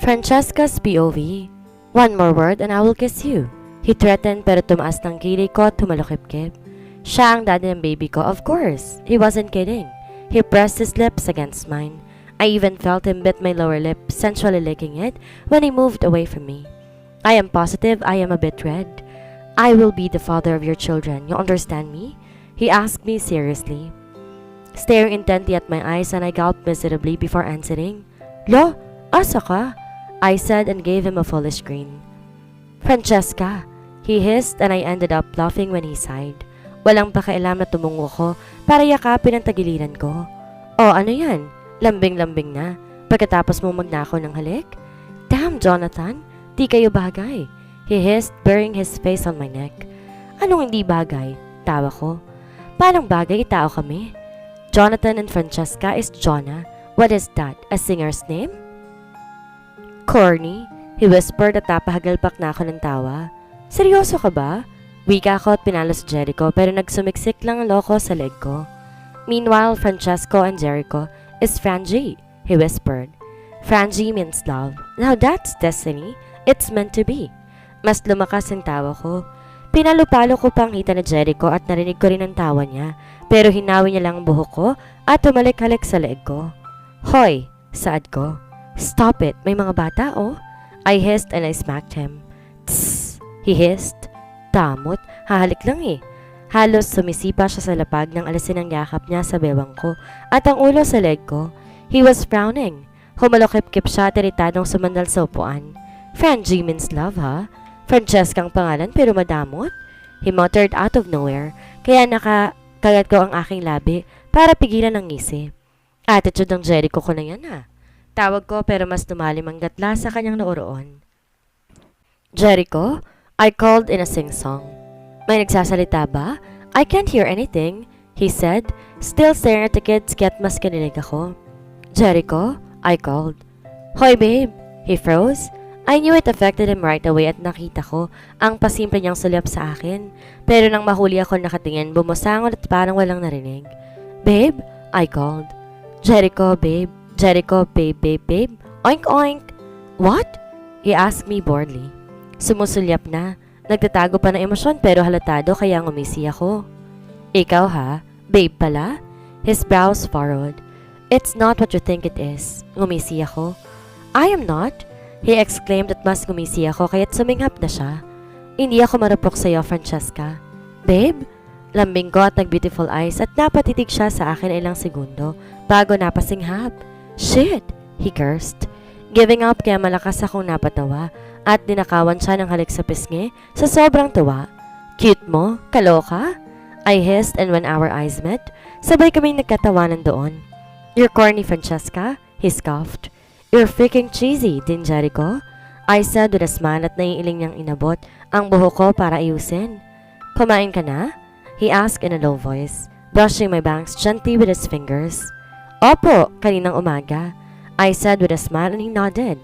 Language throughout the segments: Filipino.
Francesca's POV. One more word and I will kiss you. He threatened pero tumaas ng kilay ko at tumalukip-kip. Siya ang daddy ng baby ko, of course. He wasn't kidding. He pressed his lips against mine. I even felt him bit my lower lip, sensually licking it when he moved away from me. I am positive I am a bit red. I will be the father of your children. You understand me? He asked me seriously, staring intently at my eyes, and I gulped miserably before answering. Lo, asa ka? I said and gave him a foolish grin. Francesca, he hissed, and I ended up laughing when he sighed. Walang pakialam na tumungo ko para yakapin ang tagiliran ko. Oh, ano yan? Lambing-lambing na. Pagkatapos mong magnakaw ng halik? Damn, Jonathan, di kayo bagay. He hissed, burying his face on my neck. Anong hindi bagay? Tawa ko. Parang bagay, tao kami. Jonathan and Francesca is Jonah. What is that? A singer's name? Corny, he whispered at napahagalpak na ako ng tawa. Seryoso ka ba? Wika ko at pinalo si Jericho pero nagsumiksik lang ang loko sa leg ko. Meanwhile, Francesco and Jericho is Frangie, he whispered. Frangie means love. Now that's destiny. It's meant to be. Mas lumakas ang tawa ko. Pinalo-palo ko pang hita na Jericho at narinig ko rin ang tawa niya pero hinawi niya lang ang buhok ko at tumalik-halik sa leg ko. Hoy, saad ko. Stop it, may mga bata oh. I hissed and I smacked him. Tss, he hissed. Damot, hahalik lang eh. Halos sumisipa siya sa lapag nang alisin ang yakap niya sa bewang ko at ang ulo sa leg ko. He was frowning. Humalokip-kip siya at iritadong sumandal sa upuan. Frangie means love ha? Francesca ang pangalan pero madamot? He muttered out of nowhere kaya nakakagat ko ang aking labi para pigilan ang ngisi. Attitude ng Jericho ko na yan ha. Tawag ko pero mas lumalim ang gatla sa kanyang nooroon. Jericho? I called in a sing-song. May nagsasalita ba? I can't hear anything, he said, still staring at the kids kaya't mas kinilig ako. Jericho? I called. Hoy babe! He froze. I knew it affected him right away at nakita ko ang pasimple niyang sulyap sa akin. Pero nang mahuli ako nakatingin, bumusangon at parang walang narinig. Babe? I called. Jericho, babe. Jericho, babe, babe, babe. Oink, oink. What? He asked me boredly. Sumusulyap na. Nagtatago pa ng emosyon pero halatado kaya ngumisi ako. Ikaw ha? Babe pala? His brows furrowed. It's not what you think it is. Ngumisi ako. I am not. He exclaimed at mas ngumisi ako kaya't suminghap na siya. Hindi ako marupok sa'yo, Francesca. Babe? Lambing ko at nag-beautiful eyes at napatitig siya sa akin ilang segundo bago napasinghap. Shit! He cursed. Giving up kaya malakas akong napatawa at dinakawan siya ng halik sa pisngi sa sobrang tuwa. Cute mo? Kaloka? I hissed and when our eyes met, sabay kaming nagkatawanan doon. You're corny, Francesca? He scoffed. You're freaking cheesy, din Jericho? I said with a smile at naiiling niyang inabot ang buhok ko para ayusin. Kumain ka na? He asked in a low voice, brushing my bangs gently with his fingers. Opo, kaninang umaga, I said with a smile and he nodded.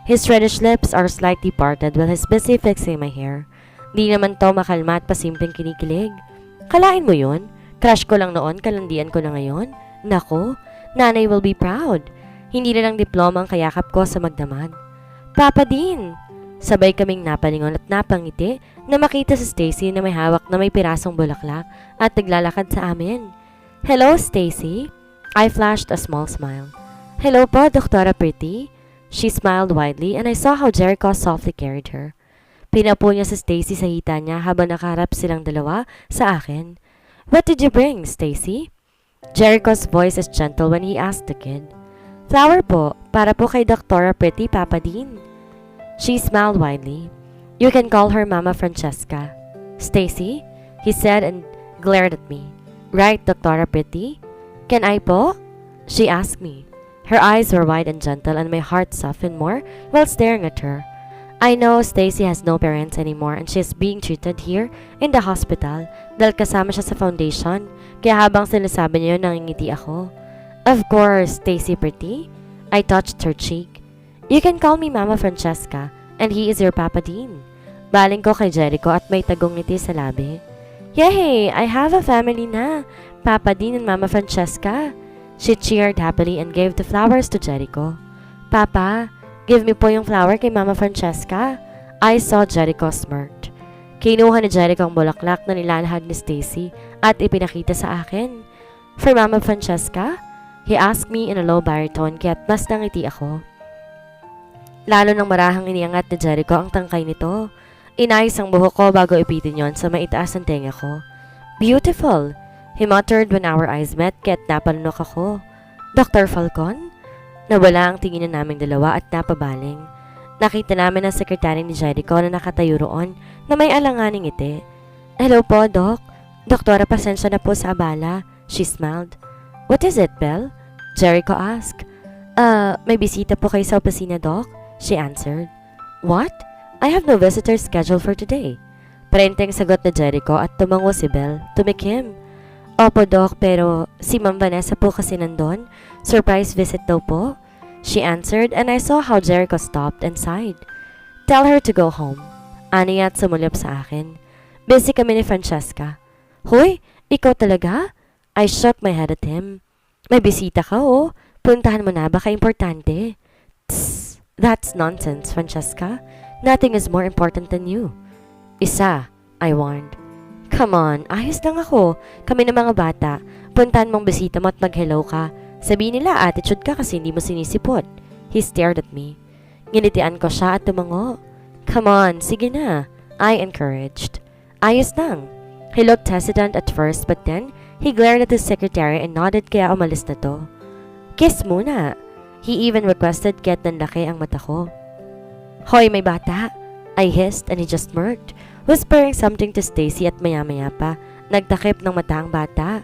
His reddish lips are slightly parted while he's busy fixing my hair. Di naman to makalma at pasimpleng kinikilig. Kalain mo yun? Crush ko lang noon, kalandian ko na ngayon? Nako, nanay will be proud. Hindi na lang diploma ang kayakap ko sa magdamag. Papa din! Sabay kaming napalingon at napangiti na makita si Stacy na may hawak na may pirasong bulaklak at naglalakad sa amin. Hello, Stacy! I flashed a small smile. Hello po, Doktora Pretty. She smiled widely and I saw how Jericho softly carried her. Pinapo niya si Stacy sa hita niya habang nakaharap silang dalawa sa akin. What did you bring, Stacy? Jericho's voice is gentle when he asked the kid. Flower po, para po kay Doktora Pretty, Papa Dean. She smiled widely. You can call her Mama Francesca. Stacy? He said and glared at me. Right, Doktora Pretty? Can I po? She asked me. Her eyes were wide and gentle and my heart softened more while staring at her. I know Stacy has no parents anymore and she is being treated here in the hospital dahil kasama siya sa foundation kaya habang sinasabi niya yun nangingiti ako. Of course, Stacy Pretty. I touched her cheek. You can call me Mama Francesca and he is your Papa Dean. Baling ko kay Jericho at may tagong ngiti sa labi. Yay! I have a family na! Papa Dean and Mama Francesca. She cheered happily and gave the flowers to Jericho. Papa, Give me po yung flower kay Mama Francesca. I saw Jericho smirked. Kinuha ni Jericho ang bulaklak na nilalahad ni Stacy at ipinakita sa akin. For Mama Francesca? He asked me in a low baritone kaya't mas nangiti ako. Lalo nang marahang iniangat ni Jericho ang tangkay nito. Inayos ang buhok ko bago ipitin yon sa maitaas ng tenga ko. Beautiful! He muttered when our eyes met kaya't napalunok ako. Dr. Falcon? Nawala ang tingin na naming dalawa at napabaling. Nakita namin ang sekretary ni Jericho na nakatayo roon na may alanganing ngiti. Hello po, Doc. Doktora, pasensya na po sa abala. She smiled. What is it, Belle? Jericho asked. May bisita po kayo sa opisina, Doc? She answered. What? I have no visitors scheduled for today. Parenteng sagot na Jericho at tumango si Belle. Tumikim. Opo, Doc, pero si Ma'am Vanessa po kasi nandun. Surprise visit daw po. She answered and I saw how Jericho stopped and sighed. Tell her to go home. Ani at sumulap sa akin. Busy kami ni Francesca. Hoy, ikaw talaga? I shook my head at him. May bisita ka, oh. Puntahan mo na, baka importante. Tss, that's nonsense, Francesca. Nothing is more important than you. Isa, I warned. Come on, ayos lang ako. Kami ng mga bata. Puntahan mong bisita mo at mag-hello ka. Sabihin nila attitude ka kasi hindi mo sinisipot. He stared at me. Nginitian ko siya at tumango. Come on, sige na. I encouraged. Ayos lang. He looked hesitant at first but then he glared at his secretary and nodded kaya umalis na to. Kiss muna. He even requested kaya't nanlaki ang mata ko. Hoy, may bata! I hissed and he just smirked, whispering something to Stacy at maya-maya pa, nagtakip ng mata ang bata.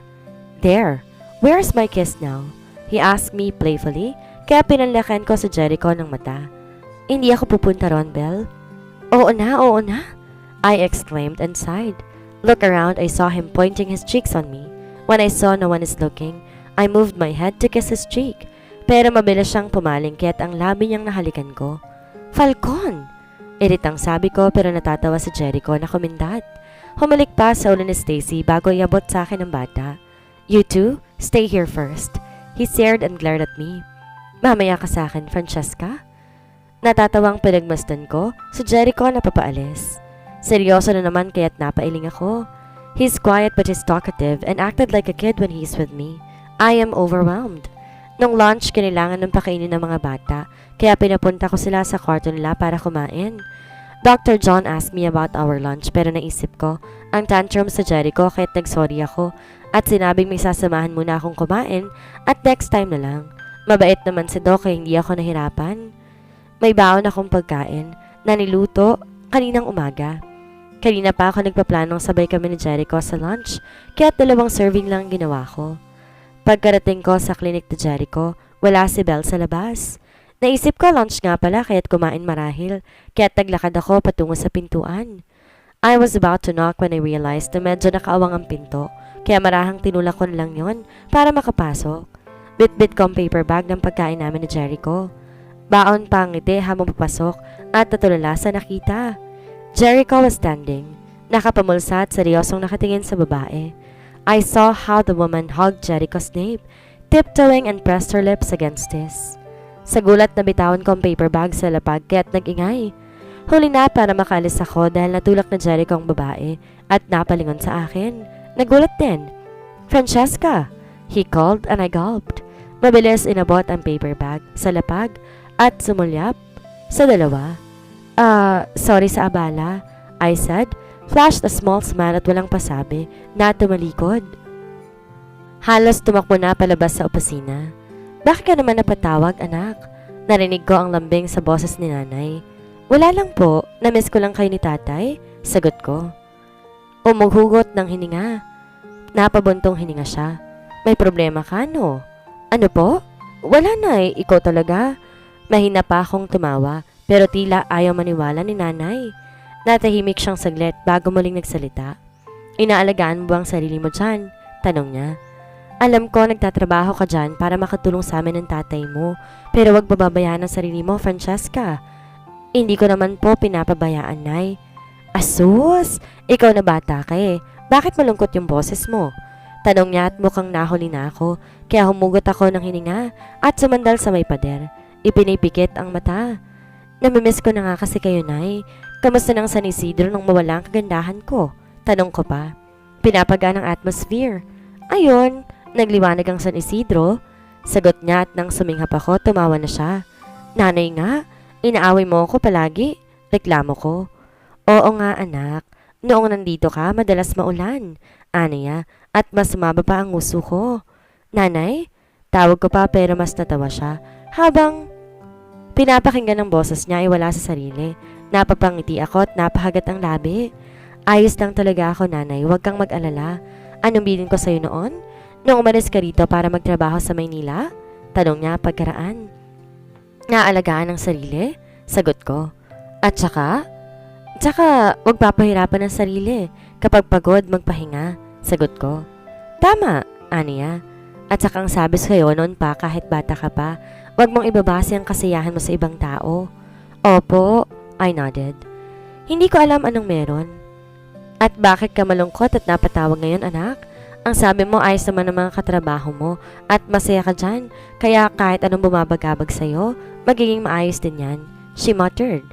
There, where's my kiss now? He asked me playfully, kaya pinanlakan ko sa Jericho ng mata. Hindi ako pupunta ron, Belle. Oo na, oo na! I exclaimed and sighed. Look around, I saw him pointing his cheeks on me. When I saw no one is looking, I moved my head to kiss his cheek, pero mabilis siyang pumaling kaya't ang labi niyang nahalikan ko. Falcon! Iritang sabi ko pero natatawa si Jericho na kumindat. Humalik pa sa ulo ni Stacy bago iabot sa akin ng bata. You two, stay here first. He stared and glared at me. Mamaya ka sa akin, Francesca? Natatawang pinagmasdan ko, si Jericho na papaalis. Seryoso na naman kaya't napailing ako. He's quiet but he's talkative and acted like a kid when he's with me. I am overwhelmed. Nung lunch, kailangan ng pakainin ng mga bata, kaya pinapunta ko sila sa kwarto nila para kumain. Dr. John asked me about our lunch pero naisip ko ang tantrum sa Jericho kaya't nagsorry ako at sinabing may sasamahan muna akong kumain at next time na lang. Mabait naman si Doc kaya hindi ako nahirapan. May baon akong pagkain na niluto kaninang umaga. Kanina pa ako nagpaplanong sabay kami ni Jericho sa lunch kaya't 2 serving lang ginawa ko. Pagkarating ko sa klinik ni Jericho, wala si Belle sa labas. Naisip ko lunch nga pala kaya't kumain marahil, kaya't naglakad ako patungo sa pintuan. I was about to knock when I realized na medyo nakaawang ang pinto, kaya marahang tinulak ko lang yon para makapasok. Bit-bit ko ang paper bag ng pagkain namin ni Jericho. Baon pa ang ngiti habang papasok at natulala sa nakita. Jericho was standing, nakapamulsa at seryosong nakatingin sa babae. I saw how the woman hugged Jericho's nape, tiptoeing and pressed her lips against his. Sa gulat na bitawan ko ang paper bag sa lapag kaya't nag-ingay. Huli na para makaalis ako dahil natulak na Jericho ang babae at napalingon sa akin. Nagulat din. Francesca! He called and I gulped. Mabilis inabot ang paper bag sa lapag at sumulyap sa dalawa. Sorry sa abala, I said. Flashed a small smile at walang pasabi na tumalikod. Halos tumakbo na palabas sa opisina. Bakit ka naman napatawag, anak? Narinig ko ang lambing sa boses ni nanay. Wala lang po, namiss ko lang kayo ni tatay, sagot ko. Umughugot ng hininga. Napabuntong hininga siya. May problema ka, no? Ano po? Wala na ikaw talaga. Mahina pa akong tumawa, pero tila ayaw maniwala ni nanay. Natahimik siyang saglit bago muling nagsalita. Inaalagaan mo ba ang sarili mo dyan? Tanong niya. Alam ko nagtatrabaho ka dyan para makatulong sa amin ng tatay mo, pero wag bababayaan ang sarili mo, Francesca. Hindi ko naman po pinapabayaan, Nay. Asus! Ikaw na bata ka eh. Bakit malungkot yung boses mo? Tanong niya at mukhang nahuli na ako, kaya humugot ako ng hininga at sumandal sa may pader. Ipinipikit ang mata. Namimiss ko na nga kasi kayo, Nay. Kamusta ng San Isidro nung mawala ang kagandahan ko? Tanong ko pa. Pinapagaan ang atmosphere. Ayun, nagliwanag ang San Isidro. Sagot niya at nang suminghap ako, tumawa na siya. Nanay nga, inaaway mo ako palagi. Reklamo ko. Oo nga anak, noong nandito ka madalas maulan. Niya, at mas sumaba pa ang uso ko. Nanay? Tawag ko pa pero mas natawa siya. Habang pinapakinggan ng boses niya ay wala sa sarili. Napapangiti ako at napahagat ang labi. Ayos lang talaga ako, nanay. Huwag kang mag-alala. Anong bilin ko sa'yo noon? Nung umalis ka rito para magtrabaho sa Maynila? Tanong niya pagkaraan. Naalagaan ang sarili? Sagot ko. At saka, huwag papahirapan ang sarili. Kapag pagod, magpahinga. Sagot ko. Tama, aniya. At saka ang sabi sa'yo noon pa kahit bata ka pa, huwag mong ibabase ang kasiyahan mo sa ibang tao. Opo, I nodded. Hindi ko alam anong meron. At bakit ka malungkot at napatawag ngayon, anak? Ang sabi mo ayos naman ang mga katrabaho mo at masaya ka dyan. Kaya kahit anong bumabagabag sa'yo, magiging maayos din yan. She muttered.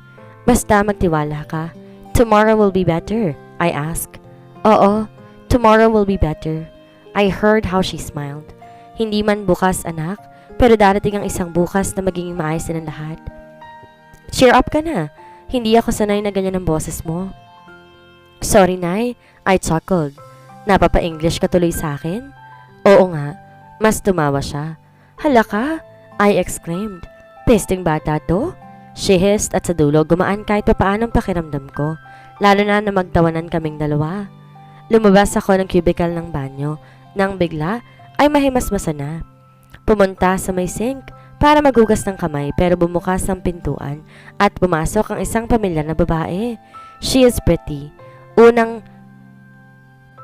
Basta magtiwala ka. Tomorrow will be better, I asked. Oo, tomorrow will be better. I heard how she smiled. Hindi man bukas, anak, pero darating ang isang bukas na magiging maayos din ang lahat. Cheer up ka na. Hindi ako sanay na ganyan ang boses mo. Sorry, Nay. I chuckled. Napapa-English ka tuloy sa akin? Oo nga. Mas tumawa siya. Hala ka? I exclaimed. Pesting bata to? She hissed at sa dulo gumaan kahit papaanong pakiramdam ko. Lalo na magtawanan kaming dalawa. Lumabas ako ng cubicle ng banyo. Nang bigla ay mahimasmasa na. Pumunta sa may sink para maghugas ng kamay pero bumukas ang pintuan at pumasok ang isang pamilyar na babae. She is pretty. Unang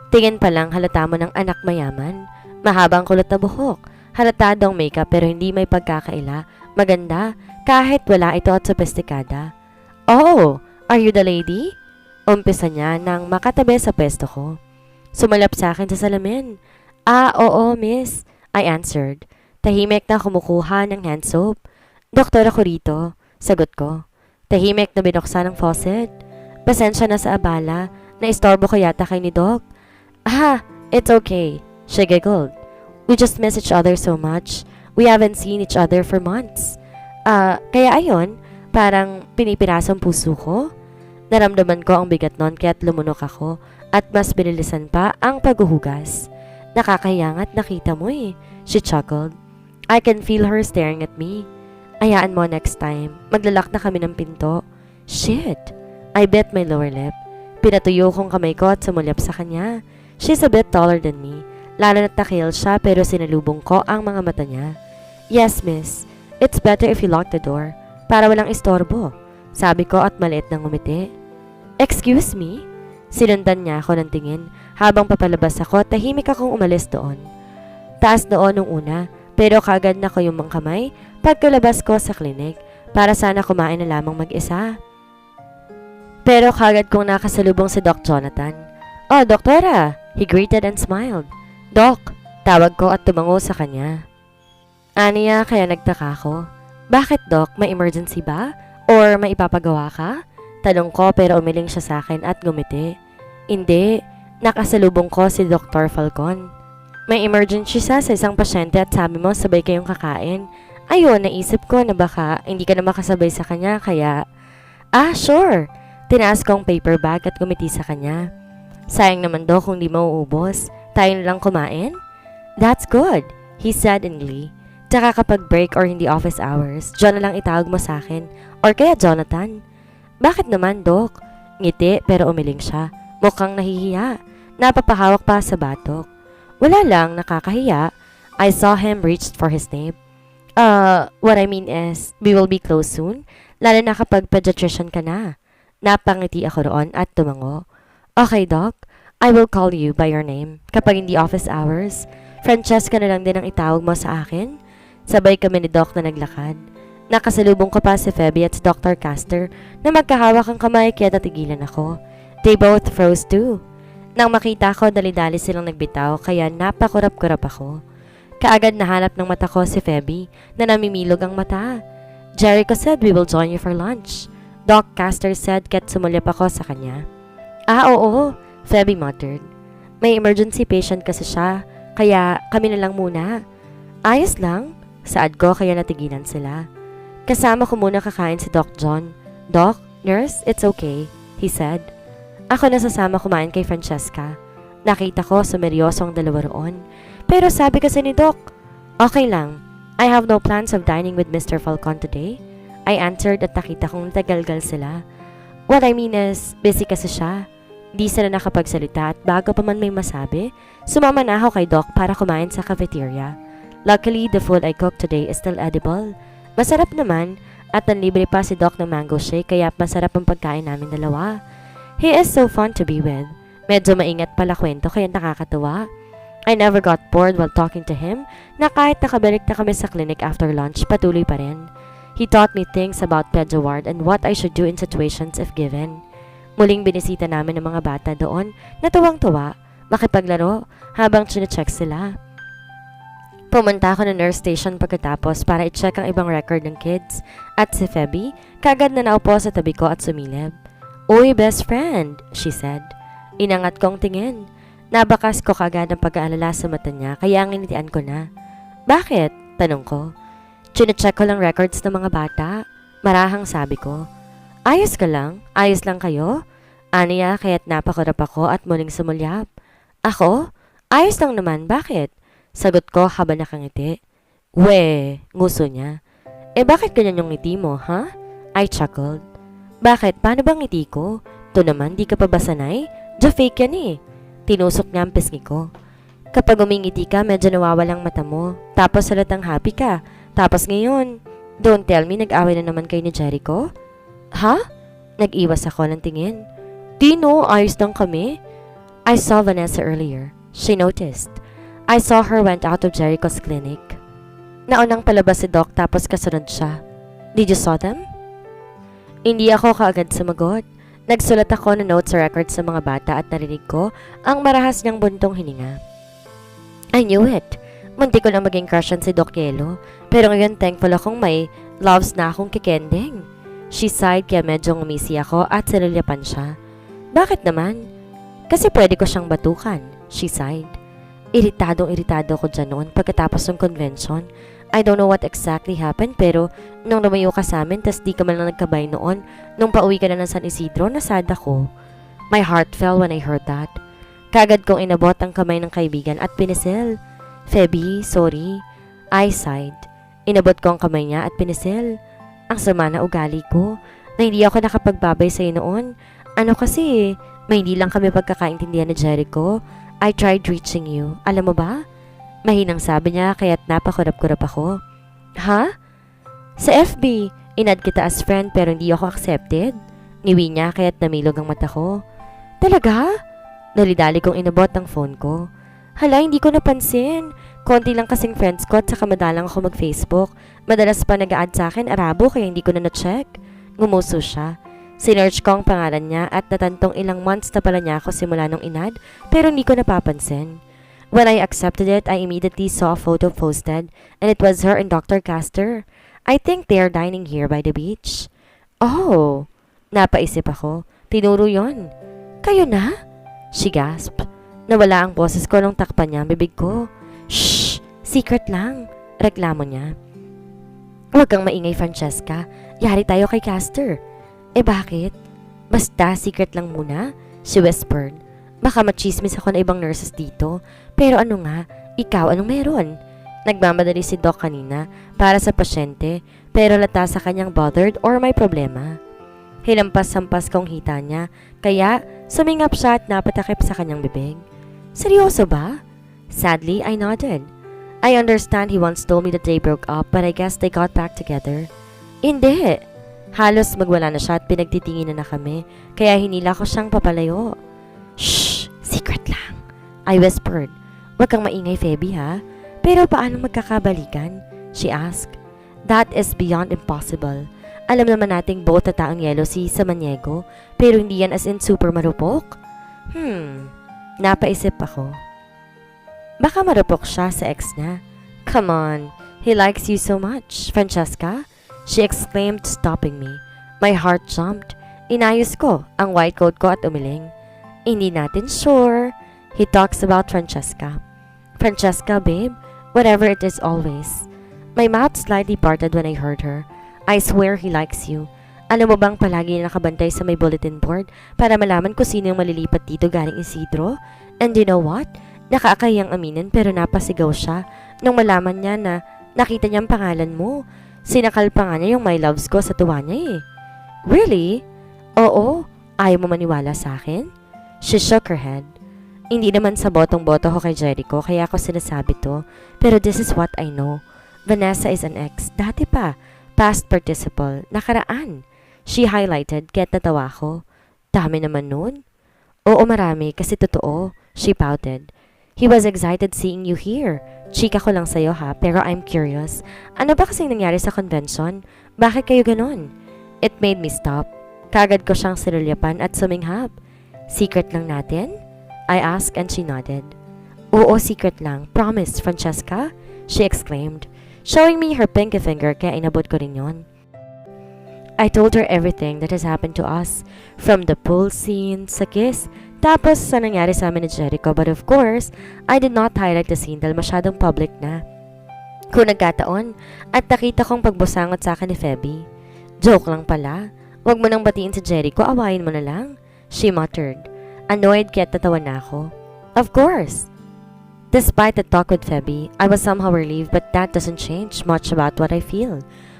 tingin pa lang halata mo ng anak mayaman. Mahabang kulot na buhok. Halatadong makeup pero hindi may pagkakaila. Maganda kahit wala ito at sophisticada. Oh, are you the lady? Umpisa niya nang makatabi sa pwesto ko. Sumalap sa akin sa salamin. Oo, miss. I answered. Tahimik na kumukuha ng hand soap. Doktor ako rito. Sagot ko. Tahimik na binuksan ng faucet. Pasensya na sa abala. Naistorbo ko yata kay ni Doc. It's okay. She giggled. We just miss each other so much. We haven't seen each other for months. Kaya ayon, parang pinipirasong puso ko. Naramdaman ko ang bigat nun kaya't lumunok ako at mas binilisan pa ang paghuhugas. Nakakahiyangat nakita mo eh. She chuckled. I can feel her staring at me. Ayaan mo next time. Maglalak na kami ng pinto. Shit! I bit my lower lip. Pinatuyo kong kamay ko at sumulyap sa kanya. She's a bit taller than me. Lalo na't nakihil siya pero sinalubong ko ang mga mata niya. Yes, miss. It's better if you lock the door. Para walang istorbo. Sabi ko at maliit nang ngumiti. Excuse me? Sinundan niya ako ng tingin. Habang papalabas ako, tahimik akong umalis doon. Taas doon nung una, pero kagad na ko yung mga kamay pagkalabas ko sa klinik para sana kumain na lamang mag-isa. Pero kagad kong nakasalubong si Doc Jonathan. Oh, doktora! He greeted and smiled. Doc! Tawag ko at tumango sa kanya. Aniya, kaya nagtaka ko. Bakit, Doc? May emergency ba? Or may ipapagawa ka? Tanong ko pero umiling siya sa akin at gumiti. Hindi. Nakasalubong ko si Dr. Falcon. May emergency siya sa isang pasyente at sabi mo sabay kayong kakain. Ayun, naisip ko na baka hindi ka na makasabay sa kanya kaya... Sure! Tinaas ko ang paper bag at gumiti sa kanya. Sayang naman daw kung di mauubos. Tayo na lang kumain? That's good, he said in glee. Tsaka kapag break or hindi office hours, John na lang itawag mo sa akin. Or kaya Jonathan. Bakit naman, Doc? Ngiti pero umiling siya. Mukhang nahihiya. Napapahawak pa sa batok. Wala lang, nakakahiya. I saw him reach for his name. What I mean is, we will be close soon. Lalo na kapag pediatrician ka na. Napangiti ako roon at tumango. Okay, Doc. I will call you by your name. Kapag hindi office hours, Francesca na lang din ang itawag mo sa akin. Sabay kami ni Doc na naglakad. Nakasalubong ko pa si Feby at si Dr. Caster na magkahawak ang kamay kaya natigilan ako. They both froze too. Nang makita ko, dali-dali silang nagbitaw kaya napakurap-kurap ako. Kaagad nahanap ng mata ko si Feby na namimilog ang mata. Jericho said we will join you for lunch. Doc Caster said ket sumulyap ako sa kanya. Ah, oo, Febby muttered. May emergency patient kasi siya, kaya kami na lang muna. Ayos lang, saad ko kaya natigilan sila. Kasama ko muna kakain si Doc John. Doc, nurse, it's okay, he said. Ako na sasama kumain kay Francesca. Nakita ko sumeryosong dalawa roon. Pero sabi kasi ni Doc, okay lang. I have no plans of dining with Mr. Falcon today. I answered at nakita kong tagalgal sila. What I mean is, busy kasi siya. Di sila nakapagsalita at bago pa man may masabi, sumama na ako kay Doc para kumain sa cafeteria. Luckily, the food I cooked today is still edible. Masarap naman at nanlibre pa si Doc ng mango shake kaya masarap ang pagkain namin dalawa. He is so fun to be with. Medyo maingat pala kwento kaya nakakatuwa. I never got bored while talking to him na kahit nakabalik na kami sa clinic after lunch, patuloy pa rin. He taught me things about pedio ward and what I should do in situations if given. Muling binisita namin ng mga bata doon na tuwang-tuwa, makipaglaro habang chinecheck sila. Pumunta ako ng nurse station pagkatapos para i-check ang ibang record ng kids at si Febby kagad na naupo sa tabi ko at sumilip. Uy, best friend, she said. Inangat kong tingin. Nabakas ko kagad ang pag-aalala sa mata niya kaya nginitian ko na. Bakit? Tanong ko. Chinecheck ko lang records ng mga bata. Marahang sabi ko. Ayos ka lang? Ayos lang kayo? Aniya kaya't napakurap ako at muling sumulyap. Ako? Ayos lang naman, bakit? Sagot ko habang nakangiti. We, nguso niya. Bakit ganyan yung ngiti mo, ha? I chuckled. Bakit? Paano bang ngiti ko? To naman, di ka pa ba sanay? Fake yan eh. Tinusok niya ang pisngi ko. Kapag umingiti ka, medyo nawawalang mata mo. Tapos halatang happy ka. Tapos ngayon, don't tell me nag-away na naman kayo ni Jericho? Ha? Nag-iwas ako ng tingin. Tino, ayos lang kami. I saw Vanessa earlier. She noticed. I saw her went out of Jericho's clinic. Naunang palabas si Doc tapos kasunod siya. Did you saw them? Hindi ako kaagad sumagot. Nagsulat ako ng notes sa records sa mga bata at narinig ko ang marahas niyang buntong hininga. I knew it. Munti ko lang maging crush si Doc Yelo. Pero ngayon thankful akong may loves na akong kikending. She sighed kaya medyo ngumisi ako at sinulyapan siya. Bakit naman? Kasi pwede ko siyang batukan. She sighed. Iritado ko dyan noon pagkatapos ng convention. I don't know what exactly happened pero nung lumayo ka sa amin tas di ka man lang nagkabay noon nung pauwi ka na ng San Isidro, nasad ako. My heart fell when I heard that. Kagad kong inabot ang kamay ng kaibigan at pinisil. Febby, sorry. I sighed. Inabot ko ang kamay niya at pinisil. Ang sama na ugali ko na hindi ako nakapagbabay sa'yo noon. Ano kasi, may hindi lang kami pagkakaintindihan ni Jericho. I tried reaching you. Alam mo ba? Mahinang sabi niya kaya't napakurap-kurap ako. Ha? Sa FB, inad kita as friend pero hindi ako accepted. Niwi niya kaya't namilog ang mata ko. Talaga? Dali-dali kong inabot ang phone ko. Hala, hindi ko napansin. Konti lang kasing friends ko at saka madalang ako mag-Facebook. Madalas pa nag-a-add sa akin Arabo kaya hindi ko na na-check. Ngumuso siya. Sinearch ko ang pangalan niya at natantong ilang months na pala niya ako simula nung inad pero hindi ko napapansin. When I accepted it, I immediately saw a photo posted and it was her and Dr. Caster. I think they are dining here by the beach. Oh, napaisip ako. Tinuro yon. Kayo na? She gasped. Nawala ang boses ko nung takpan niya ang bibig ko. Shh! Secret lang. Reklamo niya. Huwag kang maingay, Francesca. Yari tayo kay Caster. Bakit? Basta, secret lang muna. She whispered. Baka machismis ako na ibang nurses dito. Pero ano nga, ikaw anong meron? Nagmamadali si Doc kanina para sa pasyente pero lata sa kanyang bothered or may problema. Hilampas-sampas kong hita niya kaya sumingap siya at napatakip sa kanyang bibig. Seryoso ba? Sadly, I nodded. I understand he once told me that they broke up but I guess they got back together. Hindi. Halos magwala na siya at pinagtitinginan na kami kaya hinila ko siyang papalayo. Shh! Secret lang. I whispered. Huwag kang maingay, Febby, ha? Pero paano magkakabalikan? She asked. That is beyond impossible. Alam naman nating both na taong yelo si Samaniego, pero hindi yan as in super marupok. Napaisip ako. Baka marupok siya sa ex niya. Come on, he likes you so much, Francesca. she exclaimed, stopping me. My heart jumped. Inayos ko ang white coat ko at umiling. Hindi natin sure. He talks about Francesca. Francesca, babe? Whatever it is always. My mouth slightly parted when I heard her. I swear he likes you. Alam mo bang palagi na nakabantay sa may bulletin board para malaman kung sino yung malilipat dito galing Isidro? And you know what? Nakakayang aminin pero napasigaw siya nung malaman niya na nakita niya ang pangalan mo. Sinakal pa nga niya yung my loves ko sa tuwa niya eh. Really? Oo. Ayaw mo maniwala sa akin? She shook her head. Hindi naman sa botong-boto ko kay Jericho kaya ako sinasabi to. Pero this is what I know. Vanessa is an ex. Dati pa. Past participle. Nakaraan. She highlighted, kaya't natawa ko. Dami naman nun. Oo, marami, kasi totoo. She pouted. He was excited seeing you here. Chika ko lang sa'yo ha, pero I'm curious. Ano ba kasing nangyari sa convention? Bakit kayo ganon? It made me stop. Kagad ko siyang sinulyapan at suminghap. Secret lang natin? I asked and she nodded. Oo, secret lang. Promise, Francesca? She exclaimed, showing me her pinky finger kaya inabot ko rin yon. I told her everything that has happened to us, from the pool scene, sa kiss, tapos sa nangyari sa amin ni Jericho, but of course, I did not highlight the scene dahil masyadong public na. Kung nagkataon, at nakita kong pagbusangot sa akin ni Feby. Joke lang pala, wag mo nang batiin si Jericho, awayin mo na lang, she muttered. Annoyed kaya't natawa na ako. Of course! Despite the talk with Feby, I was somehow relieved but that doesn't change much about what I feel.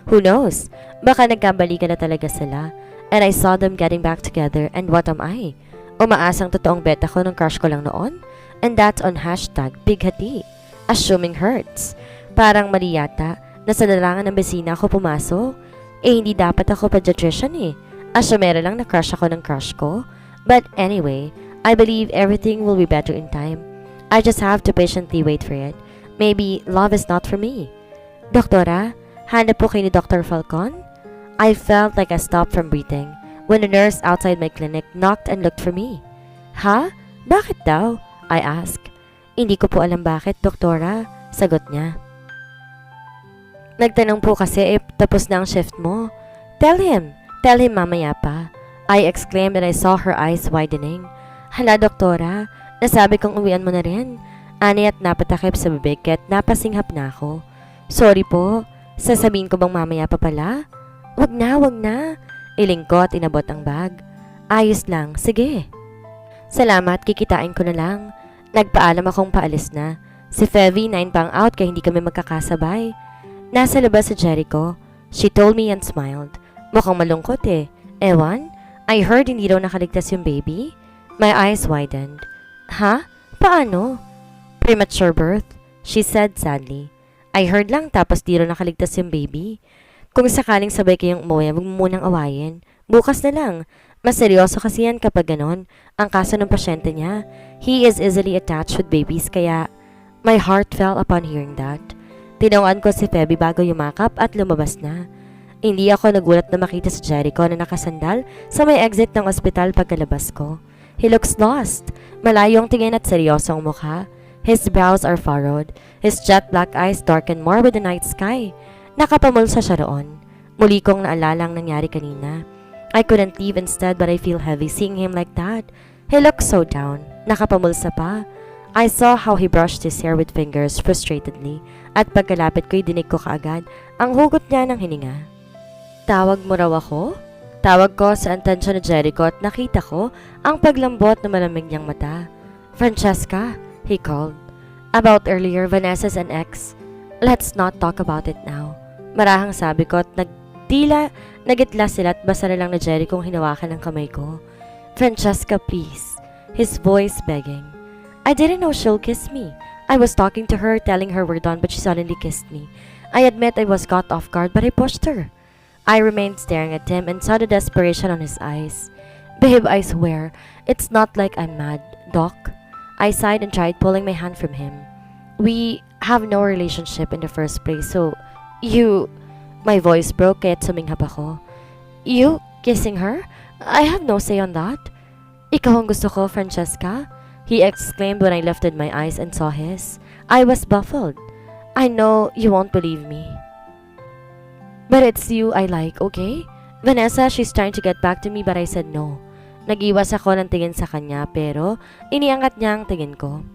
Who knows? Baka nagkabalikan na talaga sila. And I saw them getting back together and what am I? Umaasang totoong beta ko ng crush ko lang noon? And that's on #bighati. Assuming hurts. Parang mali yata na sa larangan ng besina ako pumasok. Eh hindi dapat ako pediatrician eh. Assumera lang na crush ako ng crush ko. But anyway, I believe everything will be better in time. I just have to patiently wait for it. Maybe love is not for me. Doktora, hanap po kayo ni Dr. Falcon? I felt like I stopped from breathing when a nurse outside my clinic knocked and looked for me. Ha? Bakit daw? I asked. Hindi ko po alam bakit, doktora. Sagot niya. Nagtanong po kasi tapos na ang shift mo. Tell him mamaya pa. I exclaimed and I saw her eyes widening. Hala, doktora. Nasabi kong uwian mo na rin. Ani at napatakip sa bibig at napasinghap na ako. Sorry po. Sasabihin ko bang mamaya pa pala? Wag na. Iling ko at inabot ang bag. Ayos lang, sige. Salamat, kikitain ko na lang. Nagpaalam akong paalis na. Si Fevy, 9 pang out kaya hindi kami magkakasabay. Nasa labas si Jericho. She told me and smiled. Mukhang malungkot eh. Ewan, I heard hindi raw nakaligtas yung baby. My eyes widened. Ha? Paano? Premature birth, she said sadly. I heard lang tapos di raw nakaligtas yung baby. Kung sakaling sabay kayong umuwi, wag mo munang awayin. Bukas na lang. Mas seryoso kasi yan kapag ganon. Ang kaso ng pasyente niya. He is easily attached with babies kaya my heart fell upon hearing that. Tinawaan ko si Feby bago yumakap at lumabas na. Hindi ako nagulat na makita si Jericho na nakasandal sa may exit ng ospital pagkalabas ko. He looks lost. Malayo ang tingin at seryoso ang mukha. His brows are furrowed. His jet black eyes darken more with the night sky. Nakapamulsa siya roon. Muli kong naalala ang nangyari kanina. I couldn't leave instead but I feel heavy seeing him like that. He looks so down. Nakapamulsa pa. I saw how he brushed his hair with fingers frustratedly at pagkalapit ko'y dinig ko kaagad ang hugot niya ng hininga. Tawag mo raw ako? Tawag ko sa atensyon ni Jericho at nakita ko ang paglambot na malamig niyang mata. Francesca, he called. About earlier, Vanessa's an ex. Let's not talk about it now. Marahang sabi ko at nagitla sila at basa na lang na Jericho hinawakan ng kamay ko. Francesca, please. His voice begging. I didn't know she'll kiss me. I was talking to her, telling her we're done, but she suddenly kissed me. I admit I was caught off guard, but I pushed her. I remained staring at him and saw the desperation on his eyes. Babe, I swear, it's not like I'm mad, Doc. I sighed and tried pulling my hand from him. We have no relationship in the first place, so you... My voice broke kaya't suminghap ako. You kissing her? I have no say on that. Ikaw ang gusto ko, Francesca? He exclaimed when I lifted my eyes and saw his. I was baffled. I know you won't believe me. But it's you I like, okay? Vanessa, she's trying to get back to me but I said no. Nag-iwas ako ng tingin sa kanya pero iniangat niya ang tingin ko.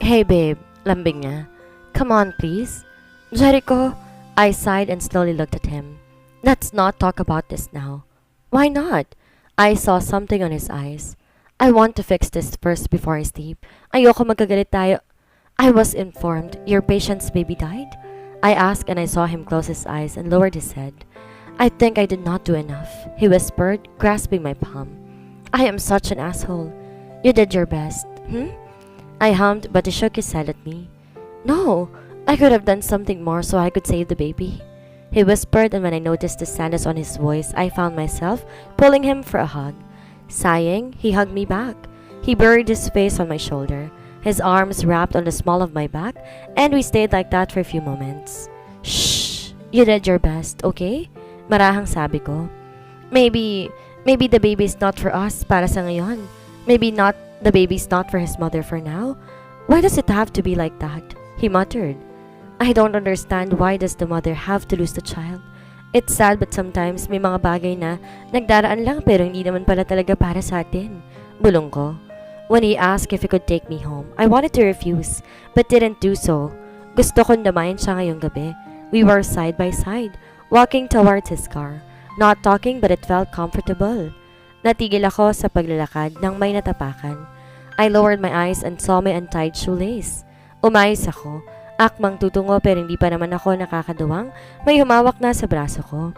Hey babe, lambing niya. Come on please. Jericho, I sighed and slowly looked at him. Let's not talk about this now. Why not? I saw something on his eyes. I want to fix this first before I sleep. Ayoko magkagalit tayo. I was informed your patient's baby died. I asked and I saw him close his eyes and lowered his head. I think I did not do enough, he whispered, grasping my palm. I am such an asshole. You did your best, I hummed, but he shook his head at me. No, I could have done something more so I could save the baby. He whispered, and when I noticed the sadness on his voice, I found myself pulling him for a hug. Sighing, he hugged me back. He buried his face on my shoulder, his arms wrapped on the small of my back, and we stayed like that for a few moments. Shh! You did your best, okay? Marahang sabi ko. Maybe the baby's not for us para sa ngayon. Maybe not the baby's not for his mother for now. Why does it have to be like that? He muttered. I don't understand why does the mother have to lose the child. It's sad but sometimes may mga bagay na nagdaraan lang pero hindi naman pala talaga para sa atin. Bulong ko. When he asked if he could take me home, I wanted to refuse but didn't do so. Gusto kong damayan siya ngayong gabi. We were side by side, walking towards his car. Not talking but it felt comfortable. Natigil ako sa paglalakad nang may natapakan. I lowered my eyes and saw my untied shoelace. Umayos ako. Akmang tutungo pero hindi pa naman ako nakakaduwang. May humawak na sa braso ko.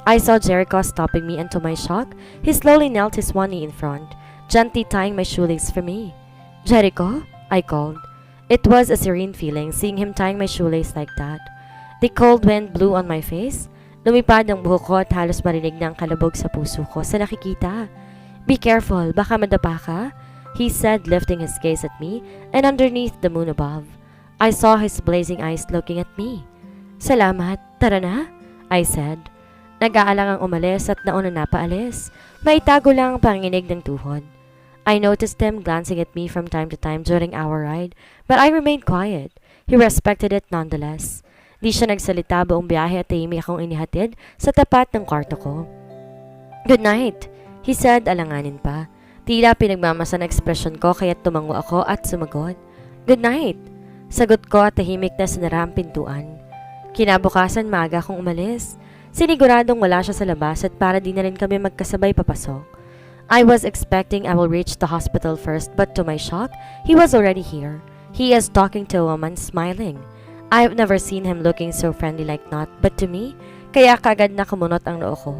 I saw Jericho stopping me and to my shock, he slowly knelt his one knee in front, gently tying my shoelace for me. Jericho? I called. It was a serene feeling seeing him tying my shoelace like that. The cold wind blew on my face. Lumipad ang buhok ko at halos marinig na ang kalabog sa puso ko sa nakikita. Be careful, baka madapa ka, he said lifting his gaze at me and underneath the moon above. I saw his blazing eyes looking at me. Salamat, tara na, I said. Nag-aalang ang umalis at nauna na paalis. Maitago lang ang panginig ng tuhod. I noticed him glancing at me from time to time during our ride, but I remained quiet. He respected it nonetheless. Di siya nagsalita buong biyahe at tahimik akong inihatid sa tapat ng kwarto ko. Good night, he said alanganin pa. Tila pinagmamasa ng ekspresyon ko kaya tumango ako at sumagot. Good night. Sagot ko at tahimik na sinara ang pintuan. Kinabukasan maaga akong umalis. Siniguradong wala siya sa labas at para di na rin kami magkasabay papasok. I was expecting I will reach the hospital first but to my shock, he was already here. He is talking to a woman smiling. I have never seen him looking so friendly like that but to me, kaya kagad na kumunot ang noo ko.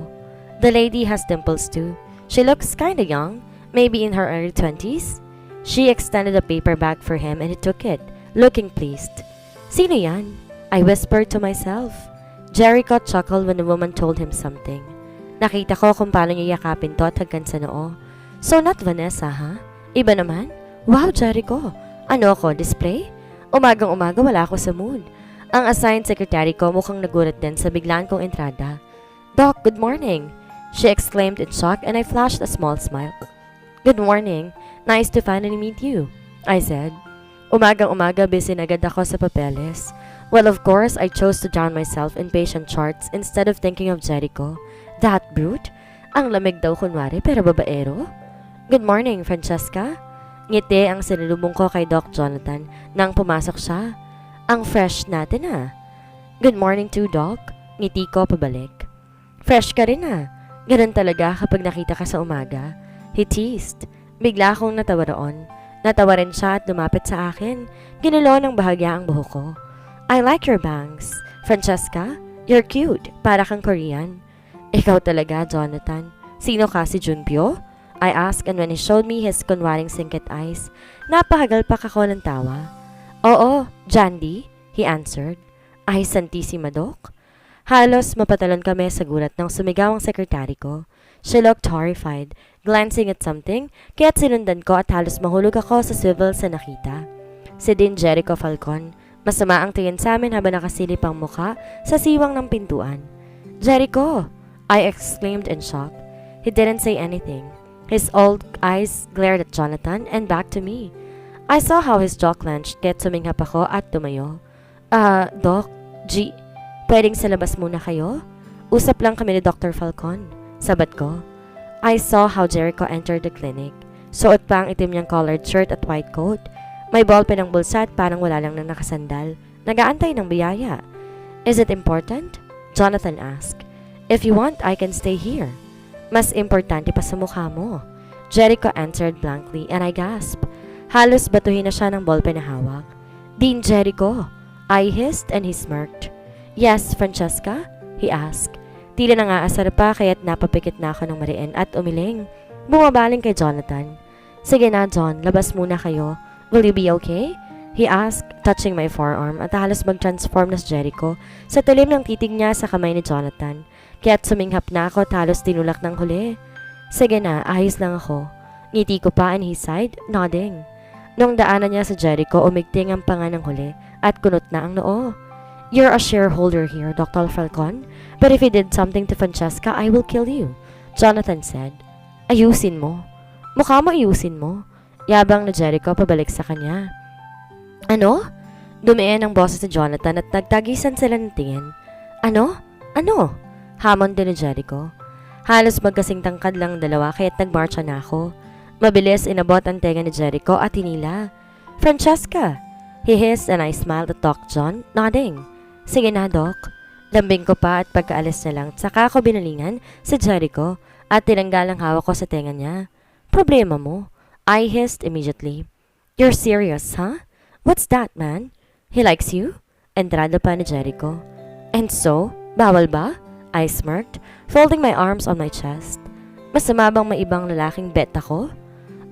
The lady has dimples too. She looks kinda young, maybe in her early 20s. She extended a paper bag for him and he took it, looking pleased. Sino yan? I whispered to myself. Jericho chuckled when the woman told him something. Nakita ko kung paano niya yakapin to at hagkan sa noo. So not Vanessa, ha? Iba naman? Wow, Jericho! Ano ako, display? Umagang-umaga wala ako sa mood. Ang assigned secretary ko mukhang nagulat din sa biglaan kong entrada. Doc, good morning! She exclaimed in shock and I flashed a small smile. Good morning. Nice to finally meet you, I said. Umagang-umaga busy na agad ako sa papeles. Well, of course, I chose to drown myself in patient charts instead of thinking of Jericho. That brute? Ang lamig daw kunwari pero babaero? Good morning, Francesca. Ngiti ang sinulubong ko kay Doc Jonathan nang pumasok siya. Ang fresh natin ah. Good morning too, Doc. Ngiti ko pabalik. Fresh ka rin ah. Ganun talaga kapag nakita ka sa umaga. He teased. Bigla akong natawa roon. Natawa rin siya at lumapit sa akin. Ginulo ng bahagya ang buhok ko. I like your bangs. Francesca, you're cute. Para kang Korean. Ikaw talaga, Jonathan. Sino ka, si Junpyo? I asked and when he showed me his kunwaring singkit eyes, napahagalpak ako ng tawa. Oo, Jandy, he answered. Ay, Santissima, Doc. Halos mapatalon kami sa gulat nang sumigaw ang sekretary ko. She looked horrified, glancing at something, kaya't sinundan ko at halos mahulog ako sa swivel sa nakita. Si Din Jericho Falcon, masama ang tingin sa amin habang nakasilip ang muka sa siwang ng pintuan. Jericho! I exclaimed in shock. He didn't say anything. His old eyes glared at Jonathan and back to me. I saw how his jaw clenched kaya't suminghap ako at tumayo. Doc, Pwedeng sa labas muna kayo? Usap lang kami ni Dr. Falcon. Sabat ko. I saw how Jericho entered the clinic. Suot pa ang itim niyang collared shirt at white coat. May ballpen ng bulsa at parang wala lang na nakasandal. Nagaantay ng biyaya. Is it important? Jonathan asked. If you want, I can stay here. Mas importante pa sa mukha mo. Jericho answered blankly and I gasped. Halos batuhin na siya ng ballpen na hawak. Dean Jericho. I hissed and he smirked. Yes, Francesca? He asked. Tila nangaasar pa kaya't napapikit na ako ng mariin at umiling. Bumabaling kay Jonathan. Sige na, John, labas muna kayo. Will you be okay? He asked, touching my forearm at halos mag-transform na si Jericho sa talim ng titig niya sa kamay ni Jonathan. Kaya't suminghap na ako at halos tinulak ng huli. Sige na, ayos lang ako. Ngiti ko pa and he sighed, nodding. Nung daanan niya sa Jericho, umigting ang panga ng huli at kunot na ang noo. You're a shareholder here, Dr. Falcon. But if you did something to Francesca, I will kill you. Jonathan said. Ayusin mo. Mukha mo ayusin mo. Yabang na Jericho pabalik sa kanya. Ano? Dumiin ang boses ni Jonathan at nagtagisan sila ng tingin. Ano? Ano? Hamon din ni Jericho. Halos magkasing tangkad lang ang dalawa kaya't nagmarcha na ako. Mabilis inabot ang tenga ni Jericho at hinila. Francesca! He hissed and I smiled at Doc John, nodding. Sige na, Doc. Lambing ko pa at pagkaalis na lang, saka ako binalingan si Jericho at tinanggal ang hawak ko sa tenga niya. Problema mo. I hissed immediately. You're serious, huh? What's that, man? He likes you? Entrada pa ni Jericho. And so, bawal ba? I smirked, folding my arms on my chest. Masama bang may ibang lalaking bet ako?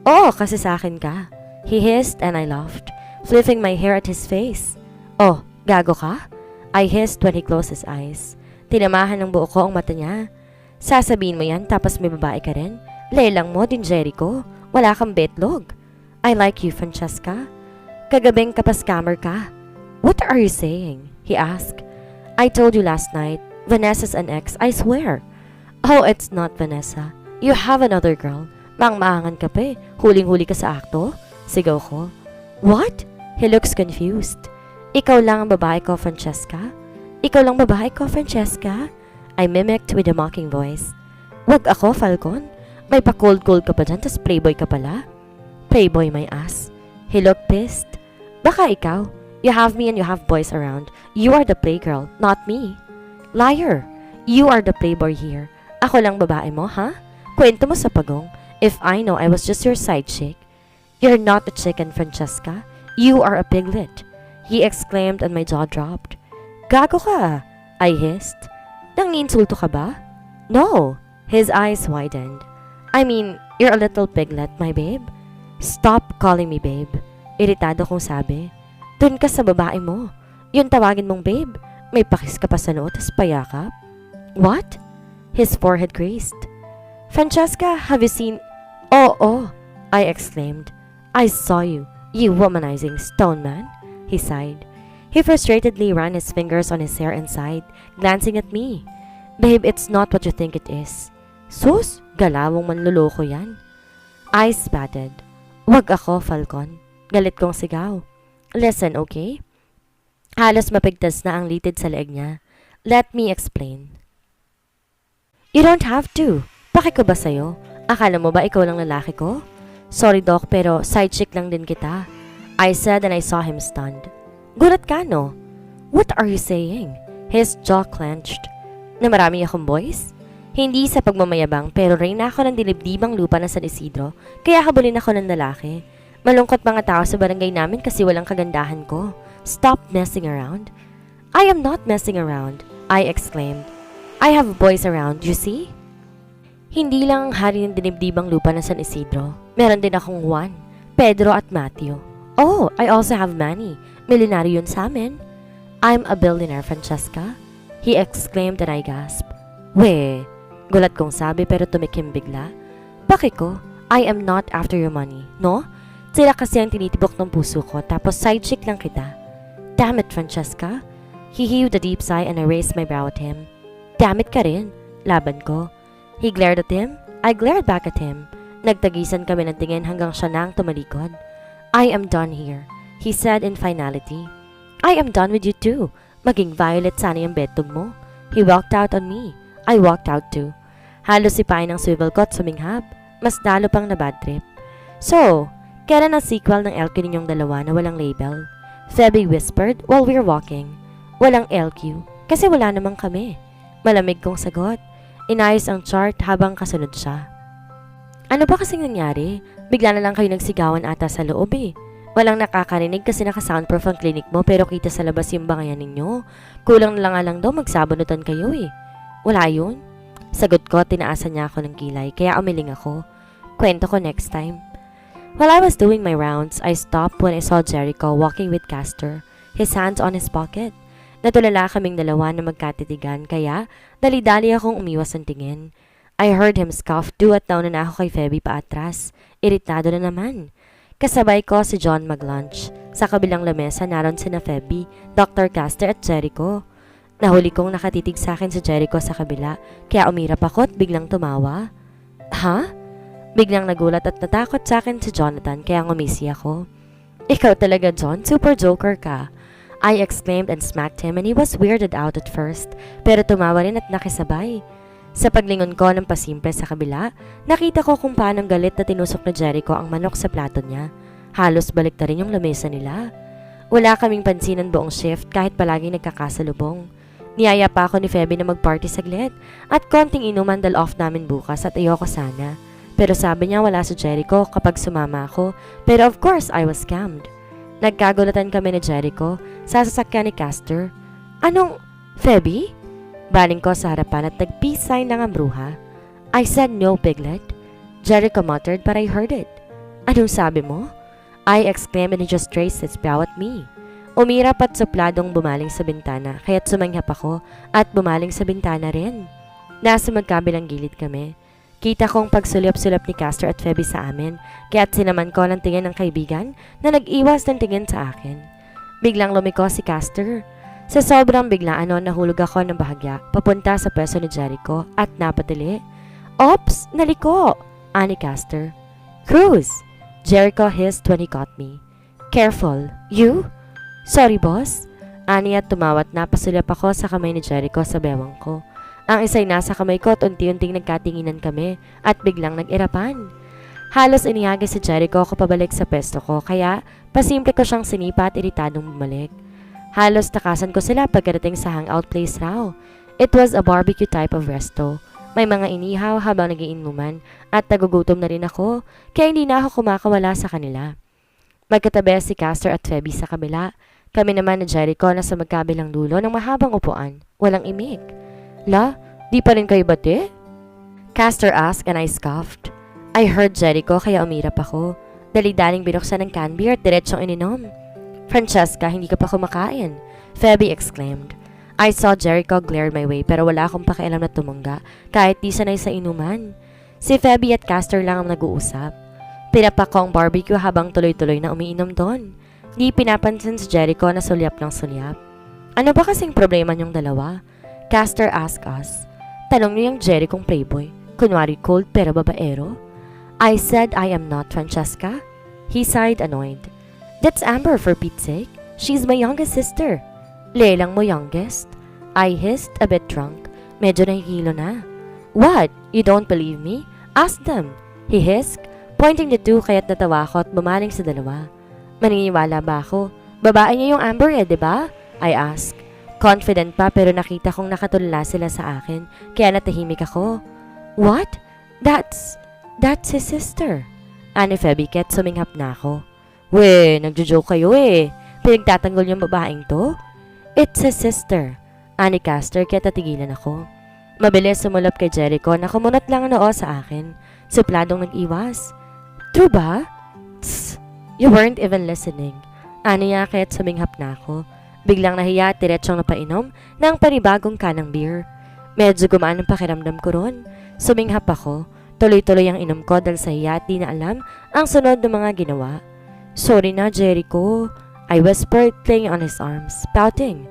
Oo, kasi sa akin ka. He hissed and I laughed, flipping my hair at his face. Oh, gago ka? I hissed when he closed his eyes. Tinamahan ng buo ko ang mata niya. Sasabihin mo yan tapos may babae ka rin? Lelang mo din, Jericho. Wala kang betlog. I like you, Francesca. Kagabing kapascammer ka. What are you saying? He asked. I told you last night, Vanessa's an ex, I swear. Oh, it's not Vanessa. You have another girl. Maangan ka pa eh. Huling-huli ka sa akto. Sigaw ko. What? He looks confused. Ikaw lang ang babae ko, Francesca? Ikaw lang babae ko, Francesca? I mimicked with a mocking voice. Wag ako, Falcon. May pa-cold-cold ka pa dyan, tas playboy ka pala. Playboy, my ass. He looked pissed. Baka ikaw. You have me and you have boys around. You are the playgirl, not me. Liar. You are the playboy here. Ako lang babae mo, ha? Kwento mo sa pagong. If I know I was just your side chick. You're not a chicken, Francesca. You are a piglet. He exclaimed and my jaw dropped. Gago ka. I hissed. Nang-insulto ka ba? No. His eyes widened. I mean, you're a little piglet, my babe. Stop calling me babe. Iritado kong sabi. Dun ka sa babae mo. Yun tawagin mong babe. May pakis ka pa sa noo, tas payakap. What? His forehead creased. Francesca, have you seen... Oh, I exclaimed. I saw you, you womanizing stone man. He sighed. He frustratedly ran his fingers on his hair and sighed, glancing at me. Babe, it's not what you think it is. Sus, galawang manluloko yan. I spatted. Wag ako, Falcon. Galit kong sigaw. Listen, okay? Halos mapigtas na ang litid sa leeg niya. Let me explain. You don't have to. Paki ko ba sa'yo? Akala mo ba ikaw lang lalaki ko? Sorry, Doc, pero side chick lang din kita. I said and I saw him stunned. Gulat ka, no? What are you saying? His jaw clenched. Na marami akong boys? Hindi sa pagmamayabang pero reyna ako ng dilibdibang lupa ng San Isidro kaya habulin ako ng lalaki. Malungkot mga tao sa barangay namin kasi walang kagandahan ko. Stop messing around. I am not messing around, I exclaimed. I have boys around, you see? Hindi lang ang hari ng dinibdibang lupa ng San Isidro. Meron din akong Juan, Pedro at Matthew. Oh, I also have Manny. Milyonaryo yun sa amin. I'm a billionaire, Francesca. He exclaimed and I gasped. We, gulat kong sabi pero tumikim bigla. Bakit ko? I am not after your money, no? Sila kasi ang tinitibok ng puso ko tapos side chick lang kita. Damn it, Francesca. He heaved a deep sigh and I raised my brow at him. Damn it ka rin, laban ko. He glared at him. I glared back at him. Nagtagisan kami ng tingin hanggang siya na ang tumalikod. I am done here, he said in finality. I am done with you too. Maging violet sana yung bedtog mo. He walked out on me. I walked out too. Halos sipain ng swivel ko at suminghap. Mas lalo pang na bad trip. So, kailan ang sequel ng LQ ninyong dalawa na walang label? Febby whispered while we were walking. Walang LQ, kasi wala namang kami. Malamig kong sagot. Inayos ang chart habang kasunod siya. Ano ba kasing nangyari? Bigla na lang kayo nagsigawan ata sa loob eh. Walang nakakarinig kasi naka-soundproof ang clinic mo pero kita sa labas yung bangayan ninyo. Kulang na lang daw magsabunutan kayo eh. Wala yun? Sagot ko, tinaasan niya ako ng kilay kaya umiling ako. Kwento ko next time. While I was doing my rounds, I stopped when I saw Jericho walking with Castor, his hands on his pocket. Natulala kaming dalawa na magkatitigan kaya dali-dali akong umiwas ng tingin. I heard him scoff too at nauna na ako kay Febby paatras. Iritado na naman. Kasabay ko si John mag-lunch. Sa kabilang lamesa naroon sina Febby, Dr. Castor at Jericho. Nahuli kong nakatitig sa akin si Jericho sa kabila kaya umirap ako at biglang tumawa. Ha? Biglang nagulat at natakot sa akin si Jonathan kaya ngumisi ako. Ikaw talaga John, super joker ka. I exclaimed and smacked him and he was weirded out at first pero tumawa rin at nakisabay. Sa paglingon ko ng pasimple sa kabila, nakita ko kung paano galit na tinusok na Jericho ang manok sa plato niya. Halos balik na rin yung lamesa nila. Wala kaming pansinan buong shift kahit palaging nagkakasalubong. Niyaya pa ako ni Febby na mag-party saglit at konting inuman dahil off namin bukas at ayoko sana. Pero sabi niya wala si Jericho kapag sumama ako pero of course I was scammed. Nagkagulatan kami ni Jericho sa sasakyan ni Castor. Anong? Febby? Baling ko sa harapan at nag-peace sign lang ang bruha. I said no, Piglet. Jericho muttered but I heard it. Anong sabi mo? I exclaimed and he just raised his brow at me. Umirap at supladong bumaling sa bintana kaya't sumanghap ako at bumaling sa bintana rin. Nasa magkabilang gilid kami. Kita kong pagsulyap-sulyap ni Castor at Febby sa amin kaya't sinaman ko ng tingin ng kaibigan na nag-iwas ng tingin sa akin. Biglang lumiko si Castor. Sa sobrang biglaan nahulog ako ng bahagya papunta sa pwesto ni Jericho at napatili. Ops! Naliko! Ani Castor. Cruz! Jericho hissed when he caught me. Careful! You? Sorry boss! Ani at tumawat na pasulyap ako sa kamay ni Jericho sa bewang ko. Ang isa'y nasa kamay ko at unti-unting nagkatinginan kami at biglang nag-irapan. Halos iniyagi si Jericho ako pabalik sa pwesto ko kaya pasimple ko siyang sinipa at iritadong bumalik. Halos takasan ko sila pagkarating sa hangout place raw. It was a barbecue type of resto. May mga inihaw habang nagiinuman at nagugutom na rin ako kaya hindi na ako kumakawala sa kanila. Magkatabi si Castor at Febby sa kabila. Kami naman ni Jericho na sa magkabilang dulo ng mahabang upuan. Walang imik. La, di pa rin kayo bati? Castor asked and I scoffed. I heard Jericho kaya umirap ako. Dali-daling binuksan ng can beer at diretsong ininom. Francesca, hindi ka pa kumakain, Febby exclaimed. I saw Jericho glare my way pero wala akong pakialam na tumungga kahit di sanay sa inuman. Si Febby at Castor lang ang nag-uusap. Pinapak ko ang barbecue habang tuloy-tuloy na umiinom doon. Di pinapansin si Jericho na sulyap ng sulyap. Ano ba kasing problema niyong dalawa? Castor asked us. Tanong niyo yung Jerichong playboy. Kunwari cold pero babaero. I said I am not, Francesca. He sighed annoyed. That's Amber for Pete's sake. She's my youngest sister. Lelang mo youngest? I hissed, a bit drunk. Medyo nahihilo na. What? You don't believe me? Ask them. He hissed, pointing the two kaya't natawa ko at bumaling sa dalawa. Maniniwala ba ako? Babae niya yung Amber diba? I asked. Confident pa pero nakita kong nakatulala sila sa akin kaya natahimik ako. What? That's his sister. Ani Febby ket suminghap na ako. We, nagjo-joke kayo Pinagtatanggol yung babaeng to? It's his sister. Ani Castor kaya tatigilan ako. Mabilis sumulap kay Jericho na kumunat lang ang noo sa akin. Supladong nag-iwas. True ba? Tss, you weren't even listening. Ani niya kaya't suminghap na ako. Biglang nahiya at diretsong napainom ng panibagong kanang beer. Medyo gumaan ang pakiramdam ko ron. Suminghap ako. Tuloy-tuloy ang inom ko dahil sa hiya at di na alam ang sunod ng mga ginawa. Sorry na, Jericho. I whispered, playing on his arms, pouting.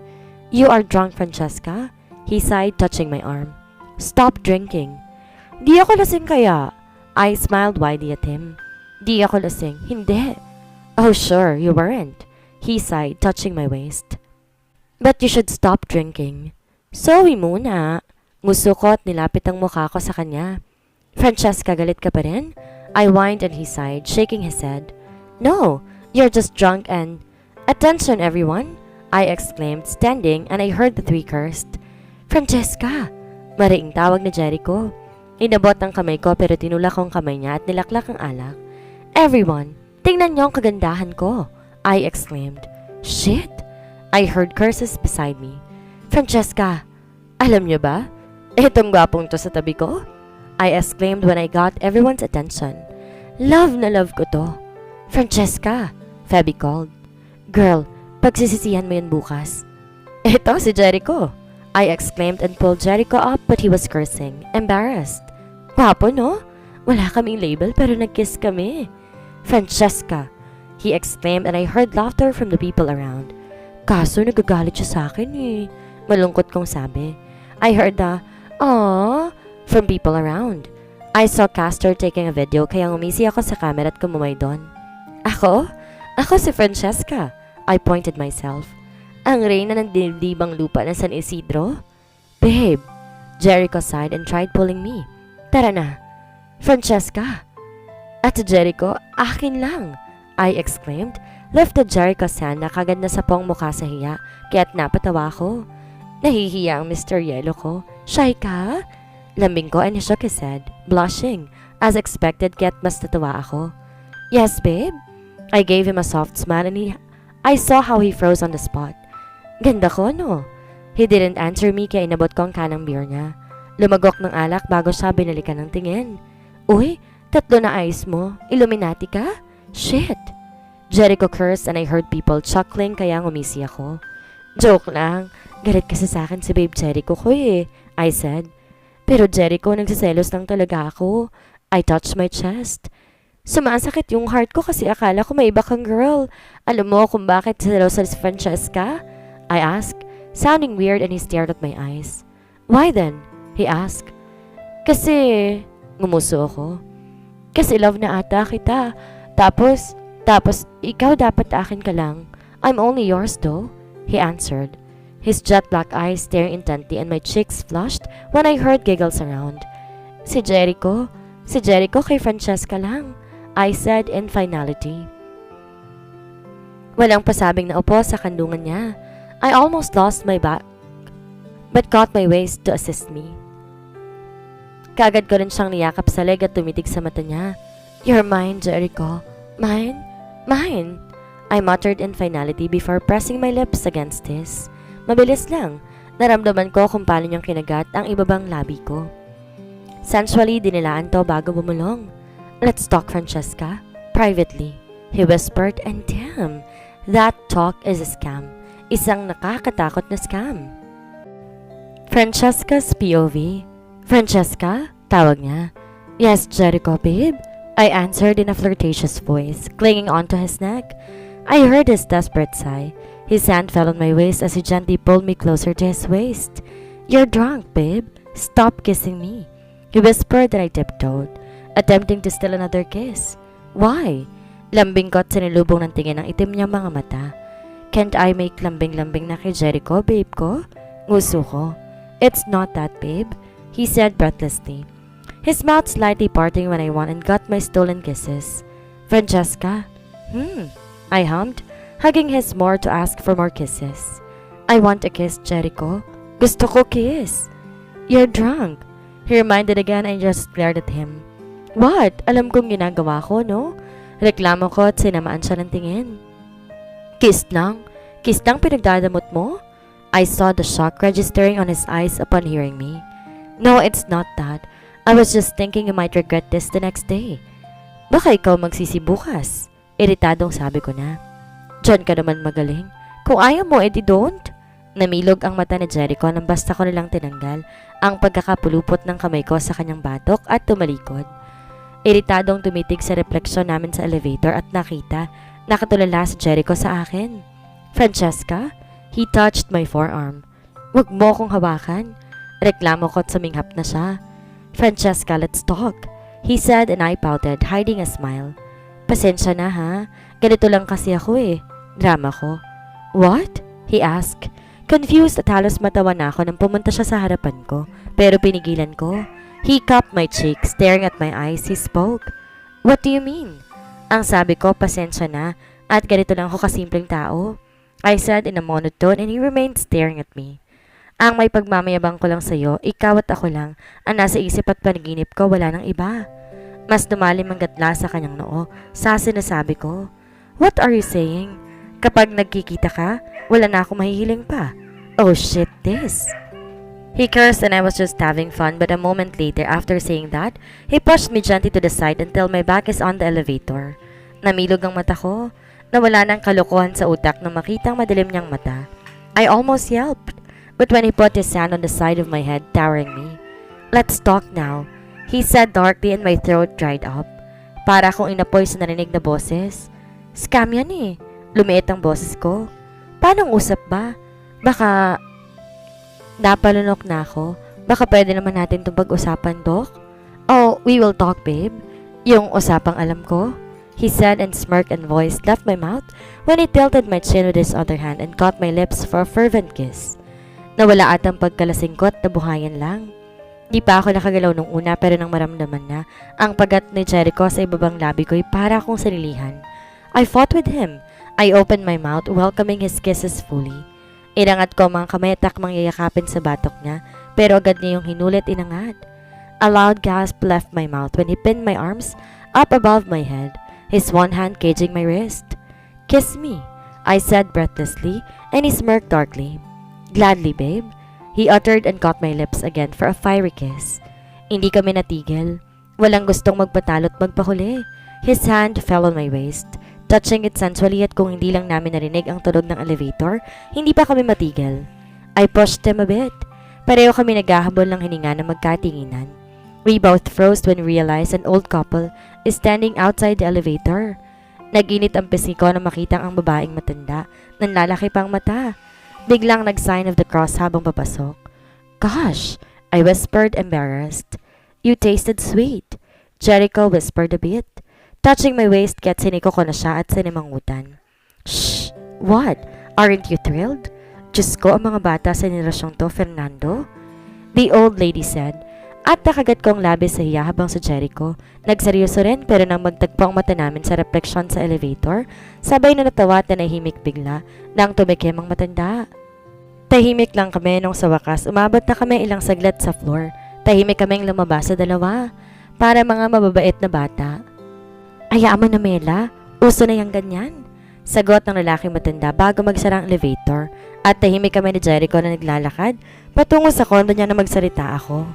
You are drunk, Francesca? He sighed, touching my arm. Stop drinking. Di ako lasing kaya. I smiled widely at him. Di ako lasing. Hindi. Oh, sure, you weren't. He sighed, touching my waist. But you should stop drinking. Sorry muna. Nguso ko at nilapit ang mukha ko sa kanya. Francesca, galit ka pa rin? I whined and he sighed, shaking his head. No, you're just drunk and... Attention everyone! I exclaimed, standing, and I heard the three cursed. Francesca! Mariing tawag ni Jericho. Inabot ang kamay ko pero tinulak ko ang kamay niya at nilaklak ang alak. Everyone, tingnan niyo ang kagandahan ko! I exclaimed. Shit! I heard curses beside me. Francesca! Alam niyo ba? Itong gwapong to sa tabi ko? I exclaimed when I got everyone's attention. Love na love ko to. Francesca! Febby called. Girl, pagsisisihan mo yan bukas. Ito si Jericho! I exclaimed and pulled Jericho up but he was cursing, embarrassed. Gwapo no? Wala kaming label pero nag-kiss kami. Francesca! He exclaimed and I heard laughter from the people around. Kaso nagagalit siya sa akin eh. Malungkot kong sabi. I heard the, aww, from people around. I saw Castor taking a video kaya ngumisi ako sa camera at kumumay doon. Ako? Ako si Francesca. I pointed myself. Ang reyna ng dibdibang lupa ng San Isidro? Babe. Jericho sighed and tried pulling me. Tara na. Francesca. At Jericho, akin lang. I exclaimed. Lifted Jericho's hand na kagad na sapong mukha sa hiya kaya't napatawa ko. Nahihiya ang Mr. Yellow ko. Shy ka? Lambing ko and he shook his head, blushing. As expected, kaya't mas natawa ako. Yes, babe? I gave him a soft smile and I saw how he froze on the spot. Ganda ko, no? He didn't answer me kaya inabot ko ang kanang beer niya. Lumagok ng alak bago siya binalikan ng tingin. Uy, 3 na ice mo. Illuminati ka? Shit! Jericho cursed and I heard people chuckling kaya ngumisi ako. Joke lang. Galit kasi sa akin si babe Jericho ko eh, I said. Pero Jericho, nagsiselos lang talaga ako. I touched my chest. Sumasakit yung heart ko kasi akala ko may iba kang girl. Alam mo kung bakit selos si Francesca? I asked, sounding weird and he stared at my eyes. Why then? He asked. Kasi, ngumuso ako. Kasi love na ata kita. Tapos, ikaw dapat akin ka lang. I'm only yours though, he answered. His jet black eyes staring intently and my cheeks flushed when I heard giggles around. Si Jericho kay Francesca lang, I said in finality. Walang pasabing na upo sa kandungan niya. I almost lost my back, but caught my waist to assist me. Kaagad ko rin siyang niyakap sa leg at tumitig sa mata niya. You're mine, Jericho. Mine? Mine? I muttered in finality before pressing my lips against his. Mabilis lang. Naramdaman ko kung paano niyang kinagat ang ibabang labi ko. Sensually, dinilaan to bago bumulong. Let's talk, Francesca. Privately, he whispered, and damn, that talk is a scam. Isang nakakatakot na scam. Francesca's POV. Francesca? Tawag niya. Yes, Jericho, babe. I answered in a flirtatious voice, clinging onto his neck. I heard his desperate sigh. His hand fell on my waist as he gently pulled me closer to his waist. You're drunk, babe. Stop kissing me. He whispered and I tiptoed, attempting to steal another kiss. Why? Lambing ko at sinilubong ng tingin ng itim niyang mga mata. Can't I make lambing-lambing na kay Jericho, babe ko? Nguso ko. It's not that, babe, he said breathlessly. His mouth slightly parting when I won and got my stolen kisses. Francesca? I hummed, hugging his more to ask for more kisses. I want a kiss, Jericho. Gusto ko kiss. You're drunk. He reminded again and just glared at him. What? Alam kong ginagawa ko, no? Reklamo ko at sinamaan siya ng tingin. Kiss lang? Kiss lang pinagdadamot mo? I saw the shock registering on his eyes upon hearing me. No, it's not that. I was just thinking you might regret this the next day. Baka ikaw magsisibukas. Iritadong sabi ko na. Diyan ka naman magaling. Kung ayaw mo, edi don't. Namilog ang mata ni Jericho nang basta ko nilang tinanggal ang pagkakapulupot ng kamay ko sa kanyang batok at tumalikod. Iritadong tumitig sa refleksyon namin sa elevator at nakita nakatulala si Jericho sa akin. Francesca? He touched my forearm. Wag mo akong hawakan. Reklamo ko at suminghap na siya. Francesca, let's talk, he said and I pouted, hiding a smile. Pasensya na ha. Ganito lang kasi ako eh. Drama ko. What? He asked. Confused at halos matawa na ako nang pumunta siya sa harapan ko, pero pinigilan ko. He cupped my cheek, staring at my eyes. He spoke. What do you mean? Ang sabi ko, pasensya na, at ganito lang ako kasimpleng tao. I said in a monotone and he remained staring at me. Ang may pagmamayabang ko lang sa'yo, ikaw at ako lang, ang nasa isip at panaginip ko, wala nang iba. Mas lumalim ang gatla sa kanyang noo, sa sinasabi ko. What are you saying? Kapag nagkikita ka, wala na akong mahihiling pa. Oh shit, this. He cursed and I was just having fun, but a moment later, after saying that, he pushed me gently to the side until my back is on the elevator. Namilog ang mata ko. Nawala ng kalokohan sa utak nang makitang madilim niyang mata. I almost yelped, but when he put his hand on the side of my head, towering me. Let's talk now, he said darkly and my throat dried up. Para akong inapoy sa narinig na boses. Scam yan eh. Lumiit ang boses ko. Paano usap ba? Baka napalunok na ako. Baka pwede naman natin itong pag-usapan, Doc? Oh, we will talk, babe. Yung usapang alam ko, he said and smirked and voice left my mouth when he tilted my chin with his other hand and caught my lips for a fervent kiss. Nawala atang pagkalasing ko at nabuhayan lang. Di pa ako nakagalaw nung una pero nang maramdaman na ang pagat ni Jericho sa ibabang labi ko'y para akong salilihan. I fought with him. I opened my mouth, welcoming his kisses fully. Inangat ko ang mga kamay at takmang yayakapin sa batok niya, pero agad niya yung hinulit inangat. A loud gasp left my mouth when he pinned my arms up above my head, his one hand caging my wrist. Kiss me, I said breathlessly, and he smirked darkly. Gladly, babe, he uttered and caught my lips again for a fiery kiss. Hindi kami natigil. Walang gustong magpatalo't magpahuli. His hand fell on my waist, touching it sensually at kung hindi lang namin narinig ang tunog ng elevator, hindi pa kami matigil. I pushed him a bit. Pareho kami naghahabol ng hininga na magkatinginan. We both froze when we realized an old couple is standing outside the elevator. Naginit ang pisngi ko na makitang ang babaeng matanda, nanlalaki pang mata. Biglang nag-sign of the cross habang papasok. Gosh, I whispered embarrassed. You tasted sweet. Jericho whispered a bit. Touching my waist, kaya't siniko ko na siya at sinimangutan. Shh! What? Aren't you thrilled? Diyos ko, ang mga bata sa henerasyong to, Fernando? The old lady said, at nakagat ko ang labis sa hiya habang sa Jericho. Nagseryoso rin pero nang magtagpo ang mata namin sa refleksyon sa elevator, sabay na natawa at nahimik bigla nang tumikim ang matanda. Tahimik lang kami nung sa wakas umabot na kami ilang saglit sa floor. Tahimik kaming lumabas sa dalawa, para mga mababait na bata. Hayaan mo na, Mela, uso na yung ganyan. Sagot ng lalaking matanda bago magsara ang elevator at tahimik kami ni Jericho na naglalakad patungo sa kondo niya na magsalita ako.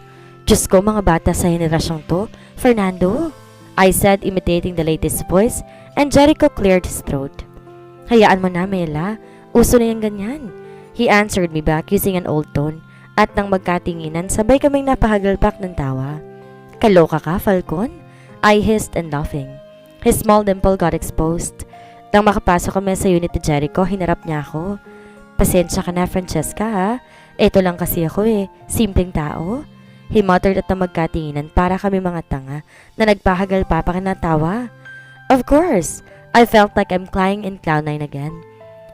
Diyos ko, mga bata sa henerasyong to, Fernando, I said imitating the latest voice and Jericho cleared his throat. Hayaan mo na, Mela, uso na yung ganyan. He answered me back using an old tone at nang magkatinginan sabay kaming napahagalpak ng tawa. Kaloka ka, Falcon? I hissed and laughing. His small dimple got exposed. Nang makapasok kami sa unit ni Jericho, hinarap niya ako. Pasensya ka na, Francesca, ha? Ito lang kasi ako eh, simpleng tao. He muttered at na magkatinginan para kami mga tanga na nagpahagal pa ng tawa. Of course, I felt like I'm flying in cloud9 again.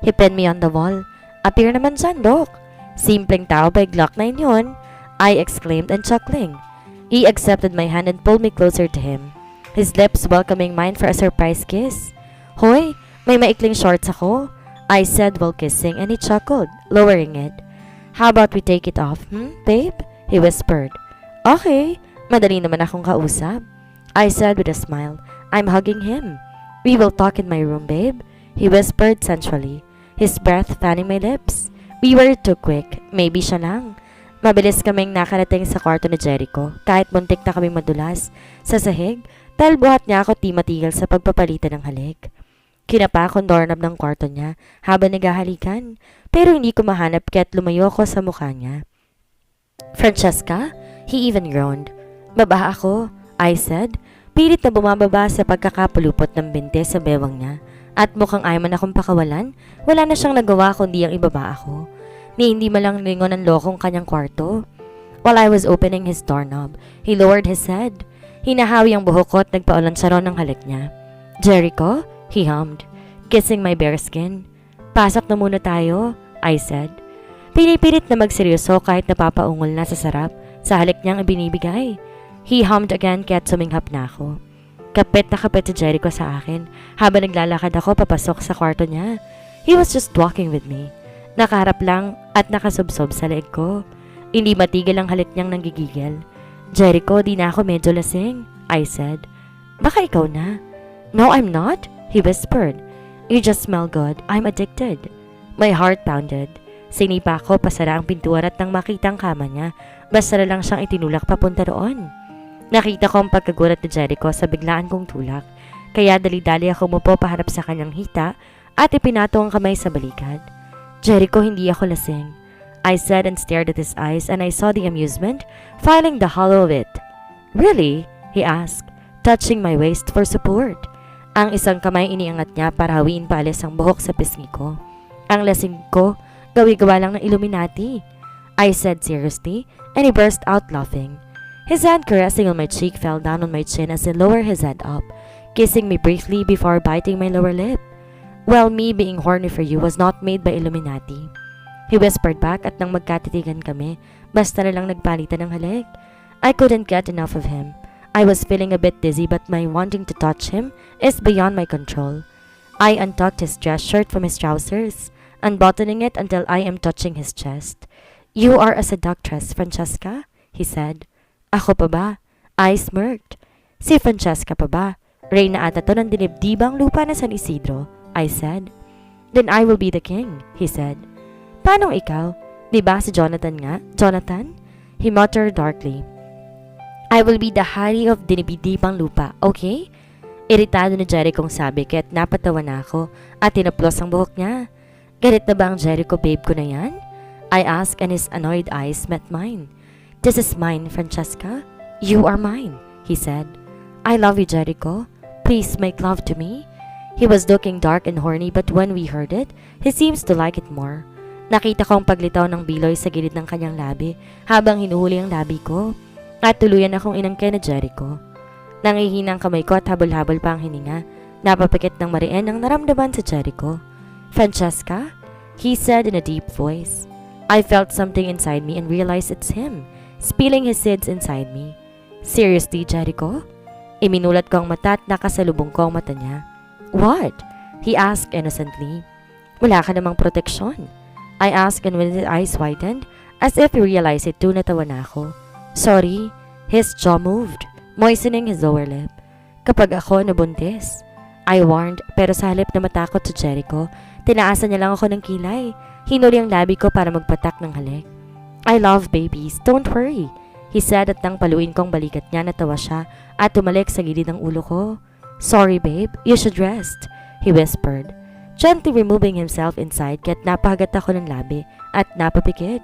He pinned me on the wall. Appear naman dyan, Doc. Simpleng tao by Glock 9 yun, I exclaimed and chuckling. He accepted my hand and pulled me closer to him. His lips welcoming mine for a surprise kiss. Hoy, may maikling shorts ako, I said while kissing and he chuckled, lowering it. How about we take it off, babe? He whispered. Okay, madali naman akong kausap, I said with a smile. I'm hugging him. We will talk in my room, babe, he whispered sensually, his breath fanning my lips. We were too quick, maybe siya lang. Mabilis kaming nakarating sa kwarto ni Jericho kahit muntik na kaming madulas sa sahig dahil buhat niya ako di matigil sa pagpapalitan ng halik. Kinapa akong doorknob ng kwarto niya habang naghahalikan pero hindi ko mahanap kaya't lumayo ko sa mukha niya. Francesca? He even groaned. Baba ako, I said. Pilit na bumababa sa pagkakapulupot ng binte sa bewang niya at mukhang ayaw man akong pakawalan, wala na siyang nagawa kundi ang ibaba ako. Ni hindi malang lingon ng lokong kanyang kwarto. While I was opening his doorknob, he lowered his head. Hinahawi ang buhok ko at nagpaulan sa ron ng halik niya. Jericho? He hummed, kissing my bare skin. Pasok na muna tayo, I said. Pinipilit na magseryoso kahit napapaungol na sa sarap sa halik niyang ibinibigay. He hummed again kaya't suminghap na ako. Kapit na kapit si Jericho sa akin habang naglalakad ako papasok sa kwarto niya. He was just walking with me. Nakaharap lang at nakasubsob sa leeg ko. Hindi matigil ang halik niyang nanggigigil. Jericho, di na ako medyo lasing, I said. Baka ikaw na. No, I'm not, he whispered. You just smell good. I'm addicted. My heart pounded. Sinipa ko pasara ang pintuan at nang makita ang kama niya, basta na lang siyang itinulak papunta roon. Nakita ko ang pagkagulat ni Jericho sa biglaan kong tulak, kaya dali-dali ako umupo paharap sa kanyang hita at ipinato ang kamay sa balikat. Jericho, hindi ako lasing, I said and stared at his eyes, and I saw the amusement filing the hollow of it. Really? He asked, touching my waist for support. Ang isang kamay iniangat niya para hawiin paalis ang buhok sa pisngi ko. Ang lasing ko, gawi-gawa lang ng Illuminati, I said seriously, and he burst out laughing. His hand caressing on my cheek fell down on my chin as he lowered his head up, kissing me briefly before biting my lower lip. Well, me being horny for you was not made by Illuminati. He whispered back at nang magkatitigan kami, basta na lang nagpalitan ng halik. I couldn't get enough of him. I was feeling a bit dizzy but my wanting to touch him is beyond my control. I untucked his dress shirt from his trousers, unbuttoning it until I am touching his chest. You are a seductress, Francesca, he said. Ako pa ba? I smirked. Si Francesca pa ba? Reyna ata to ng dinibdibang lupa na San Isidro, I said. Then I will be the king, he said. Paano ikaw? Diba si Jonathan nga? Jonathan? He muttered darkly. I will be the hari of dinibidibang lupa, okay? Iritado ni Jericho kong sabi kaya't napatawa na ako at tinaplos ang buhok niya. Galit na ba ang Jericho babe ko na yan? I asked and his annoyed eyes met mine. This is mine, Francesca. You are mine, he said. I love you, Jericho. Please make love to me. He was looking dark and horny but when we heard it, he seems to like it more. Nakita ko ang paglitaw ng biloy sa gilid ng kanyang labi habang hinuhuli ang labi ko at tuluyan akong inangkin ni Jericho. Nangihinang kamay ko at habol-habol pa ang hininga. Napapikit ng mariin ang naramdaman sa Jericho. Francesca? He said in a deep voice. I felt something inside me and realized it's him, spilling his seeds inside me. Seriously, Jericho? Iminulat ko ang mata at nakasalubong ko ang mata niya. What? He asked innocently. Wala ka namang proteksyon. I asked and when his eyes widened, as if he realized it too, natawa na ako. Sorry, his jaw moved, moistening his lower lip. Kapag ako nabuntis, I warned, pero sa halip na matakot sa Jericho, tinaasan niya lang ako ng kilay. Hinuli ang labi ko para magpatak ng halik. I love babies, don't worry, he said at nang paluin kong balikat niya, natawa siya at tumalik sa gilid ng ulo ko. Sorry babe, you should rest, he whispered. Gently removing himself inside kaya't napahagat ako ng labi at napapikit.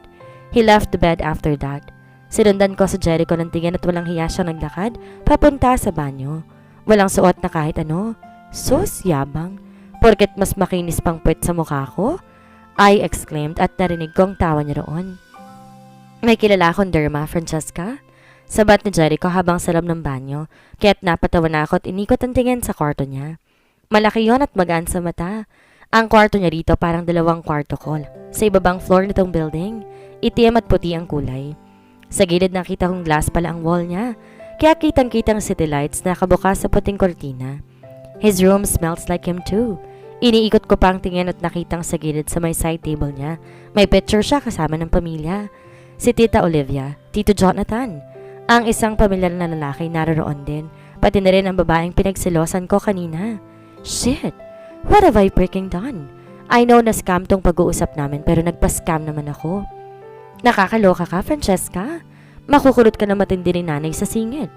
He left the bed after that. Sinundan ko sa Jericho ng tingin at walang hiya siyang naglakad papunta sa banyo. Walang suot na kahit ano. Sus, yabang. Porket mas makinis pang puwet sa mukha ko? I exclaimed at narinig kong tawa niya roon. May kilala akong derma, Francesca? Sabat ni Jericho habang sa loob ng banyo kaya't napatawa na ako at inikot ang tingin sa kwarto niya. Malaki yon at magaan sa mata. Ang kwarto niya rito parang dalawang kwarto ko. Sa ibabang floor nitong building, itim at puti ang kulay. Sa gilid nakita kong glass pala ang wall niya, kaya kitang-kitang city lights na nakabukas sa puting kortina. His room smells like him too. Iniikot ko pa ang tingin at nakitang sa gilid sa may side table niya. May picture siya kasama ng pamilya. Si Tita Olivia, Tito Jonathan. Ang isang pamilyar na lalaki naroon din, pati na rin ang babaeng pinagsilosan ko kanina. Shit! What have I freaking done? I know na scam tong pag-uusap namin pero nagpa-scam naman ako. Nakakaloka ka, Francesca? Makukulot ka na matindi ni nanay sa singit.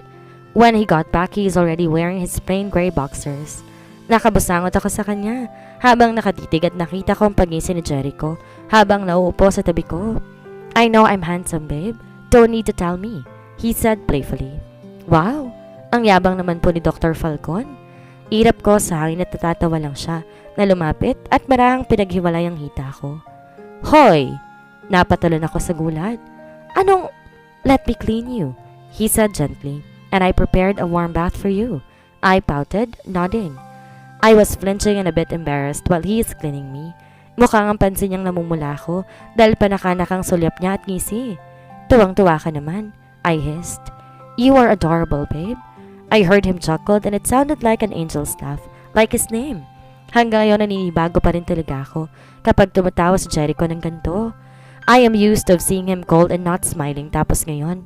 When he got back, he is already wearing his plain gray boxers. Nakabusangot ako sa kanya habang nakatitig at nakita ko ang pagising ni Jericho habang nauupo sa tabi ko. I know I'm handsome, babe. Don't need to tell me, he said playfully. Wow! Ang yabang naman po ni Dr. Falcon. Irap ko sa hangin at natatawa lang siya na lumapit at marahang pinaghiwalay ang hita ko. Hoy! Napatalon ako sa gulat. Anong, let me clean you, he said gently, and I prepared a warm bath for you. I pouted, nodding. I was flinching and a bit embarrassed while he is cleaning me. Mukhang ang pansin niyang namumula ako dahil panakanak ang sulyap niya at ngisi. Tuwang-tuwa ka naman, I hissed. You are adorable, babe. I heard him chuckle and it sounded like an angel's laugh, like his name. Hanggang ngayon naninibago pa rin talaga ako kapag tumatawa si Jericho ng ganito. I am used to seeing him cold and not smiling tapos ngayon.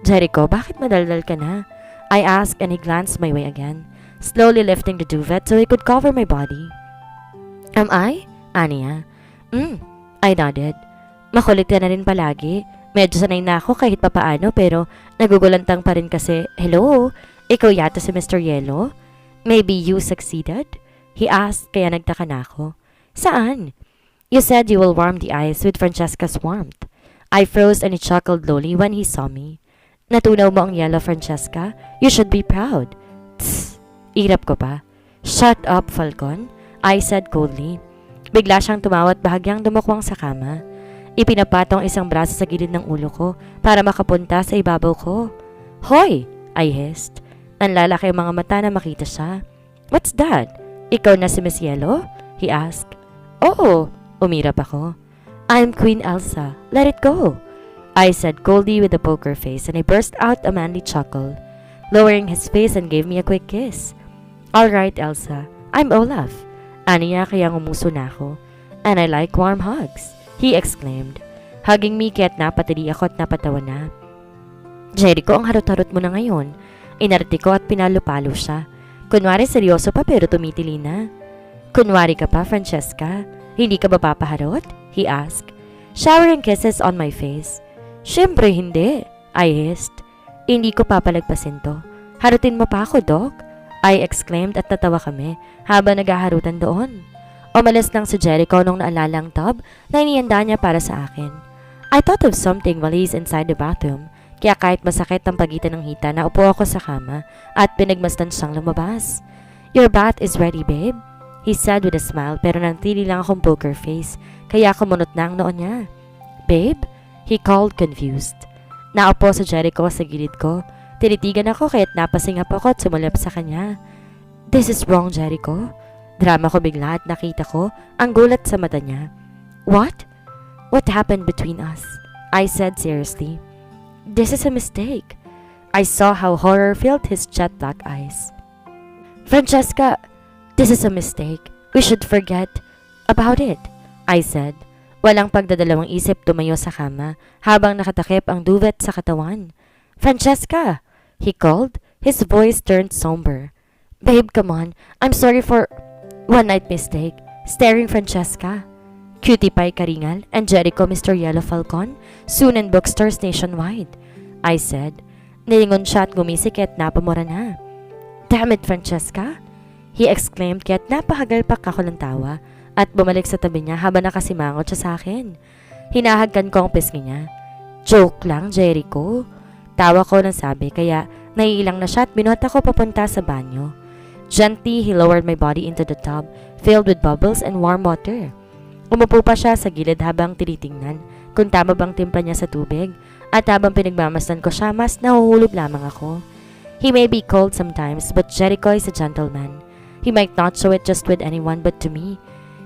Jericho, bakit madaldal ka na? I asked and he glanced my way again, slowly lifting the duvet so he could cover my body. Am I? Aniya. I nodded. Makulit ka na rin palagi. Medyo sanay na ako kahit papaano pero nagugulantang pa rin kasi, hello, ikaw yata si Mr. Yellow? Maybe you succeeded? He asked kaya nagtaka na ako. Saan? You said you will warm the ice with Francesca's warmth. I froze and he chuckled lowly when he saw me. Natunaw mo ang yellow, Francesca? You should be proud. Tss! Irap ko pa. Shut up, Falcon, I said coldly. Bigla siyang tumawa at bahagyang dumukwang sa kama. Ipinapatong isang braso sa gilid ng ulo ko para makapunta sa ibabaw ko. Hoy! I hissed. Nanlalaki ang mga mata na makita siya. What's that? Ikaw na si Miss Yellow? He asked. Oo, umirap ako. I'm Queen Elsa. Let it go. I said coldly with a poker face and I burst out a manly chuckle, lowering his face and gave me a quick kiss. All right, Elsa. I'm Olaf. Aniya kaya ngumuso na ako. And I like warm hugs, he exclaimed, hugging me kaya't napatili ako at napatawa na. Jericho, ang harot-harot mo na ngayon. Inarte ko at pinalo-palo siya. Kunwari seryoso pa pero tumitili na. Kunwari ka pa, Francesca. Hindi ka ba papaharot? He asked, showering kisses on my face. Siyempre hindi, I hissed. Hindi ko papalagpasin to. Harutin mo pa ako, Doc? I exclaimed at natawa kami habang naghaharutan doon. Umalis lang si Jericho nung naalala ang tub na inihanda niya para sa akin. I thought of something while he's inside the bathroom, kaya kahit masakit ang pagitan ng hita, naupo ako sa kama at pinagmasdan siyang lumabas. Your bath is ready, babe, he said with a smile pero nantili lang akong poker face kaya kumunot na ang noon niya. Babe? He called confused. Naupo si Jericho sa gilid ko. Tinitigan ako kaya't napasingap ako at sumulap sa kanya. This is wrong, Jericho. Drama ko bigla at nakita ko ang gulat sa mata niya. What? What happened between us? I said seriously. This is a mistake. I saw how horror filled his jet black eyes. Francesca, this is a mistake. We should forget about it, I said. Walang pagdadalawang isip tumayo sa kama habang nakatakip ang duvet sa katawan. Francesca, he called. His voice turned somber. Babe, come on. I'm sorry for one night mistake. Staring Francesca. Cutie Pie Karingal and Jericho Mr. Yellow Falcon, soon in bookstores nationwide, I said. Nilingon siya at gumisik at napamura na. Damn it, Francesca, he exclaimed kaya't napahagalpak ako ng tawa at bumalik sa tabi niya habang nakasimangot siya sa akin. Hinahagkan ko ang pisngi niya. Joke lang, Jericho. Tawa ko ng sabi kaya naiilang na siya at binuhat ako papunta sa banyo. Gently, he lowered my body into the tub filled with bubbles and warm water. Umupo pa siya sa gilid habang tinitingnan kung tama bang timpla niya sa tubig at habang pinagmamasdan ko siya mas nahuhulog lamang ako. He may be cold sometimes but Jericho is a gentleman. He might not show it just with anyone but to me.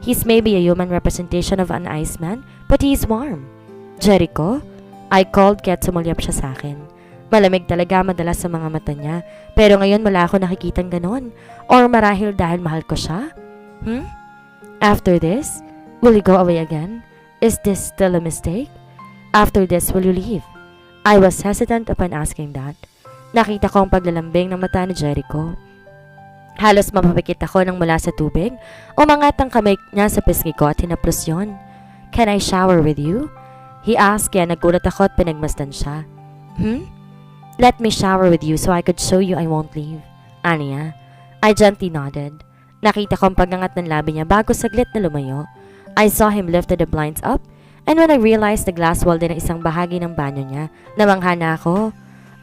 He's maybe a human representation of an iceman but he's warm. Jericho? I called kaya't sumulyap siya sa akin. Malamig talaga madalas sa mga mata niya pero ngayon wala ako nakikitang ganon or marahil dahil mahal ko siya? After this? Will you go away again? Is this still a mistake? After this, will you leave? I was hesitant upon asking that. Nakita ko ang paglalambing ng mata ni Jericho. Halos mapapikit ako nang mula sa tubig. Umangat ang kamay niya sa pisngi ko at hinaplos yun. Can I shower with you? He asked kaya nagulat ako at pinagmasdan siya. Let me shower with you so I could show you I won't leave. Aniya. I gently nodded. Nakita ko ang pagangat ng labi niya bago saglit na lumayo. I saw him lifted the blinds up and when I realized the glass wall din ang isang bahagi ng banyo niya, namangha na ako.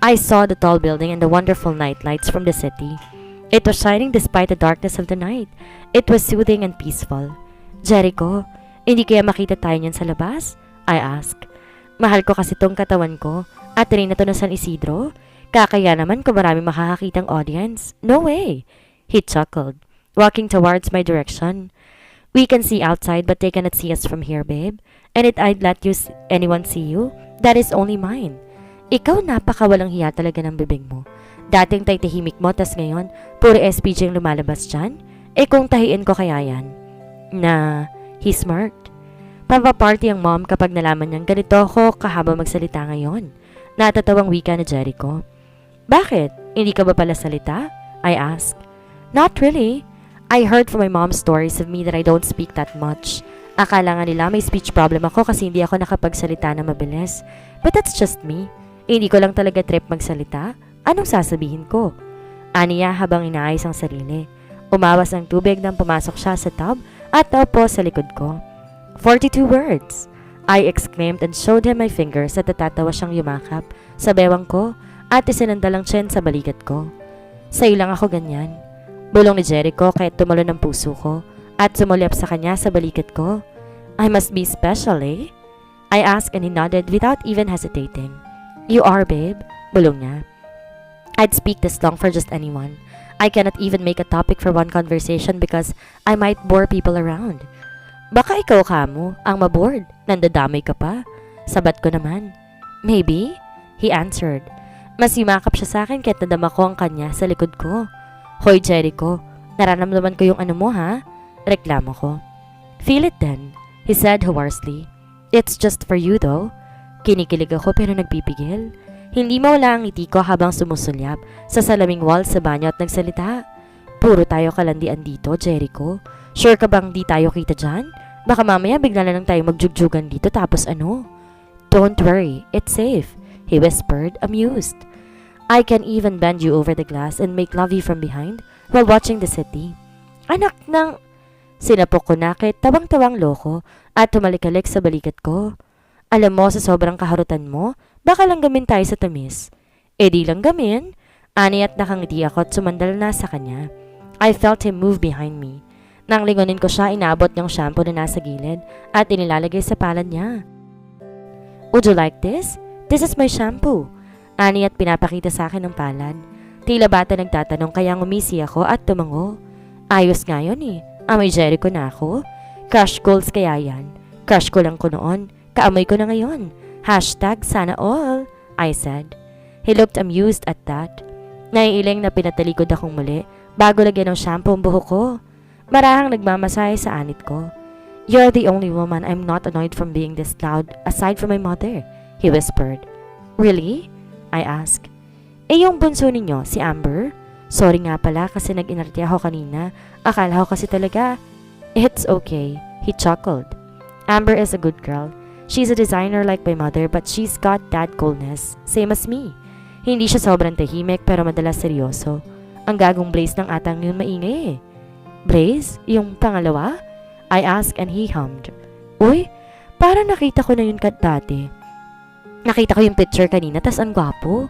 I saw the tall building and the wonderful night lights from the city. It was shining despite the darkness of the night. It was soothing and peaceful. Jericho, hindi kaya makita tayo niyan sa labas? I asked. Mahal ko kasi tong katawan ko at rin na to na San Isidro. Kakaya naman kung marami makakakitang audience. No way! He chuckled, walking towards my direction. We can see outside but they cannot see us from here, babe. And it I'd let anyone see you? That is only mine. Ikaw napakawalang hiya talaga ng bibig mo. Dating tahimik mo, tas ngayon, puro SPG ang lumalabas dyan? Kung tahiin ko kaya yan? Na, he smirked. Papaparty ang mom kapag nalaman niyang ganito ako kahaba magsalita ngayon. Natatawang wika ni Jericho. Bakit? Hindi ka ba pala salita? I asked. Not really. I heard from my mom stories of me that I don't speak that much. Akala nga nila may speech problem ako kasi hindi ako nakapagsalita na mabilis. But that's just me. Hindi ko lang talaga trip magsalita. Anong sasabihin ko? Aniya habang inaayos ang sarili. Umawas ang tubig nang pumasok siya sa tub at naupo sa likod ko. 42 words! I exclaimed and showed him my fingers at natatawa siyang yumakap sa bewang ko at isinandalang tiyan sa balikat ko. Sa'yo lang ako ganyan. Bulong ni Jericho kahit tumalon ang puso ko at sumulyap sa kanya sa balikat ko. I must be special, eh? I asked and he nodded without even hesitating. You are, babe. Bulong niya. I'd speak this long for just anyone. I cannot even make a topic for one conversation because I might bore people around. Baka ikaw kamo ang mabored. Nandadamay ka pa. Sabat ko naman. Maybe, he answered. Mas yumakap siya sa akin kahit nadama ko ang kanya sa likod ko. Hoy Jericho, nararamdaman ko yung ano mo ha? Reklamo ko. Feel it then, he said hoarsely. It's just for you though. Kinikilig ako pero nagpipigil. Hindi mawala ang ngiti ko habang sumusulyap sa salaming wall sa banyo at nagsalita. Puro tayo kalandian dito, Jericho. Sure ka bang di tayo kita dyan? Baka mamaya bigla na lang tayo magjugjugan dito tapos ano? Don't worry, it's safe, he whispered, amused. I can even bend you over the glass and make love you from behind while watching the city. Anak ng... Sinapok ko na kahit tawang-tawang loko at tumalikalik sa balikat ko. Alam mo sa sobrang kaharutan mo, baka lang gamin tayo sa tamis. Di lang gamin. Ani at nakangiti ako at sumandal na sa kanya. I felt him move behind me. Nang lingonin ko siya, inaabot niyang shampoo na nasa gilid at inilalagay sa palad niya. Would you like this? This is my shampoo. Ani at pinapakita sa akin ng palad. Tila bata nagtatanong kaya ngumisi ako at tumango. Ayos nga yun eh. Amoy Jericho na ako. Crush goals kaya yan. Crush ko lang ko noon. Kaamoy ko na ngayon. Hashtag sana all, I said. He looked amused at that. Naiiling na pinatalikod akong muli bago lagyan ng shampoo ang buhok ko. Marahang nagmamasahe sa anit ko. You're the only woman I'm not annoyed from being this loud aside from my mother, he whispered. Really? I asked. Yung bunso ninyo, si Amber? Sorry nga pala kasi nag-inarte ako kanina. Akala ko kasi talaga. It's okay, he chuckled. Amber is a good girl. She's a designer like my mother but she's got that coolness, same as me. Hindi siya sobrang tahimik pero madalas seryoso. Ang gagong Blaze ng atang yun maingay eh. Blaze? Yung pangalawa? I asked and he hummed. Uy, parang nakita ko na yun dati. Nakita ko yung picture kanina tas ang gwapo.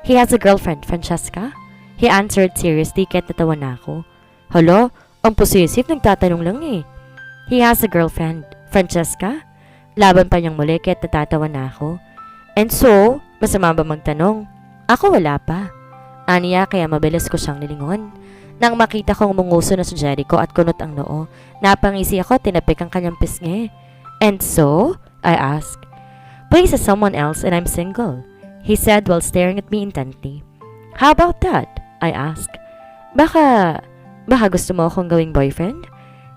He has a girlfriend, Francesca? He answered seriously kahit natawa na ako. Hala, ang possessive nagtatanong lang eh. He has a girlfriend, Francesca? Laban pa niyang muli kahit natatawa na ako. And so, masama ba magtanong? Ako wala pa. Aniya kaya mabilis ko siyang nilingon. Nang makita kong munguso na si Jericho at kunot ang noo, napangisi ako at tinapik ang kanyang pisngi. And so? I asked. Blaze is someone else and I'm single, he said while staring at me intently. How about that? I asked. Baka gusto mo akong gawing boyfriend?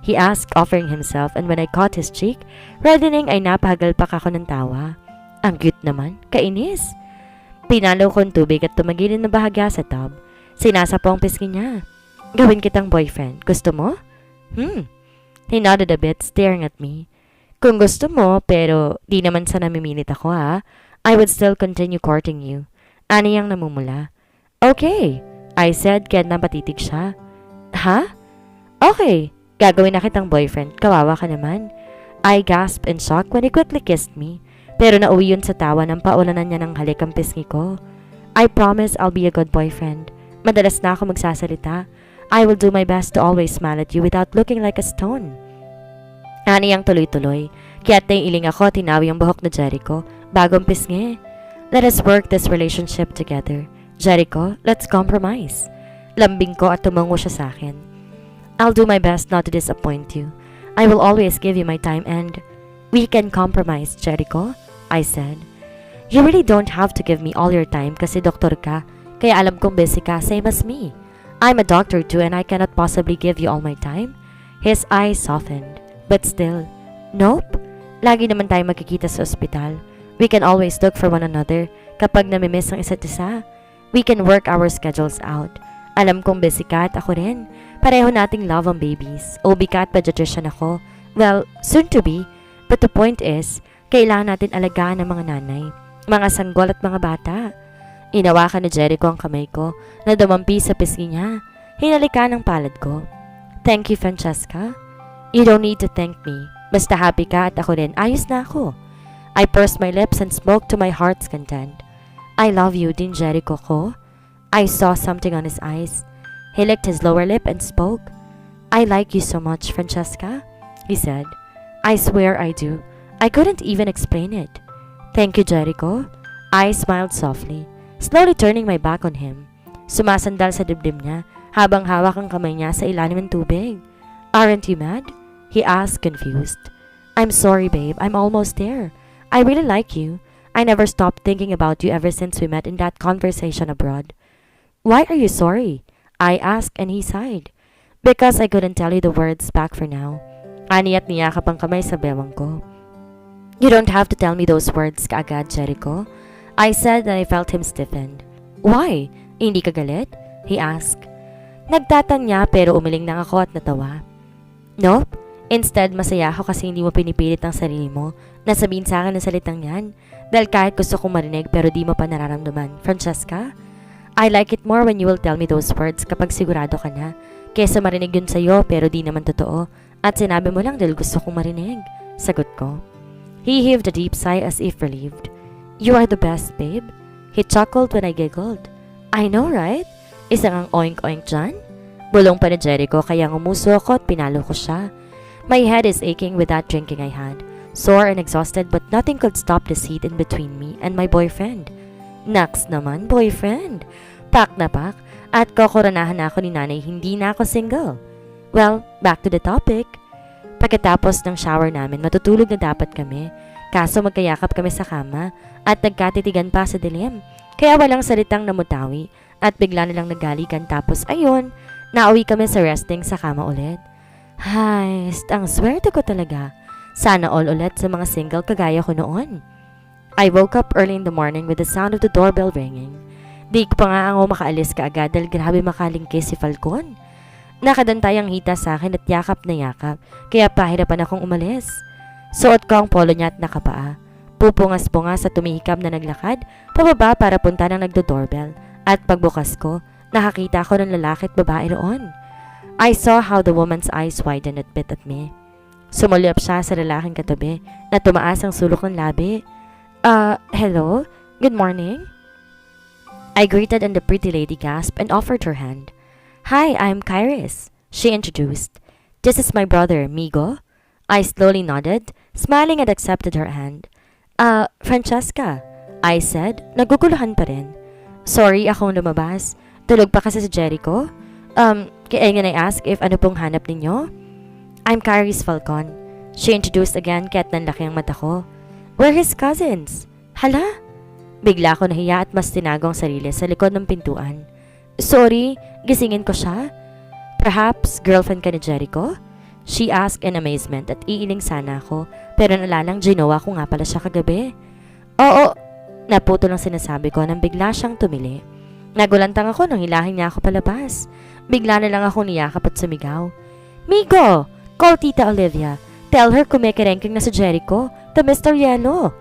He asked, offering himself, and when I caught his cheek, reddening ay napahagalpak ako ng tawa. Ang cute naman, kainis. Pinalo ko ang tubig at tumagilin na bahagya sa tub. Sinasapo ang pisngi niya. Gawin kitang boyfriend. Gusto mo? He nodded a bit, staring at me. Kung gusto mo, pero di naman sa namimilit ako ha. I would still continue courting you. Aniyang namumula. Okay, I said kaya napatitig siya. Ha? Okay, gagawin na kitang boyfriend. Kawawa ka naman. I gasped in shock when he quickly kissed me. Pero nauwi yun sa tawa ng paulanan niya ng halik ang pisngi ko. I promise I'll be a good boyfriend. Madalas na ako magsasalita. I will do my best to always smile at you without looking like a stone. Aniyang tuloy-tuloy. Kaya't naiiling ako tinawi ang buhok na Jericho bagong pisngi. Let us work this relationship together. Jericho, let's compromise. Lambing ko at tumango siya sa akin. I'll do my best not to disappoint you. I will always give you my time and we can compromise, Jericho, I said. You really don't have to give me all your time kasi doktor ka, kaya alam kong busy ka, same as me. I'm a doctor too and I cannot possibly give you all my time. His eyes softened, but still, nope. Lagi naman tayo magkikita sa ospital. We can always look for one another kapag namimiss ang isa't isa. We can work our schedules out. Alam kong busy ka at ako rin. Pareho nating love ang babies. OB ka at pediatrician ako. Well, soon to be. But the point is, kailangan natin alagaan ang mga nanay, mga sanggol at mga bata. Inawakan ni Jericho ang kamay ko na dumampi sa pisngi niya. Hinalikan ang palad ko. Thank you, Francesca. You don't need to thank me. Basta happy ka at ako rin, ayos na ako. I pursed my lips and spoke to my heart's content. I love you din, Jericho ko. I saw something on his eyes. He licked his lower lip and spoke. I like you so much, Francesca, he said. I swear I do. I couldn't even explain it. Thank you, Jericho. I smiled softly, slowly turning my back on him. Sumasandal sa dibdib niya habang hawak ang kamay niya sa ilalim ng tubig. Aren't you mad? He asked, confused. I'm sorry, babe. I'm almost there. I really like you. I never stopped thinking about you ever since we met in that conversation abroad. Why are you sorry? I asked and he sighed. Because I couldn't tell you the words back for now. Ani at niyakap ang kamay sa bewang ko. You don't have to tell me those words kaagad, Jericho. I said and I felt him stiffen. Why? Hindi ka galit? He asked. Nagtatanya pero umiling lang ako at natawa. Nope. Instead, masaya ako kasi hindi mo pinipilit ang sarili mo na sabihin sa akin ng salitang yan. Dahil kahit gusto kong marinig pero di mo pa nararamdaman. Francesca? I like it more when you will tell me those words kapag sigurado ka na. Kesa marinig yun sa'yo pero di naman totoo. At sinabi mo lang dahil gusto kong marinig. Sagot ko. He heaved a deep sigh as if relieved. You are the best, babe. He chuckled when I giggled. I know, right? Isang ang oink-oink dyan. Bulong pa ni Jericho kaya ngumuso ako at pinalo ko siya. My head is aching with that drinking I had. Sore and exhausted but nothing could stop the heat in between me and my boyfriend. Naks naman, boyfriend. Pak na pak at kokoranahan na ako ni nanay hindi na ako single. Well, back to the topic. Pagkatapos ng shower namin, matutulog na dapat kami. Kaso magkayakap kami sa kama at nagkatitigan pa sa dilim. Kaya walang salitang namutawi at bigla nilang nagalikan tapos ayun, nauwi kami sa resting sa kama ulit. Hay, ang swerte ko talaga. Sana all ulit sa mga single kagaya ko noon. I woke up early in the morning with the sound of the doorbell ringing. Di ko pa nga ako makaalis kaagad dahil grabe makalingkis si Falcon. Nakadantay ang hita sa akin at yakap na yakap, kaya pahirapan akong umalis. Suot ko ang polo niya at nakapaa. Pupungas-pungas at tumihikab na naglakad, pababa para punta ng nagdo-doorbell. At pagbukas ko, nakakita ko ng lalaki at babae roon. I saw how the woman's eyes widened at bit at me. Sumulyap siya sa lalaking katabi na tumaas ang sulok ng labi. Hello? Good morning? I greeted and the pretty lady gasped and offered her hand. Hi, I'm Kairis, she introduced. This is my brother, Migo. I slowly nodded, smiling and accepted her hand. Francesca, I said, naguguluhan pa rin. Sorry, akong lumabas. Tulog pa kasi si Jericho. Kaya I ask if ano pong hanap ninyo? I'm Kyrie's Falcon. She introduced again kaya't nanlaki ang mata ko. We're his cousins. Hala? Bigla ko nahiya at mas tinago ang sarili sa likod ng pintuan. Sorry, gisingin ko siya? Perhaps girlfriend ka ni Jericho? She asked in amazement at iiling sana ako pero nalalang ginawa ko nga pala siya kagabi. Oo, naputo lang sinasabi ko nang bigla siyang tumili. Nagulantang ako nang hilahin niya ako palabas. Bigla na lang ako niyakap at sumigaw. Migo! Call Tita Olivia. Tell her kumikerengking na si Jericho, the Mr. Yellow.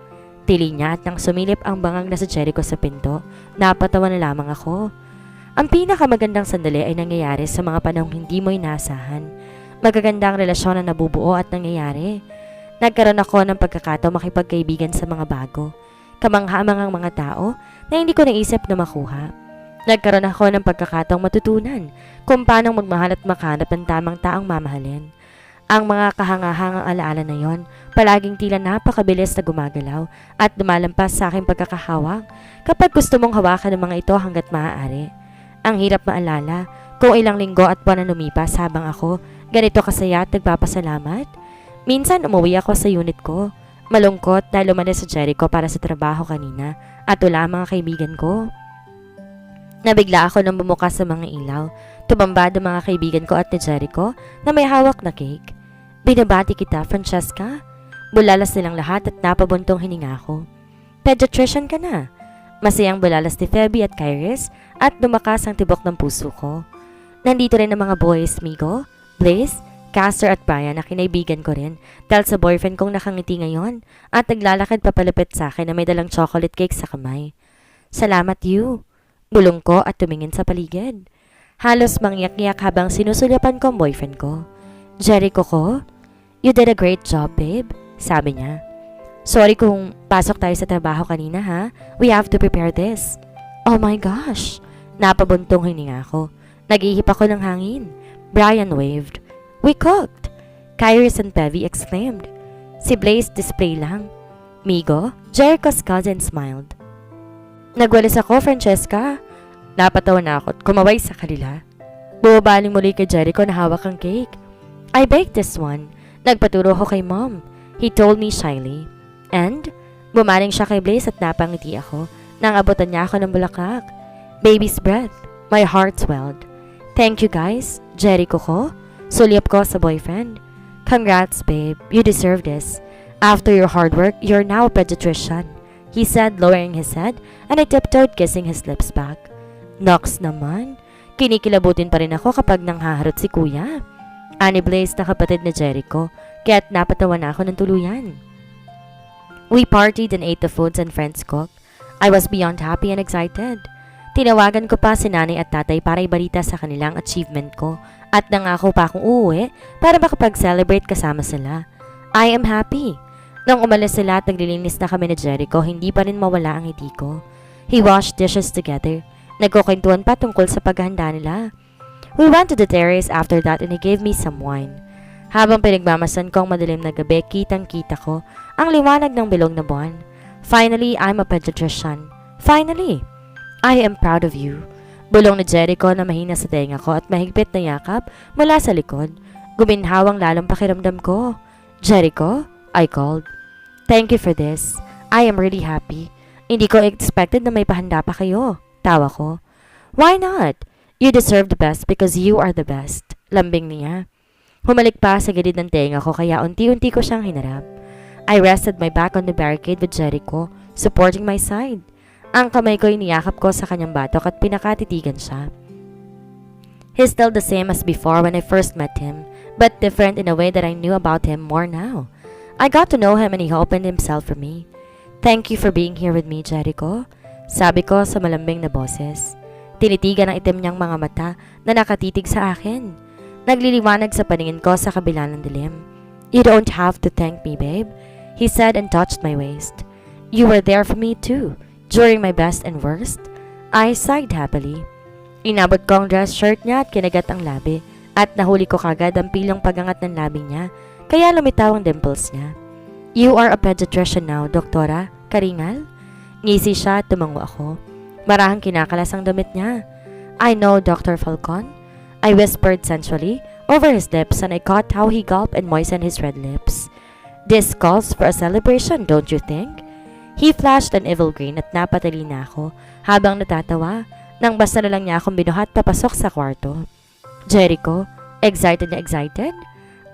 Tili niya at nang sumilip ang bangang na si Jericho sa pinto, napatawa na lamang ako. Ang pinakamagandang sandali ay nangyayari sa mga panahong hindi mo inaasahan. Magagandang relasyon na nabubuo at nangyayari. Nagkaroon ako ng pagkakataon makipagkaibigan sa mga bago. Kamangha-mangang mga tao na hindi ko naisip na makuha. Nagkaroon ako ng pagkakataong matutunan kung paano magmahal at makahanap ng tamang taong mamahalin. Ang mga kahangahangang alaala na yon, palaging tila napakabilis na gumagalaw at lumalampas sa aking pagkakahawak kapag gusto mong hawakan ng mga ito hanggat maaari. Ang hirap maalala, Kung ilang linggo at buwan na lumipas habang ako ganito kasaya at nagpapasalamat. Minsan umuwi ako sa unit ko. Malungkot dahil umalis sa Jericho para sa trabaho kanina at wala ang mga kaibigan ko. Nabigla ako nang bumukas sa mga ilaw. Tumambad ang mga kaibigan ko at ni Jericho na may hawak na cake. Binabati kita, Francesca. Bulalas nilang lahat at napabuntong hininga ko. Pediatrician ka na. Masayang bulalas ni Feby at Kairis at lumakas ang tibok ng puso ko. Nandito rin ang mga boys, Migo, Blaze, Castor at Brian na kinaibigan ko rin dahil sa boyfriend kong nakangiti ngayon at naglalakad papalapit sa akin na may dalang chocolate cake sa kamay. Salamat you. Bulong ko at tumingin sa paligid. Halos mangyak-ngyak habang sinusulyapan ko ang boyfriend ko. Jericho ko? You did a great job, babe, sabi niya. Sorry kung pasok tayo sa trabaho kanina ha. We have to prepare this. Oh my gosh. Napabuntong hininga ko. Nag-ihip ako ng hangin. Brian waved. We cooked! Kairis and Pevy exclaimed. Si Blaze display lang. Migo, Jericho's cousin smiled. Nagwalis ako, Francesca. Napatawa na ako at kumaway sa kanila. Bumabaling muli kay Jericho na hawak ang cake. I baked this one. Nagpaturo ko kay mom. He told me shyly. And, bumaling siya kay Blaze at napangiti ako nang abutan niya ako ng bulaklak. Baby's breath. My heart swelled. Thank you guys, Jericho ko. Sulyap ko sa boyfriend. Congrats, babe. You deserve this. After your hard work, you're now a pediatrician, he said, lowering his head, and I tiptoed kissing his lips back. Nox naman. Kinikilabutin pa rin ako kapag nanghaharot si kuya. Ani Blaze na kapatid ni Jericho, kaya't napatawa na ako ng tuluyan. We partied and ate the foods and friends cooked. I was beyond happy and excited. Tinawagan ko pa si nanay at tatay para ibalita sa kanilang achievement ko at nangako pa akong uuwi para makapag-celebrate kasama sila. I am happy. Nang umalis sila at naglilinis na kami ni Jericho, hindi pa rin mawala ang ngiti ko. He washed dishes together. Nagkukwentuhan pa tungkol sa paghahanda nila. We went to the terrace after that and he gave me some wine. Habang pinagmamasan ko ang madilim na gabi, kitang-kita ko ang liwanag ng bilog na buwan. Finally, I'm a pediatrician. Finally! I am proud of you. Bulong ni Jericho na mahina sa tenga ko at mahigpit na yakap mula sa likod. Guminhawang lalong pakiramdam ko. Jericho, I called. Thank you for this. I am really happy. Hindi ko expected na may pahanda pa kayo. Tawa ko. Why not? You deserve the best because you are the best. Lambing niya. Humalik pa sa gilid ng tenga ko kaya unti-unti ko siyang hinarap. I rested my back on the barricade with Jericho, supporting my side. Ang kamay ko iniyakap ko sa kanyang batok at pinakatitigan siya. He's still the same as before when I first met him, but different in a way that I knew about him more now. I got to know him and he opened himself for me. Thank you for being here with me, Jericho, sabi ko sa malambing na boses. Tinitigan ang itim niyang mga mata na nakatitig sa akin. Nagliliwanag sa paningin ko sa kabila ng dilim. You don't have to thank me, babe, he said and touched my waist. You were there for me too. During my best and worst, I sighed happily. Inabot ko ang dress shirt niya at kinagat ang labi at nahuli ko kagad ang pilong pagangat ng labi niya kaya lumitaw ang dimples niya. You are a pediatrician now, Doktora. Karingal? Ngisi siya at tumango ako. Marahang kinakalas ang damit niya. I know, Dr. Falcon. I whispered sensually over his lips and I caught how he gulped and moistened his red lips. This calls for a celebration, don't you think? He flashed an evil grin at napatali na ako habang natatawa nang basta na lang niya akong binuhat papasok sa kwarto. Jericho, excited na excited?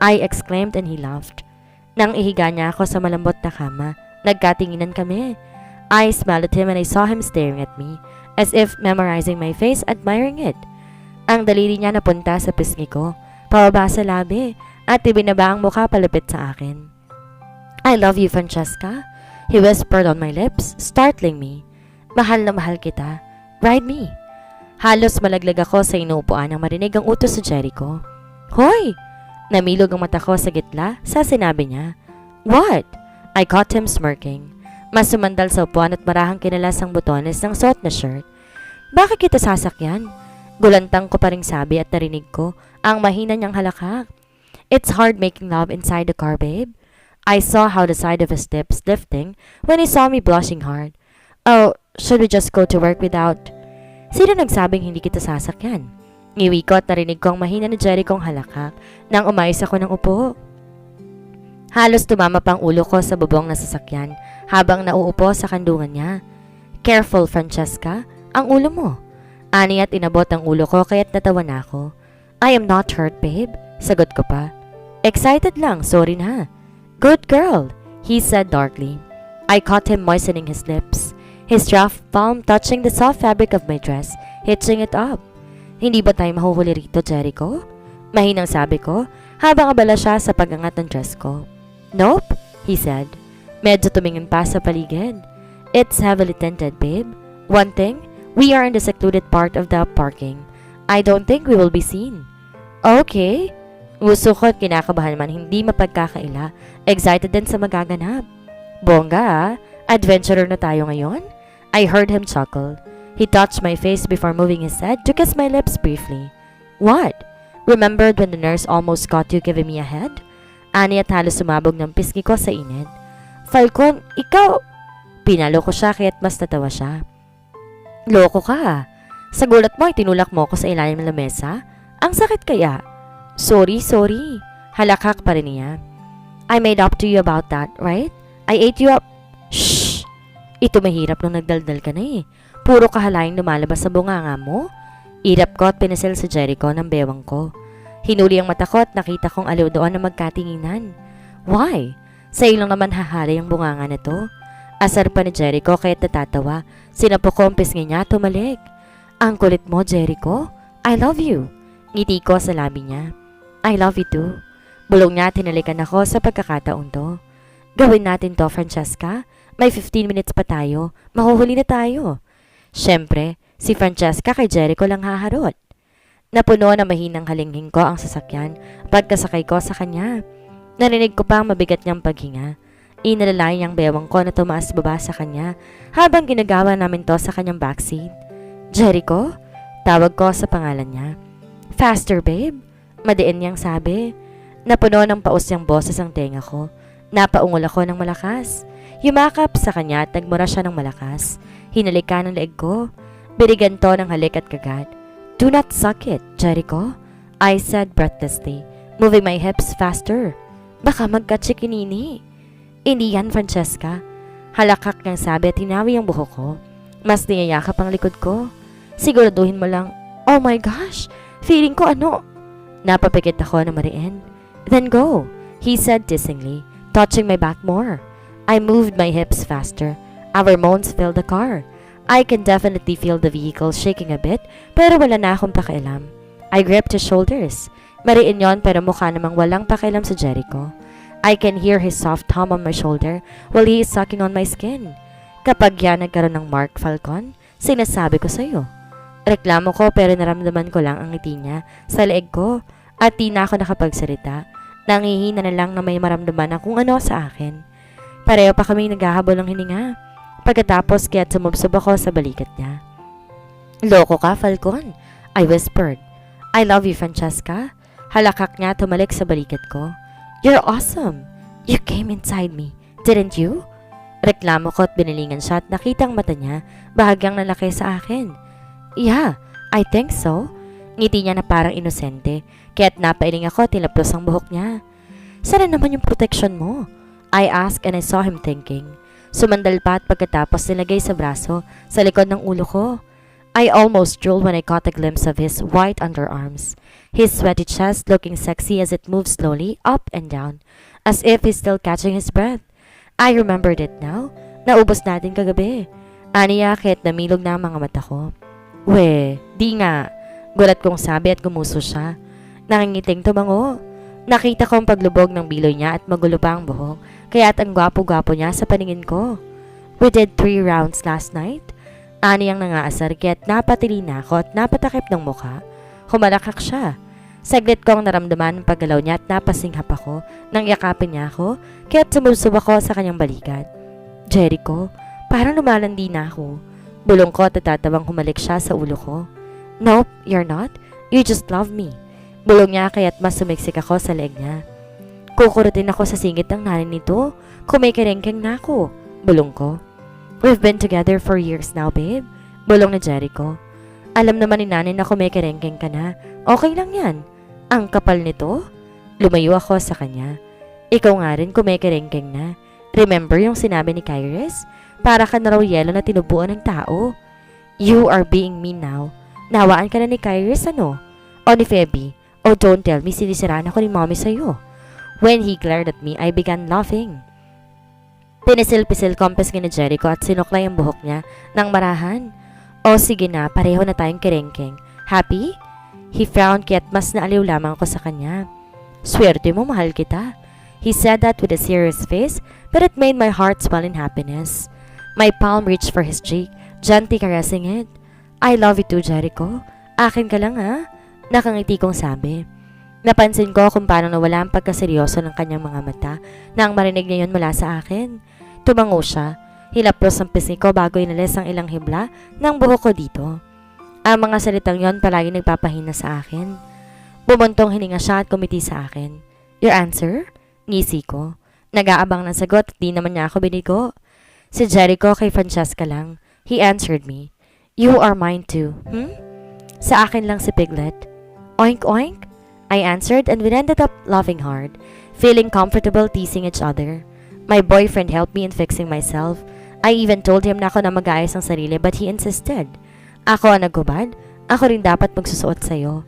I exclaimed and he laughed. Nang ihiga niya ako sa malambot na kama, nagkatinginan kami. I smiled at him and I saw him staring at me as if memorizing my face, admiring it. Ang daliri niya napunta sa pisngi ko, pababa sa labi at ibinaba ang mukha palapit sa akin. I love you, Francesca. He whispered on my lips, startling me. Mahal na mahal kita. Ride me. Halos malaglag ako sa inuupuan nang marinig ang utos sa Jericho. Hoy! Namilog ang mata ko sa gitla sa sinabi niya. What? I caught him smirking. Mas sumandal sa upuan at marahang kinalas ang butones ng suot na shirt. Bakit kita sasakyan? Gulantang ko pa ring sabi at narinig ko ang mahina niyang halakak. It's hard making love inside the car, babe. I saw how the side of his lips lifting when he saw me blushing hard. Oh, should we just go to work without? Sino nagsabing hindi kita sasakyan? Ngiwi ko at narinig kong mahina ni Jericho ang halakak nang umayos ako ng upo. Halos tumama pang ulo ko sa bubong na sasakyan habang nauupo sa kandungan niya. Careful, Francesca, ang ulo mo. Ani at inabot ang ulo ko kaya't natawa na ako. I am not hurt, babe. Sagot ko pa. Excited lang, sorry na. Good girl, he said darkly. I caught him moistening his lips, his rough palm touching the soft fabric of my dress, hitching it up. Hindi ba tayo mahuhuli rito, Jericho? Mahinang sabi ko habang abala siya sa pag-angat ng dress ko. Nope, he said. Medyo tumingin pa sa paligid. It's heavily tinted, babe. One thing, we are in the secluded part of the parking. I don't think we will be seen. Okay. Nguso ko at kinakabahan man hindi mapagkakaila. Excited din sa magaganap. Bongga, adventurer na tayo ngayon? I heard him chuckle. He touched my face before moving his head to kiss my lips briefly. What? Remembered when the nurse almost caught you giving me a head? Ani at halos sumabog ng pisngi ko sa init. Falcon, ikaw... Pinalo ko siya kaya't mas natawa siya. Loko ka. Sa gulat mo ay tinulak mo ko sa ilalim ng lamesa? Ang sakit kaya? Sorry. Halakak pa rin niya. I made up to you about that, right? I ate you up. Shh! Ito mahirap nung nagdaldal ka na eh. Puro kahalayang lumalabas sa bunganga mo. Irap ko at pinasil sa Jericho ng bewang ko. Hinuli ang mata ko at nakita kong aliw doon na magkatinginan. Why? Sa ilang naman hahari ang bunganga na to. Asar pa ni Jericho kaya't natatawa. Sinapo ko ang pisngi niya tumalik. Ang kulit mo, Jericho. I love you. Ngiti ko sa labi niya. I love you too. Bulong niya at hinalikan ako sa pagkakataon to. Gawin natin to, Francesca. May 15 minutes pa tayo. Mahuhuli na tayo. Siyempre, si Francesca kay Jericho lang haharot. Napuno na mahinang halinghing ko ang sasakyan pagkasakay ko sa kanya. Narinig ko pa ang mabigat niyang paghinga. Inalalay niyang bewang ko na tumaas baba sa kanya habang ginagawa namin to sa kanyang backseat. Jericho? Tawag ko sa pangalan niya. Faster, babe. Madiin niyang sabi. Napuno ng paus niyang boses ang tenga ko. Napaungol ako ng malakas. Yumakap sa kanya at nagmura siya ng malakas. Hinalikan ang leeg ko. Binigan to ng halik at kagat. Do not suck it, Jericho. I said breathlessly, moving my hips faster. Baka magkatsikinini. Hindi yan, Francesca. Halakak niyang sabi at hinawi ang buhok ko. Mas niyayakap ang likod ko. Siguraduhin mo lang, oh my gosh, feeling ko ano. Napapikit ako na mariin. Then go, he said teasingly, touching my back more. I moved my hips faster. Our moans filled the car. I can definitely feel the vehicle shaking a bit, pero wala na akong pakialam. I gripped his shoulders. Mariin yon pero mukha namang walang pakialam sa Jericho. I can hear his soft hum on my shoulder while he is sucking on my skin. Kapag yan nagkaroon ng mark, Falcon, sinasabi ko sa'yo. Reklamo ko pero naramdaman ko lang ang ngiti niya sa leeg ko at di na ako nakapagsalita. Nangihina na lang na may maramdaman na kung ano sa akin. Pareho pa kami naghahabol ng hininga. Pagkatapos kaya't sumubsob ako sa balikat niya. Loko ka, Falcon, I whispered. I love you, Francesca. Halakak niya tumalik sa balikat ko. You're awesome. You came inside me, didn't you? Reklamo ko at binilingan siya at nakita ang mata niya bahagyang nalaki sa akin. Yeah, I think so. Ngiti niya na parang inosente, kaya't napailing ako at tinaplos ang buhok niya. Sana naman yung protection mo? I asked and I saw him thinking. Sumandal pa at pagkatapos nilagay sa braso sa likod ng ulo ko. I almost drooled when I caught a glimpse of his white underarms, his sweaty chest looking sexy as it moved slowly up and down, as if he's still catching his breath. I remembered it now. Naubos natin kagabi. Aniya kahit namilog na ang mga mata ko. We, di nga. Gulat kong sabi at gumuso siya. Nangingiting tumango. Nakita ko ang paglubog ng biloy niya at magulo pa ang buhok, kaya't ang gwapo-gwapo niya sa paningin ko. We did 3 rounds last night. Ani ang nangaasar kaya't napatili na ako at napatakip ng mukha. Humalakak siya. Saglit kong naramdaman ang paggalaw niya at napasinghap ako nang yakapin niya ako, kaya't sumubsob ako sa kanyang balikat. Jericho, parang lumalandi na ako. Bulong ko at tatabang humalik siya sa ulo ko. Nope, you're not. You just love me. Bulong niya kaya't mas sumiksik ako sa leeg niya. Kukurutin ako sa singit ng nanay nito. Kumikiringking na ako. Bulong ko. We've been together for years now, babe. Bulong ni Jericho. Alam naman ni nanay na kumikerengkeng ka na. Okay lang yan. Ang kapal nito? Lumayo ako sa kanya. Ikaw nga rin kumikerengkeng na. Remember yung sinabi ni Kyrus? Para ka na raw yelo na tinubuan ng tao. You are being mean now. Nawaan ka na ni Kyrus ano? O ni Feby? Oh, don't tell me sinisiraan ako ni mommy sa'yo. When he glared at me, I began laughing. Pinisil-pisil ko ang pisngi ni Jericho at sinuklay ang buhok niya ng marahan. O sige na, pareho na tayong kerengkeng. Happy? He frowned kaya't mas naaliw lamang ako sa kanya. Swerte mo, mahal kita. He said that with a serious face, but it made my heart swell in happiness. My palm reached for his cheek, gently caressing it. I love you too, Jericho. Akin ka lang ha? Nakangiti kong sabi. Napansin ko kung paano nawala ang pagkaseryoso ng kanyang mga mata nang marinig niya yun mula sa akin. Tumango siya. Hilapros ang pisngi ko bago inalis ang ilang hibla ng buhok ko dito. Ang mga salitang yon palagi nagpapahina sa akin. Bumuntong hininga siya at kumiti sa akin. Your answer? Ngisi ko. Nag-aabang ng sagot at di naman niya ako binigo. Si Jericho kay Francesca lang. He answered me. You are mine too. Sa akin lang si Piglet. Oink oink? I answered and we ended up laughing hard, feeling comfortable teasing each other. My boyfriend helped me in fixing myself. I even told him na ako na mag-aayos ng sarili but he insisted. Ako ang nagubad? Ako rin dapat magsusuot sa'yo.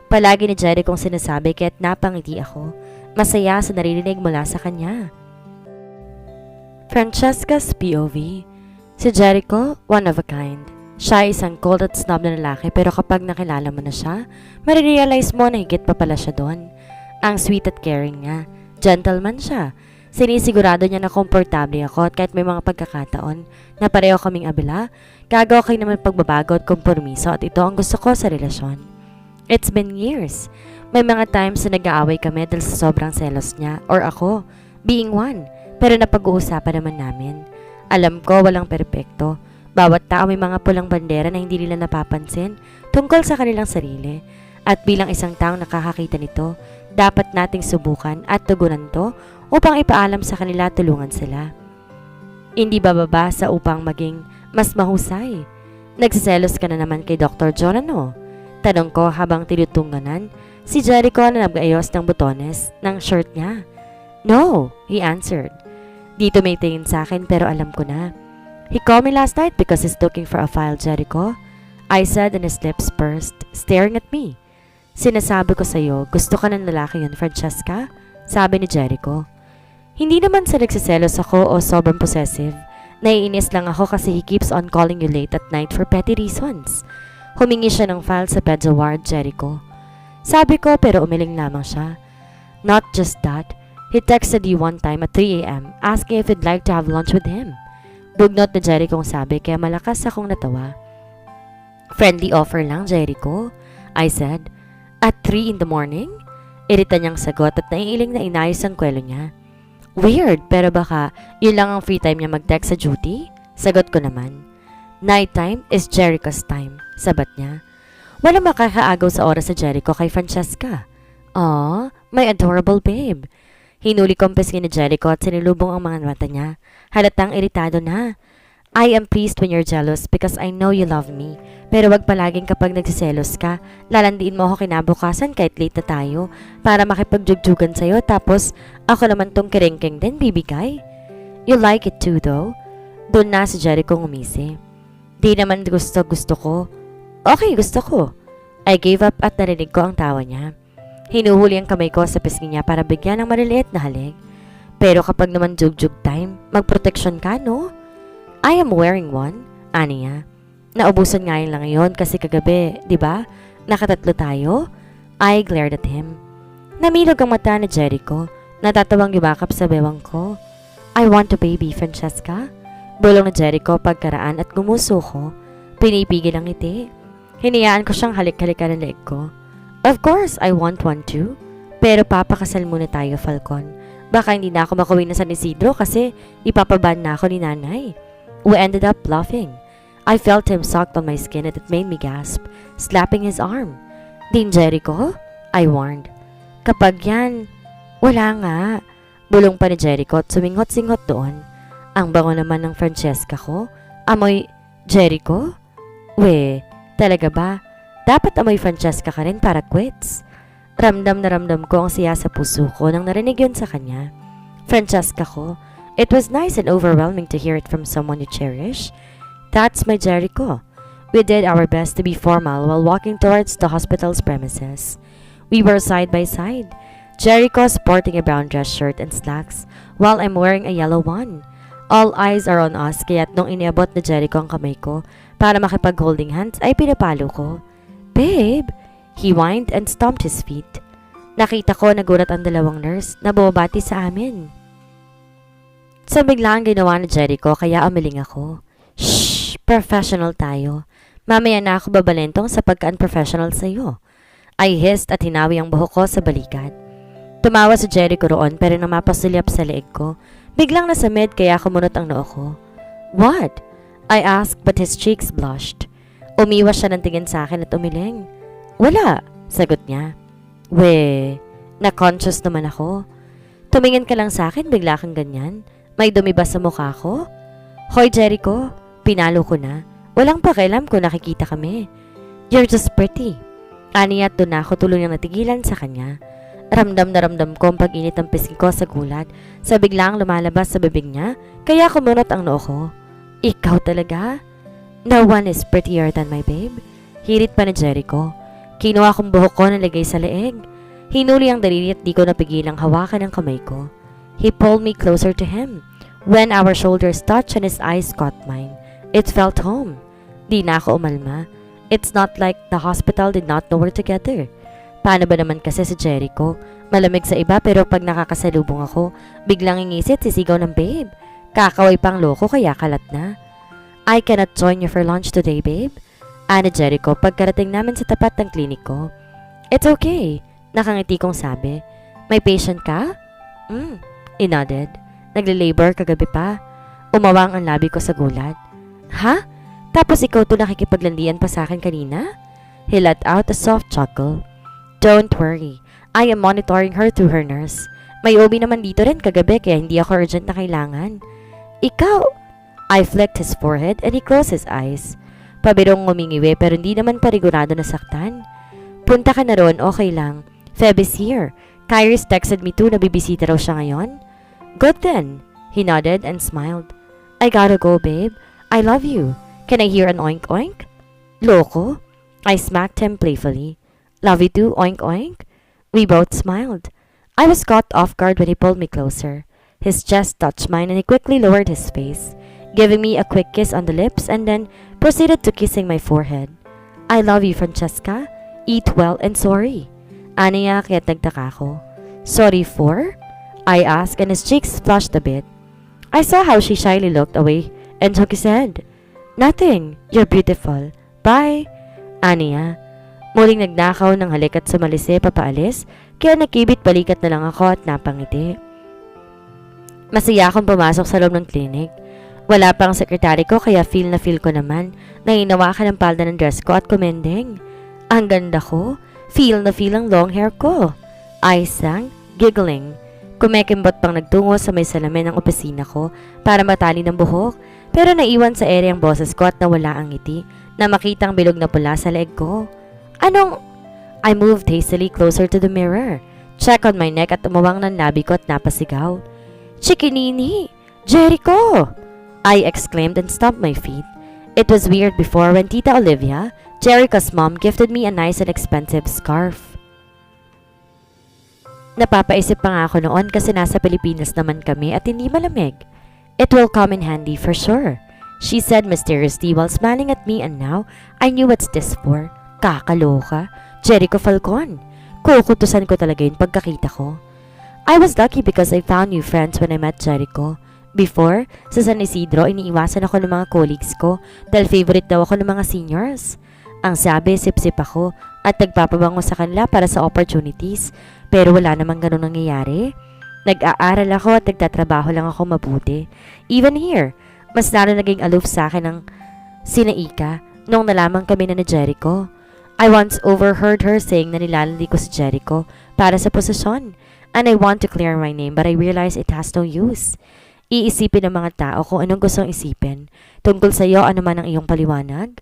Palagi ni Jerry kong sinasabi kaya't napangiti ako. Masaya sa naririnig mula sa kanya. Francesca's POV. Si Jericho, one of a kind. Siya ay isang cold at snob na lalaki pero kapag nakilala mo na siya, marirealize mo na higit pa pala siya doon. Ang sweet at caring niya. Gentleman siya. Sinisigurado niya na komportable ako at kahit may mga pagkakataon na pareho kaming abila, gagawa kayo naman pagbabago at kompromiso at ito ang gusto ko sa relasyon. It's been years. May mga times na nag-aaway kami dahil sa sobrang selos niya or ako, being one, pero napag-uusapan naman namin. Alam ko walang perpekto. Bawat tao may mga pulang bandera na hindi nila napapansin tungkol sa kanilang sarili. At bilang isang taong nakakakita nito, dapat nating subukan at tugunan to upang ipaalam sa kanila tulungan sila. Hindi bababa sa upang maging mas mahusay. Nagsiselos ka na naman kay Dr. John ano? Tanong ko habang tinutungganan si Jericho na nag-ayos ng butones ng shirt niya. No, he answered. Dito may tingin sa akin pero alam ko na. He called me last night because he's looking for a file, Jericho. I said and his lips pursed, staring at me. Sinasabi ko sa'yo, gusto ka ng lalaki yun, Francesca? Sabi ni Jericho. Hindi naman sa nagsiselos ako o sobrang possessive. Naiinis lang ako kasi he keeps on calling you late at night for petty reasons. Humingi siya ng file sa Pedro Ward, Jericho. Sabi ko pero umiling lamang siya. Not just that, he texted you one time at 3 a.m. asking if you'd like to have lunch with him. Bugnot na Jericho kong sabi kaya malakas akong natawa. Friendly offer lang, Jericho, I said. At 3 in the morning? Irita niyang sagot at naiiling na inayos ang kwelo niya. Weird, pero baka yun lang ang free time niya mag-text sa duty? Sagot ko naman. Nighttime is Jericho's time, sabat niya. Walang makakaagaw sa oras sa Jericho kay Francesca. Aw, my adorable babe. Hinuli ko ang pisngi ni Jericho at sinilubong ang mga mata niya. Halatang iritado na. I am pleased when you're jealous because I know you love me. Pero wag palaging kapag nagsiselos ka, lalandiin mo ako kinabukasan kahit late na tayo para makipagjugjugan sa'yo tapos ako naman tong kerengkeng din bibigay. You like it too though? Doon na si Jericho ngumisi. Di naman gusto ko. Okay, gusto ko. I gave up at narinig ko ang tawa niya. Hinuhuli ang kamay ko sa pisngi niya para bigyan ng maliliit na halik. Pero kapag naman jugjug time, magproteksyon ka, no? I am wearing one, ani niya. Naubusan nga yun lang ngayon kasi kagabi, di ba? Nakatatlo tayo? I glared at him. Namilog ang mata ni Jericho, natatawang yumakap sa bewang ko. I want a baby, Francesca. Bulong ni Jericho pagkaraan at gumuso ko. Pinipigil ang ngiti. Hinayaan ko siyang halik-halikan ng leeg ko. Of course, I want one too. Pero papakasal muna tayo, Falcon. Baka hindi na ako makauwi na San Isidro kasi ipapaban na ako ni nanay. We ended up laughing. I felt him sucked on my skin and it made me gasp, slapping his arm. Din Jericho? I warned. Kapag yan, wala nga. Bulong pa ni Jericho at suminghot-singhot doon. Ang bango naman ng Francesca ko. Amoy, Jericho? We, Talaga ba? Dapat amoy Francesca ka rin para quits. Ramdam na ramdam ko ang siya sa puso ko nang narinig yun sa kanya. Francesca ko. It was nice and overwhelming to hear it from someone you cherish. That's my Jericho. We did our best to be formal while walking towards the hospital's premises. We were side by side. Jericho sporting a brown dress shirt and slacks, while I'm wearing a yellow one. All eyes are on us, kaya't nung iniabot na Jericho ang kamay ko para makipag-holding hands ay pinapalo ko. Babe! He whined and stomped his feet. Nakita ko nagulat ang dalawang nurse na bumabati sa amin. Sa biglang ginawa ni Jericho kaya umiling ako. Shh! Professional tayo. Mamaya na ako babalentong sa pagka-unprofessional sa'yo. I hissed at hinawi ang buhok ko sa balikat. Tumawa si Jericho roon pero nang mapasulyap sa leeg ko, biglang nasamid kaya kumunot ang noo ko. What? I asked but his cheeks blushed. Umiwas siya ng tingin sa akin at umiling. Wala, sagot niya. We, na-conscious naman ako. Tumingin ka lang sa akin, bigla kang ganyan. May dumi ba sa mukha ko? Hoy Jericho, pinalo ko na. Walang pakialam kung nakikita kami. You're just pretty. Aniya at doon ako tuluyang natigilan sa kanya. Ramdam na ramdam ko ang pag-init ng pisngi ko sa gulat sa biglang lumalabas sa bibig niya, kaya kumunot ang noo ko. Ikaw talaga? No one is prettier than my babe. Hirit pa ni Jericho. Kinuha kong buhok ko na lagay sa leeg. Hinuli ang daliri at di ko napigilang hawakan ang kamay ko. He pulled me closer to him. When our shoulders touched and his eyes caught mine, it felt home. Di na ako umalma. It's not like the hospital did not know we're together. Paano ba naman kasi si Jericho? Malamig sa iba pero pag nakakasalubong ako, biglang ingisit sisigaw ng babe. Kakaway pang loko kaya kalat na. I cannot join you for lunch today, babe. Ani Jericho pagkarating namin sa tapat ng kliniko. It's okay. Nakangiti kong sabi. May patient ka? He nodded. Nagle-labor kagabi pa. Umawang ang labi ko sa gulat. Ha? Tapos ikaw to nakikipaglandian pa sa akin kanina? He let out a soft chuckle. Don't worry. I am monitoring her through her nurse. May OB naman dito rin kagabi kaya hindi ako urgent na kailangan. Ikaw? I flicked his forehead and he closed his eyes. Pabirong ngumingiwi pero hindi naman parigurado na saktan. Punta ka na roon, okay lang. Feb is here. Kairis texted me too na bibisita raw siya ngayon. Good then. He nodded and smiled. I gotta go, babe. I love you. Can I hear an oink oink? Loko? I smacked him playfully. Love you too, oink oink? We both smiled. I was caught off guard when he pulled me closer. His chest touched mine and he quickly lowered his face, giving me a quick kiss on the lips and then proceeded to kissing my forehead. I love you, Francesca. Eat well and sorry. Aniya kaya't nagtaka ko. Sorry for? I asked and his cheeks flushed a bit. I saw how she shyly looked away and shook his head. Nothing. You're beautiful. Bye. Aniya. Muling nagnakaw ng halik at sumalisi papaalis, kaya nakibit balikat na lang ako at napangiti. Masaya akong pumasok sa loob ng clinic. Wala pang sekretary ko kaya feel na feel ko naman na hinawakan ang palda ng dress ko at kumendeng. Ang ganda ko. Feel na feel ang long hair ko. I sang, giggling. Kumekimbot pang nagtungo sa may salamin ng opisina ko para matali ng buhok, pero naiwan sa ere ang boses ko at nawala ang ngiti na makitang bilog na pula sa leeg ko. Anong? I moved hastily closer to the mirror, check on my neck at umawang ng labi ko at napasigaw. Chikinini! Jericho! I exclaimed and stomped my feet. It was weird before when Tita Olivia, Jericho's mom, gifted me a nice and expensive scarf. Napapaisip pa nga ako noon kasi nasa Pilipinas naman kami at hindi malamig. It will come in handy for sure, she said mysteriously while smiling at me, and now I knew what's this for. Kakaloka. Jericho Falcon. Kukutusan ko talaga yun pagkakita ko. I was lucky because I found new friends when I met Jericho. Before, sa San Isidro, iniiwasan ako ng mga colleagues ko dahil favorite daw ako ng mga seniors. Ang sabi, sip-sip ako at nagpapabango sa kanila para sa opportunities. Pero wala namang ganun nangyayari. Nag-aaral ako at nagtatrabaho lang ako mabuti. Even here, mas lalo naging aloof sa akin ng sinaika nung nalaman kami na ni Jericho. I once overheard her saying na nilalandi ko si Jericho para sa posisyon. And I want to clear my name but I realize it has no use. Iisipin ng mga tao kung anong gustong isipin. Tungkol sa iyo, ano man ang iyong paliwanag.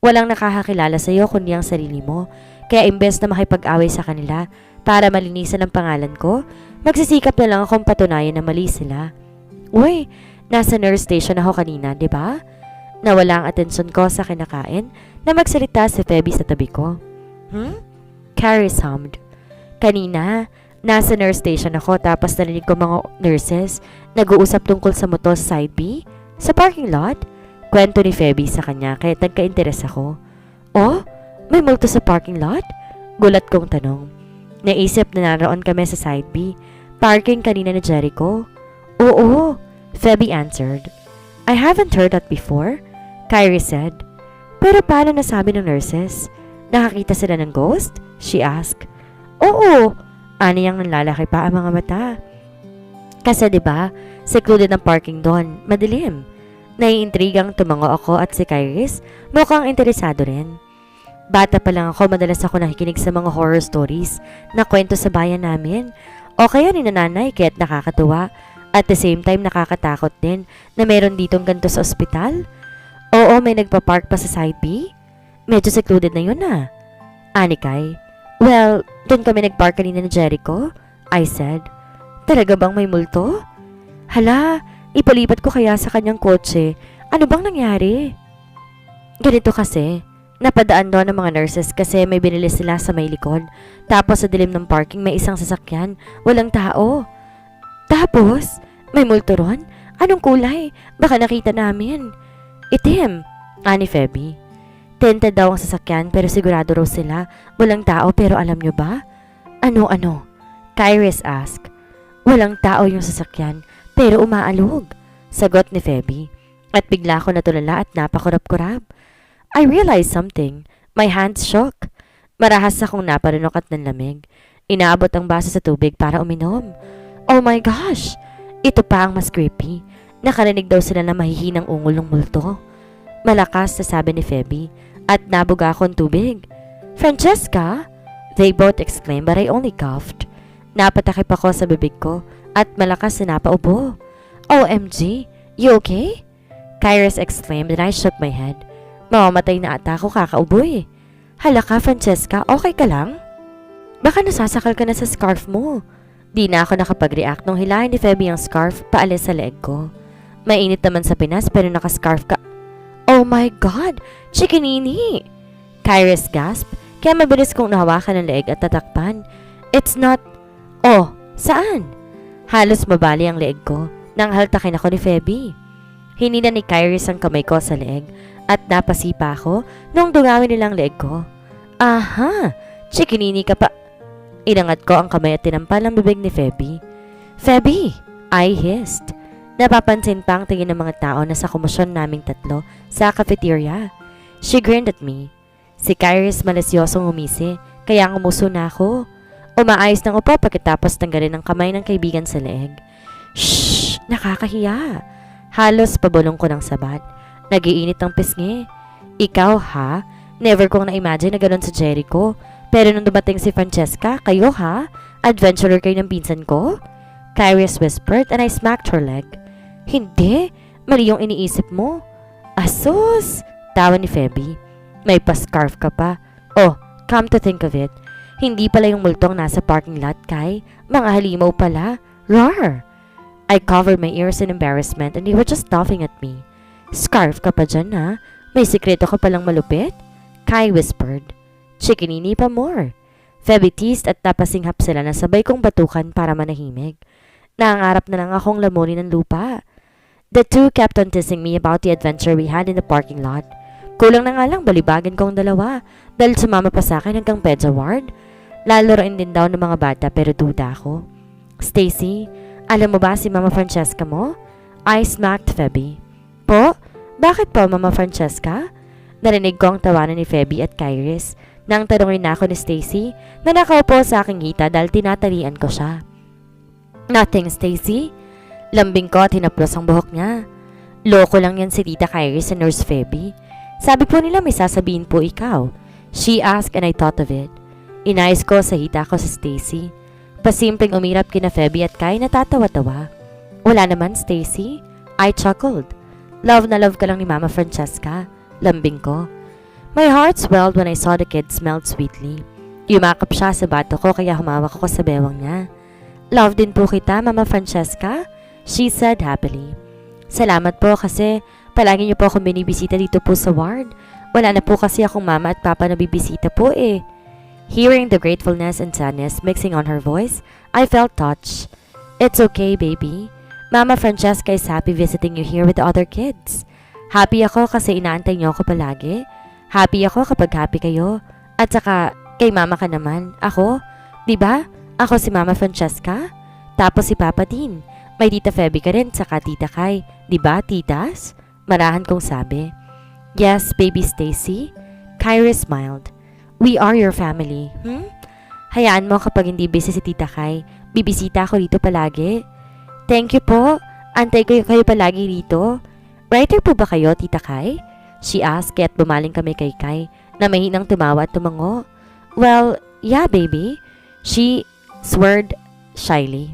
Walang nakakakilala sa iyo kundi ang sarili mo. Kaya imbes na makipag-away sa kanila para malinisan ang pangalan ko, magsisikap na lang akong patunayan na mali sila. Uy, nasa nurse station ako kanina, di ba? Nawala ang atensyon ko sa kinakain na magsalita si Feby sa tabi ko. Carrie hummed. Kanina, nasa nurse station ako tapos narinig ko mga nurses nag-uusap tungkol sa motor sa side B, sa parking lot. Kwento ni Feby sa kanya kaya nagka-interes ako. Oh, may multo sa parking lot? Gulat kong tanong. Naisip na naroon kami sa side B, parking kanina ni Jericho. Oo, Feby answered. I haven't heard that before, Kyrie said. Pero paano nasabi ng nurses? Nakakita sila ng ghost? She asked. Oo, aniyang nanlalaki pa ang mga mata. Kasi 'di ba, secluded ang parking doon, madilim. Naiintrigang tumango ako at si Kairis mukhang interesado rin. Bata pa lang ako, madalas ako nakikinig sa mga horror stories na kwento sa bayan namin o kaya ni nanay kaya't nakakatuwa. At the same time nakakatakot din na meron ditong ganito sa ospital. Oo, may nagpa-park pa sa side B. Medyo secluded na yun Anikay. Well, doon kami nag-park kanina ni Jericho, I said. Talaga bang may multo? Hala, ipalipat ko kaya sa kanyang kotse. Ano bang nangyari? Ganito kasi, napadaan doon ng mga nurses kasi may binili sila sa may likod. Tapos sa dilim ng parking may isang sasakyan, walang tao. Tapos, may multo ron? Anong kulay? Baka nakita namin. Itim, ani Feby. Tinted daw ang sasakyan pero sigurado raw sila. Walang tao pero alam nyo ba? Ano? Kairis asked. Walang tao yung sasakyan pero umaalog, sagot ni Feby. At bigla ko natulala at napakurap-kurap. I realized something. My hands shook. Marahas akong naparunok at nanlamig. Inaabot ang baso sa tubig para uminom. Oh my gosh! Ito pa ang mas creepy. Nakarinig daw sila na mahihinang ungol ng multo. Malakas na sabi ni Feby at nabuga akong tubig. Francesca? They both exclaimed but I only coughed. Napatakip ako sa bibig ko at malakas na napaubo. OMG, you okay? Kairis exclaimed and I shook my head. Mamamatay na ata ako kakaubo eh. Hala ka Francesca, okay ka lang? Baka nasasakal ka na sa scarf mo. Di na ako nakapag-react nung hilahin ni Feby ang scarf paalis sa leeg ko. Mainit naman sa Pinas pero nakascarf ka. Oh my God! Chikinini! Kairis gasped, kaya mabilis kong nahawakan ng leeg at tatakpan. It's not... Oh, saan? Halos mabali ang leeg ko nang haltakin ako ni Feby. Hinila ni Kairis ang kamay ko sa leeg at napasipa ako nung dungawin nilang leeg ko. Aha! Chikinini ka pa... Inangat ko ang kamay at tinampal ang bibig ni Feby. Feby! I hissed. Napapansin pa ang tingin ng mga tao na sa komosyon naming tatlo sa cafeteria. She grinned at me. Si Kairis malisyosong umisi, kaya ngumuso na ako. Umaayos ng upo pagkatapos tanggalin ang kamay ng kaibigan sa leeg. Shhh! Nakakahiya! Halos pabulong ko ng sabat. Nagiinit ang pisngi. Ikaw ha? Never kong na-imagine na gano'n sa Jericho. Pero nung dumating si Francesca, kayo ha? Adventurer kayo ng pinsan ko? Kairis whispered and I smacked her leg. Hindi, mali yung iniisip mo. Asus! Tawa ni Feby. May pa-scarf ka pa. Oh, come to think of it. Hindi pala yung multong nasa parking lot, Kai. Mga halimaw pala. Rawr! I covered my ears in embarrassment and they were just laughing at me. Scarf ka pa dyan ha? May sikreto ka palang malupit? Kai whispered. Chikinini pa more. Feby teased at napasinghap sila na sabay kong batukan para manahimik. Nangangarap na lang akong lamunin ng lupa. The two kept on teasing me about the adventure we had in the parking lot. Kulang na nga lang balibagan kong dalawa dahil sumama pa sa akin hanggang Pedja Ward. Lalo rin din daw ng mga bata pero duda ako. Stacy, alam mo ba si Mama Francesca mo? I smacked Feby. Po? Bakit po Mama Francesca? Narinig ko ang tawanan ni Feby at Kairis nang tanungin na ako ni Stacy na nakaupo sa aking hita dahil tinatalian ko siya. Nothing, Stacy. Lambing ko at hinaplos ang buhok niya. Loko lang yan si Tita Kairis sa Nurse Feby. Sabi po nila may sasabihin po ikaw. She asked and I thought of it. Inayos ko sa hita ko sa Stacy. Pasimpleng umirap kina Feby at Kai natatawa-tawa. Wala naman, Stacy. I chuckled. Love na love ka lang ni Mama Francesca. Lambing ko. My heart swelled when I saw the kid smelled sweetly. Yumakap siya sa bato ko kaya humawak ako sa bewang niya. Love din po kita, Mama Francesca, she said happily. Salamat po kasi palagi niyo po akong binibisita dito po sa ward. Wala na po kasi akong mama at papa na bibisita po eh. Hearing the gratefulness and sadness mixing on her voice, I felt touched. It's okay, baby. Mama Francesca is happy visiting you here with the other kids. Happy ako kasi inaantay niyo ako palagi. Happy ako kapag happy kayo. At saka, kay mama ka naman. Ako? Diba? Ako si Mama Francesca. Tapos si Papa din. May Tita Feby ka rin, saka Tita Kai. Diba, titas? Marahan kong sabi. Yes, baby Stacy. Kyrie smiled. We are your family. Hayaan mo kapag hindi busy si Tita Kai. Bibisita ako dito palagi. Thank you po. Antay ko kayo palagi rito. Writer po ba kayo, Tita Kai? She asked kaya't bumaling kami kay Kai na mahinang tumawa at tumango. Well, yeah, baby. She swerved shyly.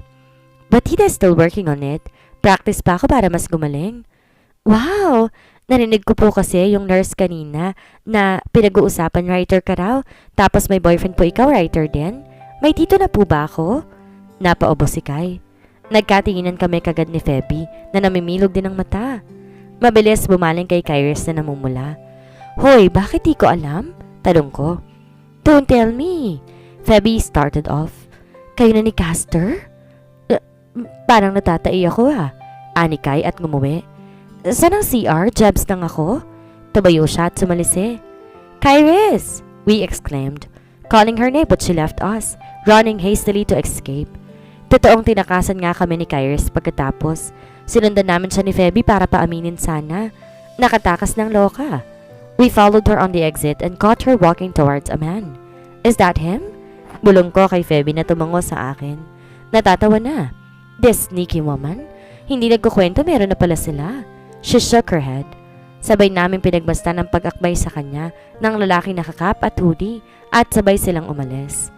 But Tita's still working on it. Practice pa ako para mas gumaling. Wow! Narinig ko po kasi yung nurse kanina na pinag-uusapan writer ka raw, tapos may boyfriend po ikaw writer din. May tito na po ba ako? Napaubo si Kai. Nagkatinginan kami kagad ni Feby na namimilog din ng mata. Mabilis bumaling kay Kairis na namumula. Hoy, bakit di ko alam? Tanong ko. Don't tell me. Feby started off. Kayo na ni Caster? Parang natatai ako Ani Kai at ngumuwi. Saan ang CR? Jabs lang ako? Tumayo siya at sumalisi. Kairis! We exclaimed, calling her name but she left us, running hastily to escape. Totoong tinakasan nga kami ni Kairis pagkatapos. Sinundan namin siya ni Feby para paaminin sana. Nakatakas ng loka. We followed her on the exit and caught her walking towards a man. Is that him? Bulong ko kay Feby na tumango sa akin. Natatawa na. This sneaky woman? Hindi nagkukwento meron na pala sila. She shook her head. Sabay namin pinagmasta ng pag-akbay sa kanya ng lalaking nakakap at hoodie at sabay silang umalis.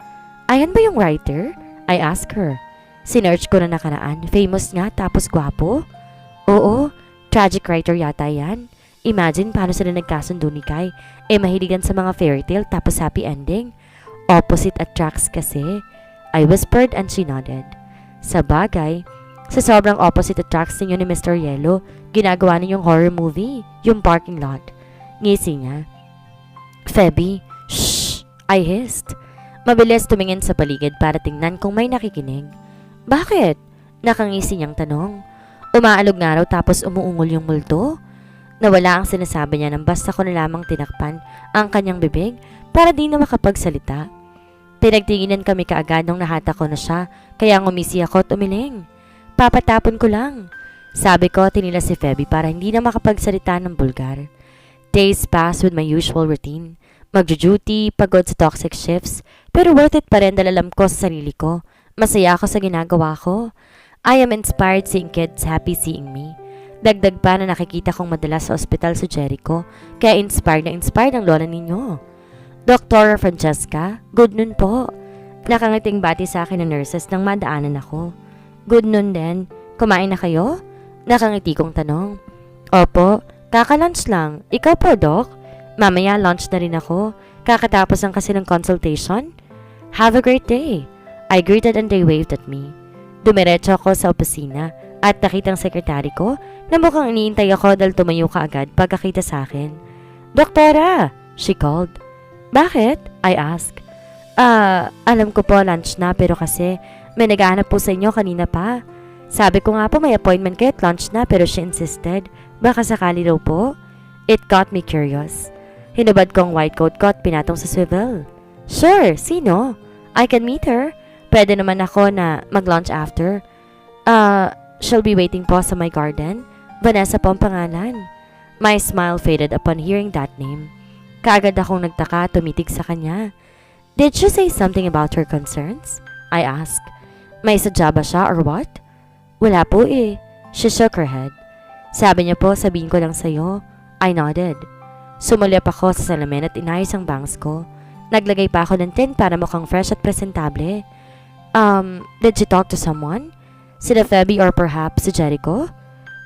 Ayan ba yung writer? I asked her. Sinearch ko na nakaraan. Famous nga tapos gwapo? Oo, tragic writer yata yan. Imagine paano sila nagkasundo ni Kai. Mahiligan sa mga fairy tale tapos happy ending. Opposite attracts kasi. I whispered and she nodded. Sa bagay, sa sobrang opposite attracts ninyo ni Mr. Yellow, ginagawa ninyong horror movie, yung parking lot. Ngisi niya. Feby, shh! I hissed. Mabilis tumingin sa paligid para tingnan kung may nakikinig. Bakit? Nakangisi niyang tanong. Umaalog nga raw tapos umuungol yung multo. Nawala ang sinasabi niya nang basta ko na lamang tinakpan ang kanyang bibig para di na makapagsalita. Pinagtinginan kami kaagad nung nahata ko na siya kaya ngumisi ako at umiling. Papatapon ko lang. Sabi ko tinila si Feby para hindi na makapagsalita ng bulgar. Days passed with my usual routine. Magjo-duty, pagod sa toxic shifts, pero worth it pa rin dahil alam ko sa sarili ko. Masaya ako sa ginagawa ko. I am inspired seeing kids happy seeing me. Dagdag pa na nakikita kong madalas sa ospital sa Jericho, kaya inspired ang lola ninyo. Dr. Francesca, good noon po. Nakangiting bati sa akin ng nurses nang madaanan ako. Good noon din. Kumain na kayo? Nakangiti kong tanong. Opo, kaka-lunch lang. Ikaw po, Doc? Mamaya lunch na rin ako. Kakatapos lang kasi ng consultation. Have a great day. I greeted and they waved at me. Dumiretso ako sa opisina at nakitang sekretary ko na mukhang iniintay ako dahil tumayo ka agad pagkakita sa akin. Doktora! She called. Bakit? I asked. Alam ko po lunch na pero kasi may naghahanap po sa inyo kanina pa. Sabi ko nga po may appointment kayo at lunch na pero she insisted. Baka sakali daw po. It got me curious. Hinubad ko ang white coat ko at pinatong sa swivel. Sure, sino? I can meet her. Pwede naman ako na mag-lunch after. She'll be waiting po sa my garden. Vanessa po ang pangalan. My smile faded upon hearing that name. Kaagad akong nagtaka tumitig sa kanya. Did she say something about her concerns? I asked. May sadya ba siya or what? Wala po eh. She shook her head. Sabi niya po sabihin ko lang sa'yo. I nodded. Sumulyap ako sa salamin at inayos ang bangs ko. Naglagay pa ako ng tint para mukhang fresh at presentable. Did she talk to someone? Sila Feby or perhaps si Jericho?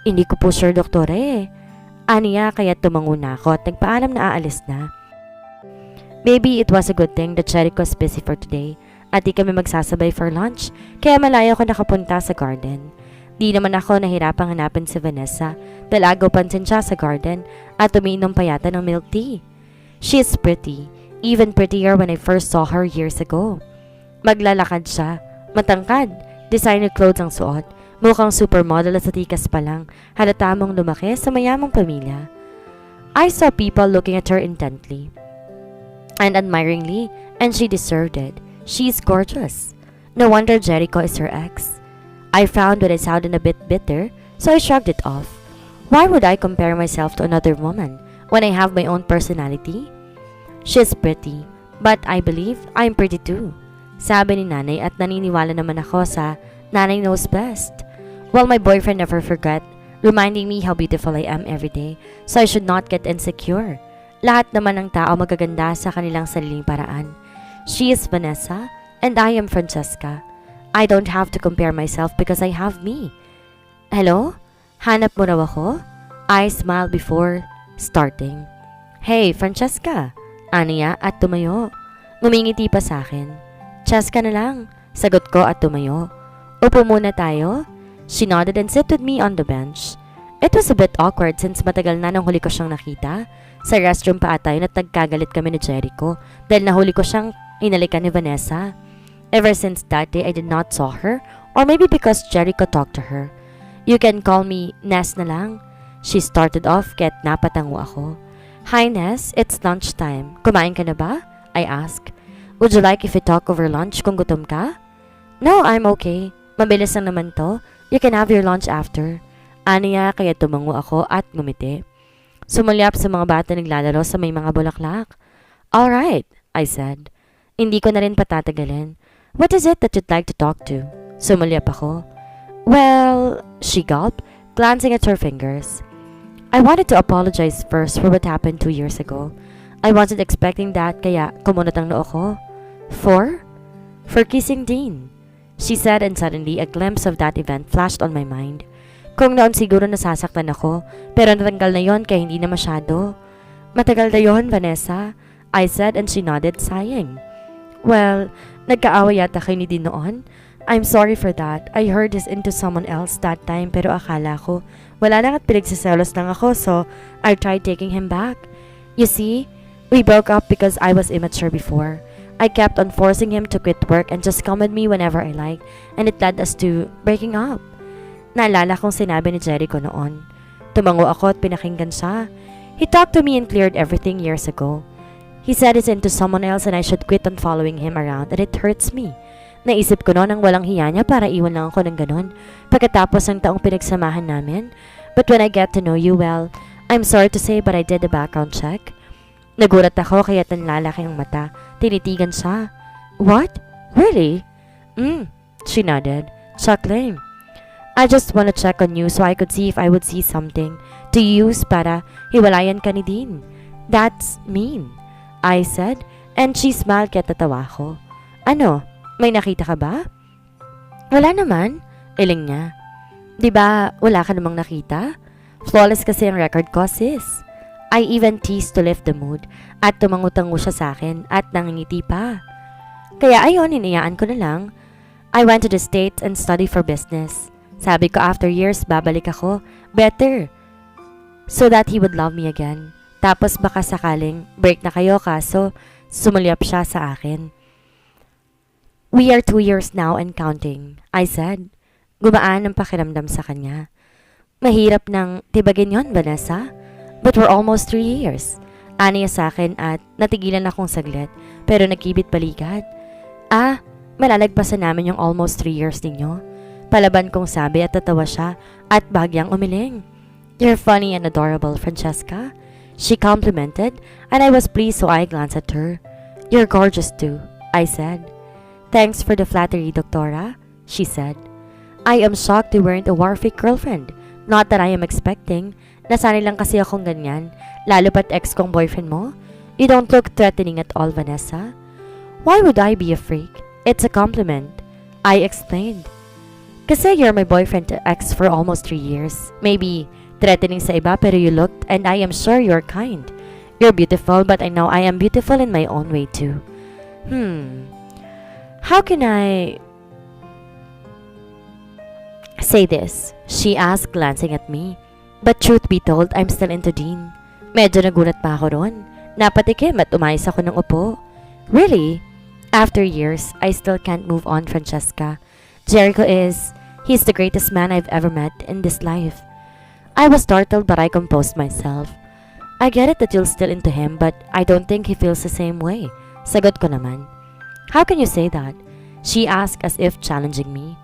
Hindi ko po sure, doktora eh. Aniya kaya tumango na ako at nagpaalam na aalis na. Maybe it was a good thing that Jericho is busy for today at di kami magsasabay for lunch, kaya malayo ko nakapunta sa garden. Di naman ako nahirapang hanapin si Vanessa dahil agaw pansin siya sa garden at umiinom pa yata ng milk tea. She is pretty, even prettier when I first saw her years ago. Maglalakad siya, matangkad, designer clothes ang suot, mukhang supermodel at sa tikas pa lang, halata mong lumaki sa mayamang pamilya. I saw people looking at her intently and admiringly, and she deserved it. She's gorgeous. No wonder Jericho is her ex. I frowned when it sounded a bit bitter, so I shrugged it off. Why would I compare myself to another woman when I have my own personality? She's pretty, but I believe I'm pretty too. Sabi ni nanay at naniniwala naman ako sa nanay knows best. Well, my boyfriend never forgot, reminding me how beautiful I am every day, so I should not get insecure. Lahat naman ng tao magaganda sa kanilang sariling paraan. She is Vanessa, and I am Francesca. I don't have to compare myself because I have me. Hello? Hanap mo raw ako? I smiled before starting. Hey, Francesca! Aniya at tumayo. Ngumingiti pa sa akin. Cheska na lang. Sagot ko at tumayo. Upo muna tayo. She nodded and sat with me on the bench. It was a bit awkward since matagal na nang huli ko siyang nakita. Sa restroom pa ata yun at nagkagalit kami ni Jericho dahil nahuli ko siyang inalikan ni Vanessa. Ever since that day, I did not saw her, or maybe because Jericho talked to her. You can call me Ness na lang. She started off kaya't napatango ako. Hi Ness, it's lunchtime. Kumain ka na ba? I asked. Would you like if we talk over lunch kung gutom ka? No, I'm okay. Mabilis lang naman to. You can have your lunch after. Aniya kaya tumango ako at ngumiti. Sumulyap sa mga bata naglalaro sa may mga bulaklak. Alright, I said. Hindi ko na rin patatagalin. What is it that you'd like to talk to? Sumulyap ako. Well, she gulped, glancing at her fingers. I wanted to apologize first for what happened 2 years ago. I wasn't expecting that kaya kumunot ang noo ko. For? For kissing Dean. She said and suddenly a glimpse of that event flashed on my mind. Kung noon siguro nasasaktan ako, pero natanggal na yon kaya hindi na masyado. Matagal na yon, Vanessa, I said and she nodded, sighing. Well, nagkaaway yata kayo ni Dean noon. I'm sorry for that. I heard he's into someone else that time pero akala ko wala lang at pinagsiselos lang ako so I tried taking him back. You see, we broke up because I was immature before. I kept on forcing him to quit work and just come with me whenever I liked and it led us to breaking up. Naalala kong sinabi ni Jericho noon. Tumango ako at pinakinggan siya. He talked to me and cleared everything years ago. He said he's into someone else and I should quit on following him around and it hurts me. Naisip ko noon ang walang hiya niya para iwan lang ako ng ganun pagkatapos ng taong pinagsamahan namin. But when I get to know you well, I'm sorry to say but I did a background check. Nagulat ako kaya nanlalaki ang mata. Tinitigan siya. What? Really? She nodded, chuckling. I just want to check on you so I could see if I would see something to use para hiwalayan ka ni Dean. That's mean, I said, and she smiled kaya tatawa ko. Ano? May nakita ka ba? Wala naman, iling niya. Diba wala ka namang nakita? Flawless kasi ang record ko, sis. I even teased to lift the mood at tumangutango siya sa akin at nangingiti pa. Kaya ayon, iniyaan ko na lang. I went to the States and studied for business. Sabi ko after years, babalik ako. Better. So that he would love me again. Tapos baka sakaling break na kayo kaso sumulyap siya sa akin. We are 2 years now and counting, I said. Gumaan ang pakiramdam sa kanya. Mahirap nang tibagin yon, Vanessa. But we're almost 3 years. Aniya sa akin at natigilan akong saglit pero nagkibit balikat. Malalagpasan namin yung almost 3 years ninyo. Palaban kong sabi at tatawa siya at bagyang umiling. You're funny and adorable, Francesca. She complimented and I was pleased so I glanced at her. You're gorgeous too, I said. Thanks for the flattery, Doctora, she said. I am shocked you weren't a war-freak girlfriend. Not that I am expecting. Nasanay lang kasi akong ganyan, lalo pat ex kong boyfriend mo. You don't look threatening at all, Vanessa. Why would I be a freak? It's a compliment, I explained. Kasi you're my boyfriend ex for almost 3 years. Maybe threatening sa iba pero you looked and I am sure you're kind. You're beautiful, but I know I am beautiful in my own way too. How can I say this? She asked, glancing at me. But truth be told, I'm still into Dean. Medyo nagulat pa ako ron. Napatikim at umayos ako ng upo. Really? After years, I still can't move on, Francesca. Jericho he's the greatest man I've ever met in this life. I was startled, but I composed myself. I get it that you're still into him, but I don't think he feels the same way. Sagot ko naman. How can you say that? She asked as if challenging me.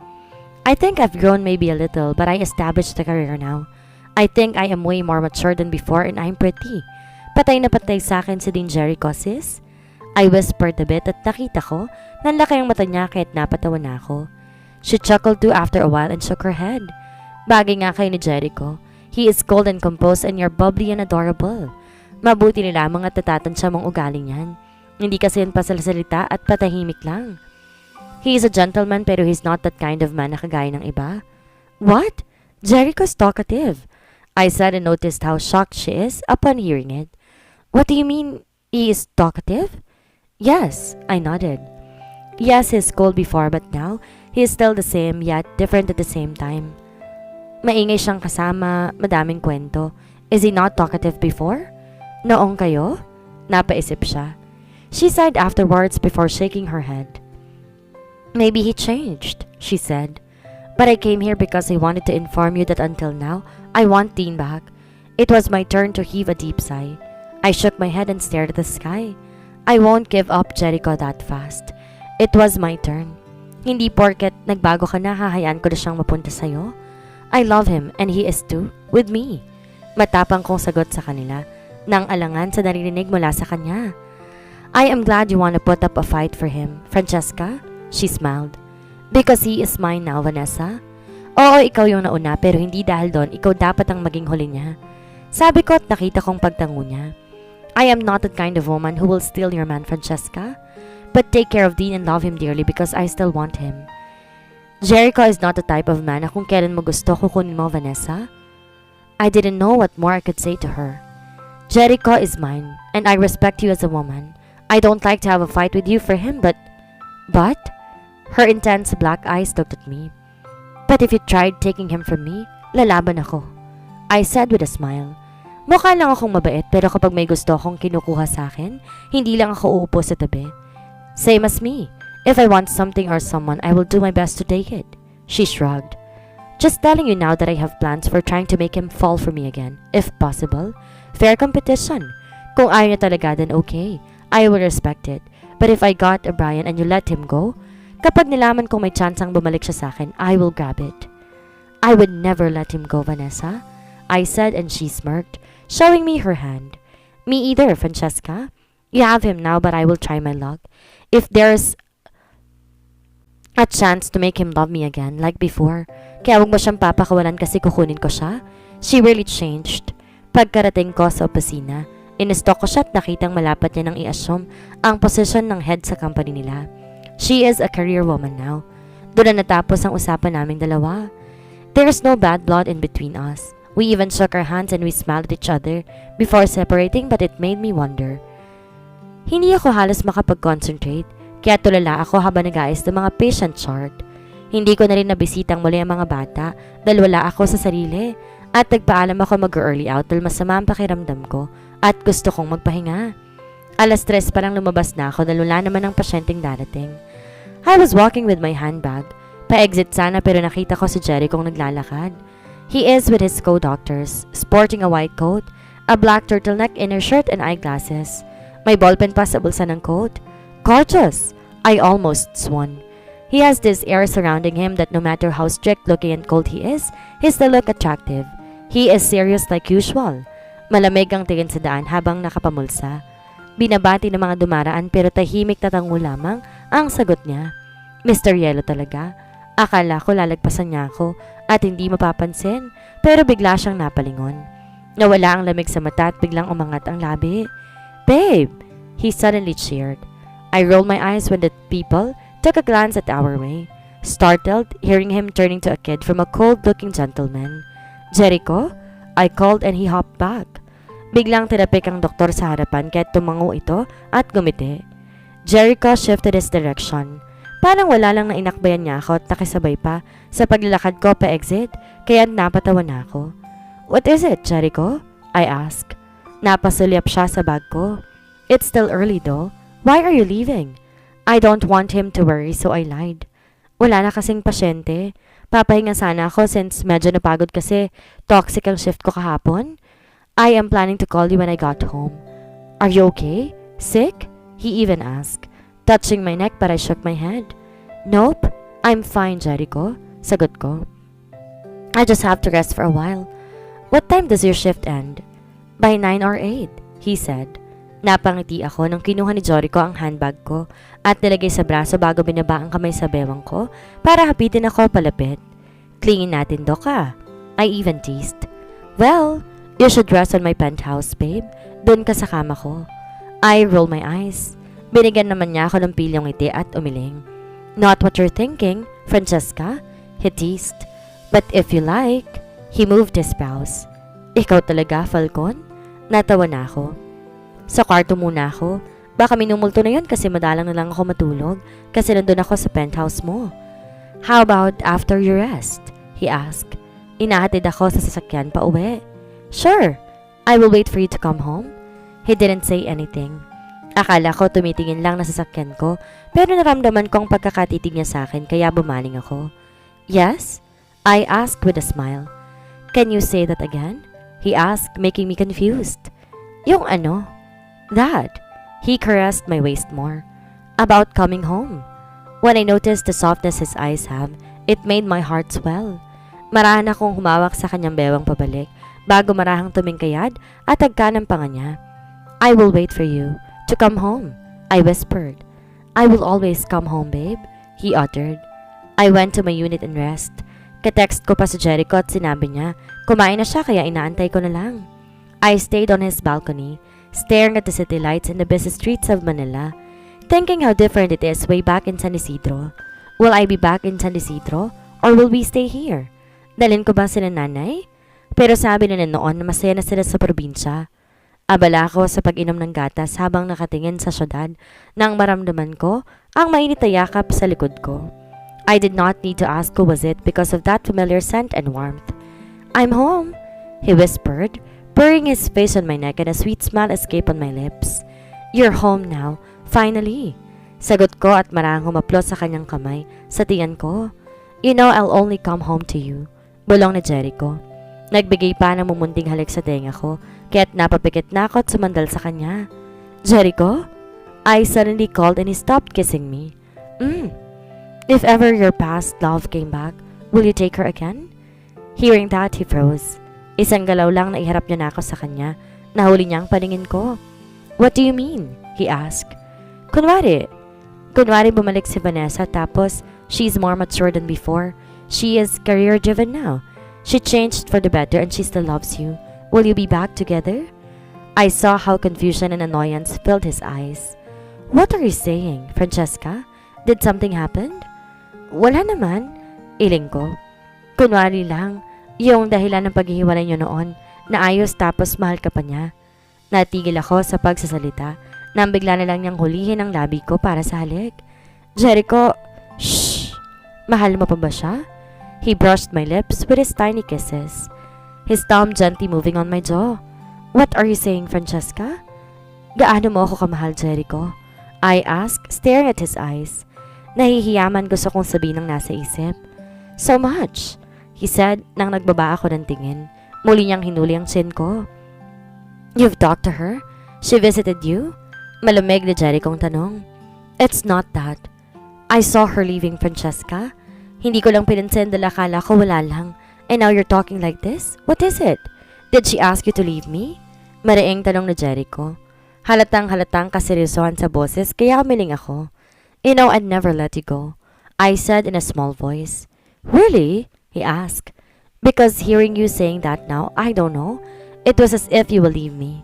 I think I've grown maybe a little, but I established a career now. I think I am way more mature than before and I'm pretty. Patay na patay sa akin si Dean Jericho, sis. I whispered a bit at nakita ko na laki ang mata niya kahit napatawa na ako. She chuckled too after a while and shook her head. Bagay nga kayo ni Jericho. He is cold and composed and you're bubbly and adorable. Mabuti ni lamang at natatansya mong ugaling yan. Hindi kasi yun pasalsalita at patahimik lang. He is a gentleman pero he's not that kind of man na kagaya ng iba. What? Jericho's talkative, I said and noticed how shocked she is upon hearing it. What do you mean he is talkative? Yes, I nodded. Yes, he's cold before but now he is still the same yet different at the same time. Maingay siyang kasama, madaming kwento. Is he not talkative before? Noong kayo? Napaisip siya. She sighed afterwards before shaking her head. Maybe he changed, she said. But I came here because I wanted to inform you that until now, I want Dean back. It was my turn to heave a deep sigh. I shook my head and stared at the sky. I won't give up Jericho that fast. It was my turn. Hindi porket nagbago ka na, hahayaan ko na siyang mapunta sa'yo. I love him and he is too, with me. Matapang kong sagot sa kanila, nang alangan sa naririnig mula sa kanya. I am glad you want to put up a fight for him, Francesca. She smiled. Because he is mine now, Vanessa. Oo, ikaw yung nauna pero hindi dahil doon ikaw dapat ang maging huli niya. Sabi ko at nakita kong pagtango niya. I am not that kind of woman who will steal your man, Francesca. But take care of Dean and love him dearly because I still want him. Jericho is not the type of man na kung kailan mo gusto kukunin mo, Vanessa. I didn't know what more I could say to her. Jericho is mine, and I respect you as a woman. I don't like to have a fight with you for him, but... Her intense black eyes looked at me. But if you tried taking him from me, lalaban ako. I said with a smile. Mukha lang akong mabait pero kapag may gusto akong kinukuha sa akin, hindi lang ako uupo sa tabi. Same as me. If I want something or someone, I will do my best to take it. She shrugged. Just telling you now that I have plans for trying to make him fall for me again, if possible. Fair competition. Kung ayaw niya talaga, then okay. I will respect it. But if I got a Brian and you let him go, kapag nilaman kong may chansang bumalik siya sa akin, I will grab it. I would never let him go, Vanessa, I said and she smirked, showing me her hand. Me either, Francesca. You have him now but I will try my luck. If there's a chance to make him love me again, like before, kaya huwag mo siyang papakawalan kasi kukunin ko siya. She really changed. Pagkarating ko sa opisina, inistalk ko siya at nakitang malapat niya nang i-assume ang posisyon ng head sa company nila. She is a career woman now. Doon na natapos ang usapan naming dalawa. There's no bad blood in between us. We even shook our hands and we smiled at each other before separating but it made me wonder. Hindi ako halos makapag-concentrate. Kaya tulala ako habang nag-aayos ng mga patient chart. Hindi ko na rin nabisitang muli ang mga bata dahil wala ako sa sarili at nagpaalam ako mag-early out dahil masama ang pakiramdam ko at gusto kong magpahinga. 3:00 pa lang lumabas na ako dahil wala naman ang pasyenteng darating. I was walking with my handbag. Pa-exit sana pero nakita ko si Jerry kong naglalakad. He is with his co-doctors, sporting a white coat, a black turtleneck inner shirt and eyeglasses. May ballpen pa sa bulsa ng coat. Gorgeous! I almost swore. He has this air surrounding him that no matter how strict looking and cold he still look attractive. He is serious like usual. Malamig ang tingin sa daan habang nakapamulsa. Binabati ng mga dumaraan pero tahimik na tango lamang ang sagot niya. Mr. Yellow talaga. Akala ko lalagpasan niya ako at hindi mapapansin pero bigla siyang napalingon. Nawala ang lamig sa mata at biglang umangat ang labi. Babe! He suddenly cheered. I rolled my eyes when the people took a glance at our way, startled hearing him turning to a kid from a cold-looking gentleman. Jericho? I called and he hopped back. Biglang tinapik ang doktor sa harapan kaya't tumango ito at gumiti. Jericho shifted his direction. Parang wala lang na inakbayan niya ako at nakisabay pa sa paglalakad ko pa exit kaya napatawa na ako. What is it, Jericho? I asked. Napasulyap siya sa bag ko. It's still early though. Why are you leaving? I don't want him to worry so I lied. Wala na kasing pasyente. Papahinga sana ako since medyo napagod kasi toxic ang shift ko kahapon. I am planning to call you when I got home. Are you okay? Sick? He even asked, touching my neck but I shook my head. Nope, I'm fine, Jericho. Sagot ko. I just have to rest for a while. What time does your shift end? By 9 or 8, he said. Napangiti ako nang kinuha ni Jericho ang handbag ko at nilagay sa braso bago binaba ang kamay sa bewang ko para hapitin ako palapit. Klingin natin, Doka. I even teased. Well, you should rest on my penthouse, babe. Doon ka sa kama ko. I roll my eyes. Binigyan naman niya ako ng pilyong ngiti at umiling. Not what you're thinking, Francesca, he teased. But if you like, he moved his brows. Ikaw talaga, Falcon? Natawa na ako. Sa kwarto muna ako. Baka minumulto na yun kasi madalang na lang ako matulog kasi nandun ako sa penthouse mo. How about after you rest? He asked. Inahatid ako sa sasakyan pa uwi. Sure, I will wait for you to come home. He didn't say anything. Akala ko tumitingin lang na sasakyan ko pero naramdaman kong pagkakatitig niya sa akin kaya bumaling ako. Yes? I asked with a smile. Can you say that again? He asked, making me confused. Yung ano? That. He caressed my waist more. About coming home. When I noticed the softness his eyes have, it made my heart swell. Marahan akong humawak sa kanyang bewang pabalik bago marahang tumingkayad at agka ng panga niya. I will wait for you to come home, I whispered. I will always come home, babe, he uttered. I went to my unit and rest. Katext ko pa si Jericho at sinabi niya, kumain na siya kaya inaantay ko na lang. I stayed on his balcony, staring at the city lights in the busy streets of Manila, thinking how different it is way back in San Isidro. Will I be back in San Isidro or will we stay here? Dalhin ko ba sila nanay? Pero sabi nila noon na masaya na sila sa probinsya. Abala ako sa pag-inom ng gatas habang nakatingin sa syudad nang maramdaman ko ang mainit na yakap sa likod ko. I did not need to ask who was it because of that familiar scent and warmth. I'm home, he whispered, burying his face on my neck and a sweet smile escaped on my lips. You're home now, finally. Sagot ko at marahang humaplos sa kanyang kamay sa tiyan ko. You know I'll only come home to you. Bulong ni Jericho. Nagbigay pa ng mumunting halik sa tenga ko, kaya't napapikit na ako at sumandal sa kanya. Jericho? I suddenly called and he stopped kissing me. If ever your past love came back, will you take her again? Hearing that, he froze. Isang galaw lang na iharap niya na ako sa kanya. Nahuli niya ang paningin ko. What do you mean? He asked. Kunwari bumalik si Vanessa tapos she's more mature than before. She is career-driven now. She changed for the better and she still loves you. Will you be back together? I saw how confusion and annoyance filled his eyes. What are you saying, Francesca? Did something happen? Wala naman, iling ko. Kunwari lang, yung dahilan ng paghihiwalay niyo noon, naayos tapos mahal ka pa niya. Natigil ako sa pagsasalita nang bigla na lang niyang hulihin ang labi ko para sa halik. Jericho, shh! Mahal mo pa ba siya? He brushed my lips with his tiny kisses, his thumb gently moving on my jaw. What are you saying, Francesca? Gaano mo ako kamahal, Jericho? I asked, staring at his eyes. Nahihiyaman gusto kong sabihin ng nasa isip. So much, he said nang nagbaba ako ng tingin. Muli niyang hinuli ang chin ko. You've talked to her? She visited you? Malamig ni Jerichong tanong. It's not that. I saw her leaving, Francesca. Hindi ko lang pinansin dahil akala ko wala lang. And now you're talking like this? What is it? Did she ask you to leave me? Mariing tanong ni Jericho. Halatang kaseryosohan sa boses kaya umiling ako. You know I'd never let you go, I said in a small voice. Really? He asked. Because hearing you saying that now, I don't know. It was as if you will leave me.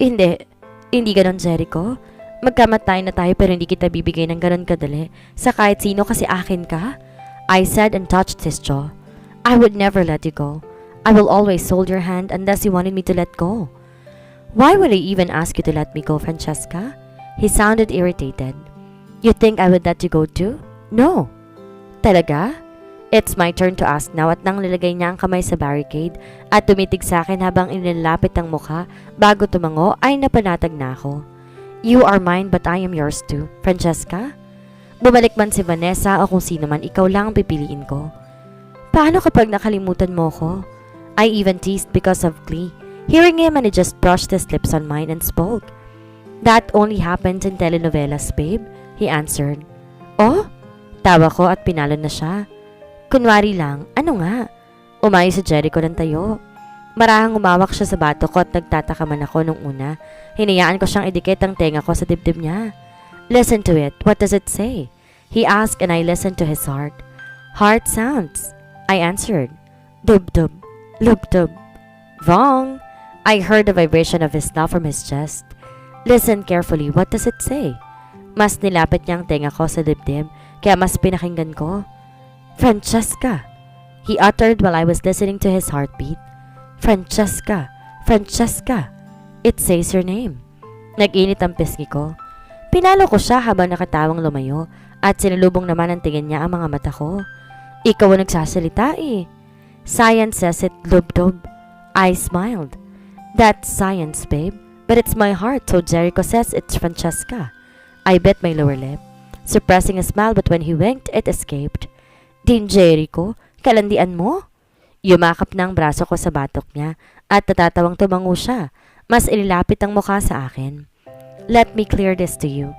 Hindi ganon, Jericho. Magkamatay na tayo pero hindi kita bibigay ng ganon kadali sa kahit sino kasi akin ka. I said and touched his jaw. I would never let you go. I will always hold your hand unless you wanted me to let go. Why would I even ask you to let me go, Francesca? He sounded irritated. You think I would let you go too? No. Talaga? It's my turn to ask now at nang nilagay niya ang kamay sa barricade at tumitig sa akin habang inilapit ang mukha bago tumango ay napanatag na ako. You are mine but I am yours too, Francesca? Bumalik man si Vanessa o kung sino man, ikaw lang ang pipiliin ko. Paano kapag nakalimutan mo ko? I even teased because of glee, hearing him and he just brushed his lips on mine and spoke. That only happens in telenovelas, babe, he answered. Oh? Tawa ko at pinalo na siya. Kunwari lang, ano nga? Umayo si Jericho ng tayo. Marahang umawak siya sa bato ko at nagtataka man ako nung una. Hinayaan ko siyang idikit ang tenga ko sa dibdib niya. Listen to it. What does it say? He asked and I listened to his heart. Heart sounds. I answered. Dub-dub. Lub-dub. Wrong. I heard the vibration of his laugh from his chest. Listen carefully. What does it say? Mas nilapit niya ang tenga ko sa dibdib, kaya mas pinakinggan ko. Francesca, he uttered while I was listening to his heartbeat. Francesca, Francesca, it says your name. Nag-init ang pisngi ko. Pinalo ko siya habang nakatawang lumayo at sinulubong naman ang tingin niya ang mga mata ko. Ikaw ang nagsasalita eh. Science says it, lub-dub. I smiled. That's science, babe. But it's my heart, so Jericho says it's Francesca. I bit my lower lip, suppressing a smile, but when he winked, it escaped. Din Jericho, kalandian mo? Yumakap na ang braso ko sa batok niya at natatawang tumango siya. Mas ililapit ang mukha sa akin. Let me clear this to you.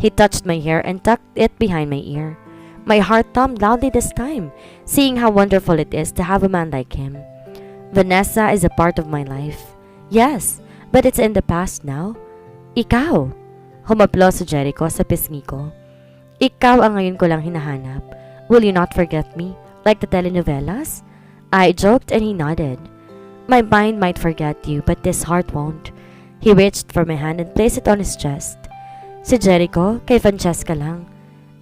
He touched my hair and tucked it behind my ear. My heart thumped loudly this time, seeing how wonderful it is to have a man like him. Vanessa is a part of my life. Yes, but it's in the past now. Ikaw. Humaplo si Jericho sa pisngi ko. Ikaw ang ngayon ko lang hinahanap. Will you not forget me, like the telenovelas? I joked and he nodded. My mind might forget you, but this heart won't. He reached for my hand and placed it on his chest. Si Jericho, kay Francesca lang.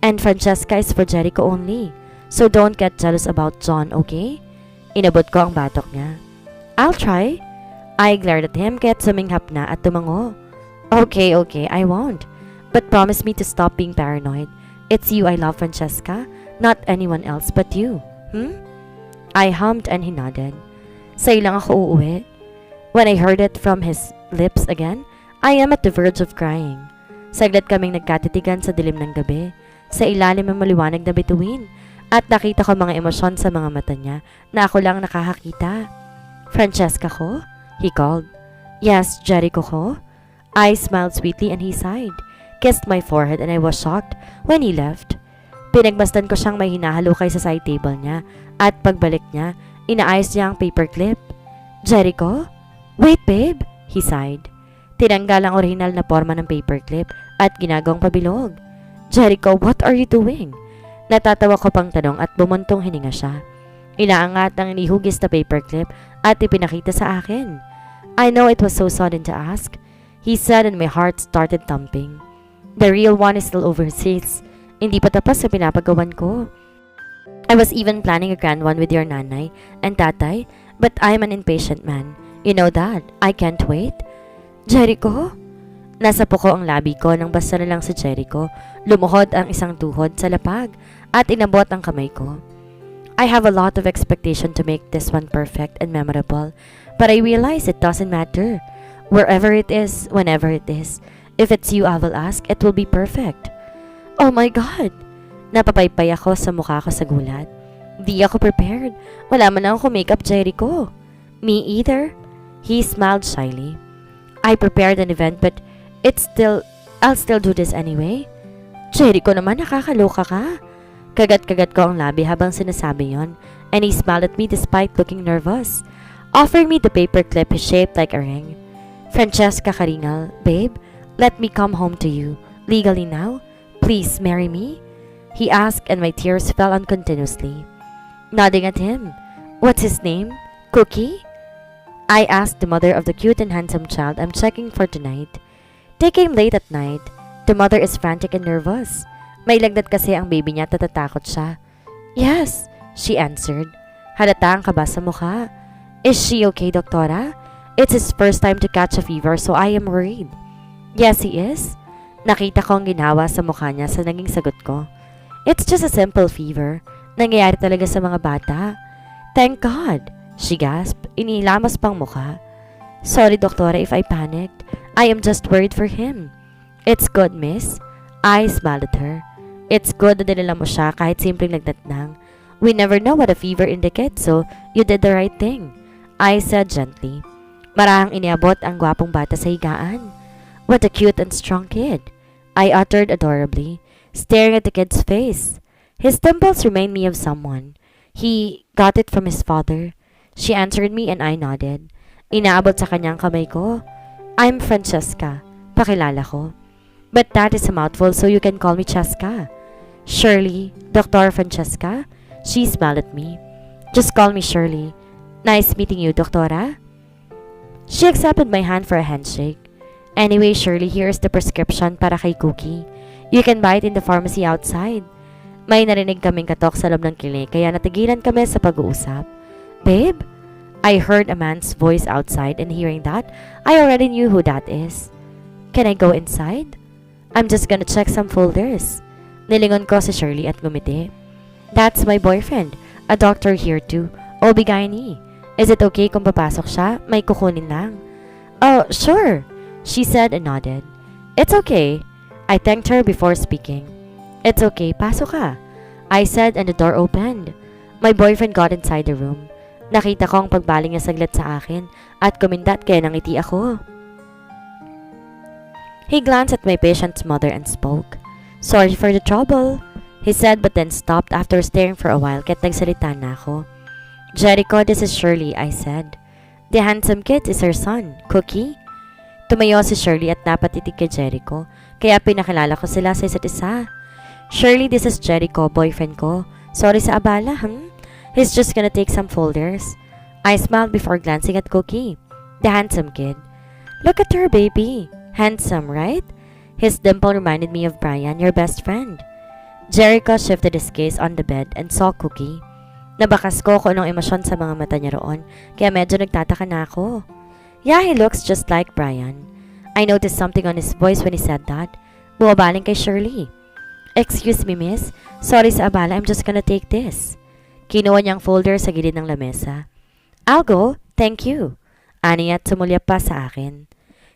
And Francesca is for Jericho only. So don't get jealous about John, okay? Inabot ko ang batok niya. I'll try. I glared at him kaya't suminghap na at tumango. Okay, I won't. But promise me to stop being paranoid. It's you I love, Francesca, not anyone else but you. I hummed and he nodded. Sa'yo lang ako uuwi. When I heard it from his lips again, I am at the verge of crying. Saglit kaming nagkatitigan sa dilim ng gabi, sa ilalim ng maliwanag na bituin, at nakita ko mga emosyon sa mga mata niya na ako lang nakakakita. Francesca ko? He called. Yes, Jericho ko? I smiled sweetly and he sighed, kissed my forehead and I was shocked when he left. Pinagmasdan ko siyang may hinahalukay sa side table niya at pagbalik niya, inaayos niya ang paperclip. Jericho? Wait, babe, he sighed. Tinanggal ang orihinal na forma ng paperclip at ginagawang pabilog. Jericho, what are you doing? Natatawa ko pang tanong at bumuntong hininga siya. Inaangat ang inihugis na paperclip at ipinakita sa akin. I know it was so sudden to ask, he said and my heart started thumping. The real one is still overseas. Hindi pa tapos sa pinapagawan ko. I was even planning a grand one with your nanay and tatay, but I'm an impatient man. You know that. I can't wait. Jericho? Nasa puko ang labi ko nang basta na lang si Jericho. Lumuhod ang isang tuhod sa lapag at inabot ang kamay ko. I have a lot of expectation to make this one perfect and memorable, but I realize it doesn't matter. Wherever it is, whenever it is, if it's you I will ask, it will be perfect. Oh my God! Napapaypay ako sa mukha ko sa gulat. Di ako prepared. Wala man ako makeup, Jericho. Me either. He smiled shyly. I prepared an event but I'll still do this anyway. Jericho naman, nakakaloka ka. Kagat-kagat ko ang labi habang sinasabi yon, and he smiled at me despite looking nervous, offering me the paperclip he shaped like a ring. Francesca Karingal, babe, let me come home to you, legally now. Please marry me? He asked and my tears fell on continuously. Nodding at him. What's his name? Cookie? I asked the mother of the cute and handsome child I'm checking for tonight. They came late at night. The mother is frantic and nervous. May lagnat kasi ang baby niya at natatakot siya. Yes, she answered. Halata ang kaba sa mukha. Is she okay, doktora? It's his first time to catch a fever so I am worried. Yes, he is. Nakita ko ang ginawa sa mukha niya sa naging sagot ko. It's just a simple fever. Nangyayari talaga sa mga bata. Thank God, she gasped, inilamos pang mukha. Sorry, doktora, if I panicked. I am just worried for him. It's good, miss. I smiled at her. It's good na dinala mo siya kahit simpleng lagnat lang. We never know what a fever indicates, so you did the right thing. I said gently. Marahang iniabot ang gwapong bata sa higaan. What a cute and strong kid, I uttered adorably, staring at the kid's face. His dimples remind me of someone. He got it from his father. She answered me and I nodded. Inaabot sa kanyang kamay ko. I'm Francesca. Pakilala ko. But that is a mouthful so you can call me Cheska. Shirley, Dr. Francesca? She smiled at me. Just call me Shirley. Nice meeting you, Doktora. She accepted my hand for a handshake. Anyway, Shirley, here's the prescription para kay Cookie. You can buy it in the pharmacy outside. May narinig kaming katok sa loob ng kilig kaya natigilan kami sa pag-uusap. Babe? I heard a man's voice outside and hearing that, I already knew who that is. Can I go inside? I'm just gonna check some folders. Nilingon ko si Shirley at ngumiti. That's my boyfriend. A doctor here too. OB-GYN. Is it okay kung papasok siya? May kukunin lang. Oh, sure, she said and nodded. It's okay. I thanked her before speaking. It's okay, pasok ka, I said and the door opened. My boyfriend got inside the room. Nakita ko ang pagbaling niya saglit sa akin at kumindat kaya nangiti ako. He glanced at my patient's mother and spoke. Sorry for the trouble, he said but then stopped after staring for a while kaya't nagsalita na ako. Jericho, this is Shirley, I said. The handsome kid is her son, Cookie. Tumayo si Shirley at napatitig kay Jericho, kaya pinakilala ko sila sa isa't isa. Shirley, this is Jericho, boyfriend ko. Sorry sa abala, He's just gonna take some folders. I smiled before glancing at Cookie, the handsome kid. Look at her, baby. Handsome, right? His dimple reminded me of Brian, your best friend. Jericho shifted his gaze on the bed and saw Cookie. Nabakas ko kung anong emosyon sa mga mata niya roon, kaya medyo nagtataka na ako. Yeah, he looks just like Brian. I noticed something on his voice when he said that. Bumabaling kay Shirley. Excuse me, miss. Sorry sa abala, I'm just gonna take this. Kinuha niyang folder sa gilid ng lamesa. I'll go, thank you. Ani at sumulyap pa sa akin.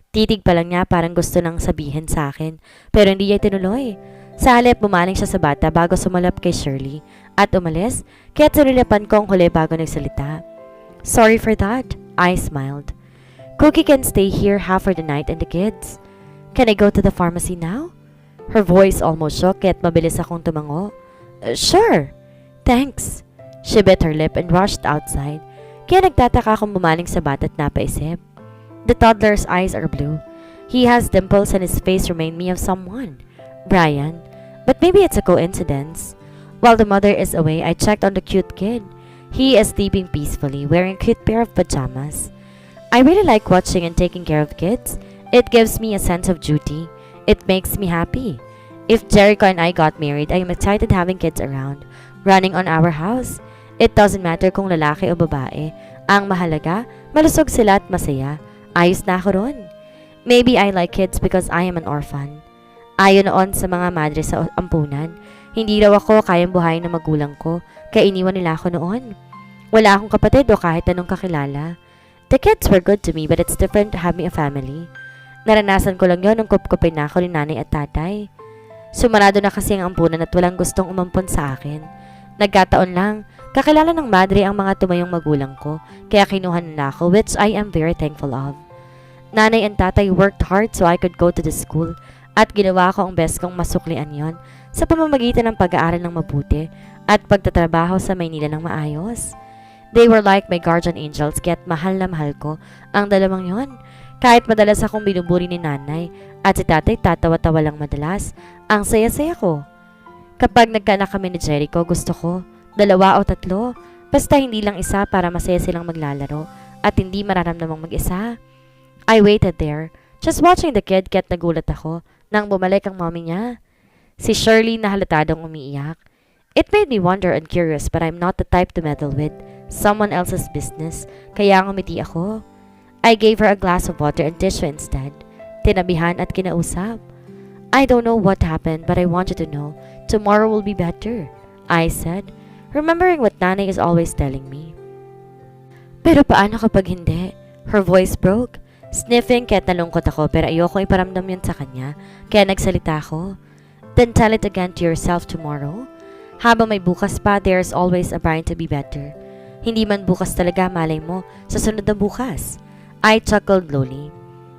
Titig pa lang niya parang gusto nang sabihin sa akin, pero hindi niya tinuloy. Sa halip, bumaling siya sa bata bago sumalap kay Shirley at umalis, kaya sinulapan ko ang huli bago nagsalita. Sorry for that, I smiled. Cookie can stay here half for the night and the kids. Can I go to the pharmacy now? Her voice almost shook kaya't mabilis akong tumango. Sure. Thanks. She bit her lip and rushed outside, kaya nagtataka akong bumaling sa bata at napaisip. The toddler's eyes are blue. He has dimples and his face remind me of someone. Brian. But maybe it's a coincidence. While the mother is away, I checked on the cute kid. He is sleeping peacefully, wearing a cute pair of pajamas. I really like watching and taking care of kids. It gives me a sense of duty. It makes me happy. If Jericho and I got married, I am excited having kids around, running on our house. It doesn't matter kung lalaki o babae. Ang mahalaga, malusog sila at masaya. Ayos na ako ron. Maybe I like kids because I am an orphan. Ayon noon sa mga madre sa ampunan, hindi raw ako kayang buhayin ng magulang ko, kaya iniwan nila ako noon. Wala akong kapatid o kahit anong kakilala. The kids were good to me but it's different having a family. Naranasan ko lang yon nung kupkupin na ako ni nanay at tatay. Sumarado na kasi ang ampunan at walang gustong umampon sa akin. Nagkataon lang, kakilala ng madre ang mga tumayong magulang ko, kaya kinuha nila ako which I am very thankful of. Nanay and tatay worked hard so I could go to the school at ginawa ko ang best kong masuklian yon sa pamamagitan ng pag-aaral ng mabuti at pagtatrabaho sa Maynila ng maayos. They were like my guardian angels kaya't mahal na mahal ko ang dalawang yon. Kahit madalas akong binuburi ni nanay at si tatay tatawa-tawa lang madalas, ang saya-saya ko. Kapag nagkaanak kami ni Jericho, gusto ko 2 o 3, basta hindi lang isa para masaya silang maglalaro at hindi mararamdamang mag-isa. I waited there, just watching the kid kaya't nagulat ako nang bumalik ang mommy niya. Si Shirley na halatadong umiiyak. It made me wonder and curious but I'm not the type to meddle with someone else's business, kaya ngumiti ako. I gave her a glass of water and tissue instead. Tinabihan at kinausap. I don't know what happened, but I want you to know tomorrow will be better, I said, remembering what Nanay is always telling me. Pero paano kapag hindi? Her voice broke. Sniffing kahit nalungkot ako pero ayokong iparamdam yun sa kanya, kaya nagsalita ako. Then tell it again to yourself tomorrow. Habang may bukas pa, there's always a trying to be better. Hindi man bukas talaga, malay mo, sa sunod na bukas. I chuckled lowly.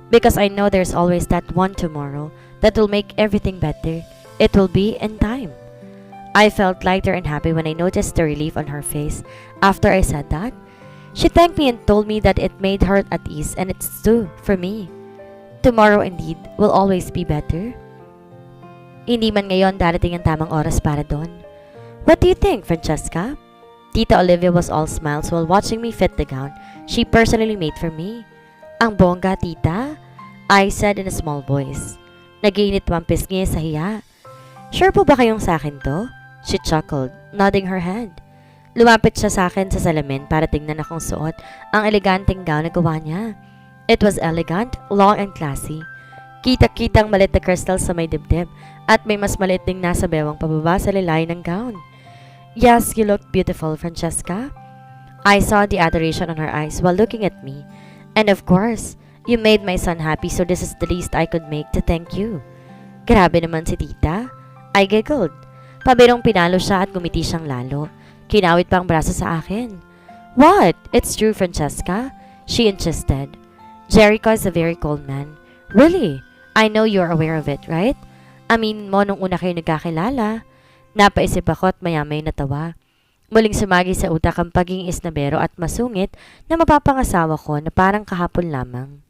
Because I know there's always that one tomorrow that will make everything better. It will be in time. I felt lighter and happy when I noticed the relief on her face after I said that. She thanked me and told me that it made her at ease, and it's true for me. Tomorrow indeed will always be better. Hindi man ngayon darating ang tamang oras para doon. What do you think, Francesca? Tita Olivia was all smiles while watching me fit the gown she personally made for me. Ang bongga, tita? I said in a small voice. Naginit pang pisngi sa hiya. Sure po ba kayong sa akin to? She chuckled, nodding her head. Lumapit siya sa akin sa salamin para tingnan akong suot ang eleganteng gown na gawa niya. It was elegant, long and classy. Kita-kitang malit na crystals sa may dibdib at may mas maliit ding nasa bewang pababa sa lilayan ng gown. Yes, you looked beautiful, Francesca. I saw the adoration on her eyes while looking at me. And of course, you made my son happy, so this is the least I could make to thank you. Grabe naman si tita. I giggled. Pabirong pinalo siya at gumiti siyang lalo. Kinawit pang braso sa akin. What? It's true, Francesca? She insisted. Jericho is a very cold man. Really? I know you're aware of it, right? Aminin mo nung una kayo nagkakilala. Napaisip ako at maya-may natawa. Muling sumagi sa utak ang pagiging isnabero at masungit na mapapangasawa ko na parang kahapon lamang.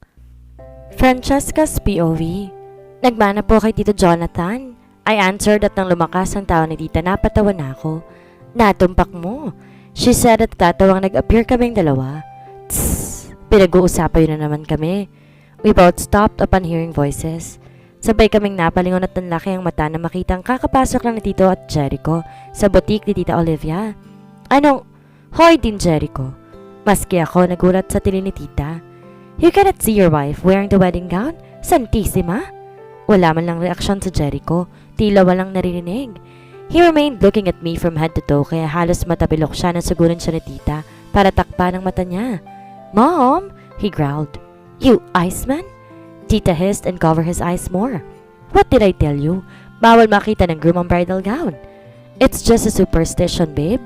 Francesca's POV. Nagmana po kay Tito Jonathan. I answered at nang lumakas ang tawa ni tita napatawa na ako. Natumpak mo. She said at tatawang nag-appear kaming dalawa. Tss, pinag-uusapan yun na naman kami. We both stopped upon hearing voices. Sabay kaming napalingon at nanlaki ang mata na makitang kakapasok lang ni Tito at Jericho sa boutique ni Tita Olivia. Anong, hoy din Jericho. Maski ako nagulat sa tingin ni Tita. You cannot see your wife wearing the wedding gown? Santissima? Wala man lang reaksyon sa Jericho, tila walang naririnig. He remained looking at me from head to toe kaya halos matapilok siya na sugurin siya ni tita para takpan ang mata niya. Mom, he growled. You Iceman? Tita hissed and covered his eyes more. What did I tell you? Bawal makita ng groom ang bridal gown. It's just a superstition, babe.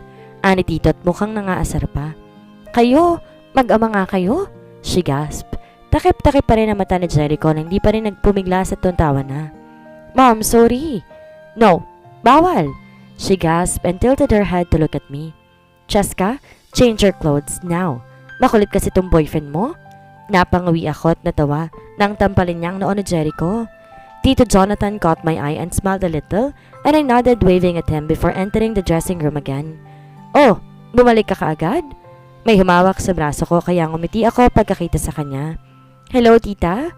Ani tito at mukhang nangaasar pa. Kayo, mag-ama nga kayo? She gasped. Takip-takip pa rin ang mata ni Jericho na hindi pa rin nagpumigla sa tuntawa na. Mom, sorry. No, bawal. She gasped and tilted her head to look at me. Cheska, change your clothes now. Makulit kasi tong boyfriend mo? Napangawi ako at natawa nang tampalin niyang noon ni Jericho. Tito Jonathan caught my eye and smiled a little and I nodded waving at him before entering the dressing room again. Oh, bumalik ka kaagad? May humawak sa braso ko kaya ngumiti ako pagkakita sa kanya. Hello, tita?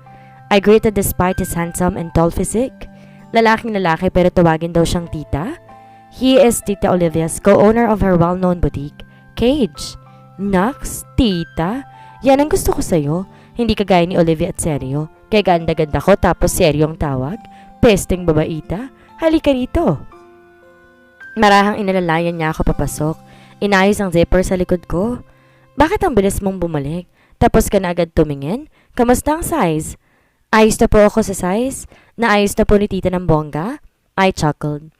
I greeted despite his handsome and tall physique. Lalaking lalaki pero tawagin daw siyang tita. He is Tita Olivia's co-owner of her well-known boutique, Cage. Naks, tita? Yan ang gusto ko sa'yo. Hindi kagaya ni Olivia at seryo. Kaya ganda-ganda ko tapos seryo ang tawag. Pesteng babaita. Halika rito. Marahang inalalayan niya ako papasok. Inayos ang zipper sa likod ko. Bakit ang bilis mong bumalik? Tapos ka na agad tumingin? Kamusta ang size? Ayos na po ako sa size. Naayos na po ni tita ng bongga. I chuckled.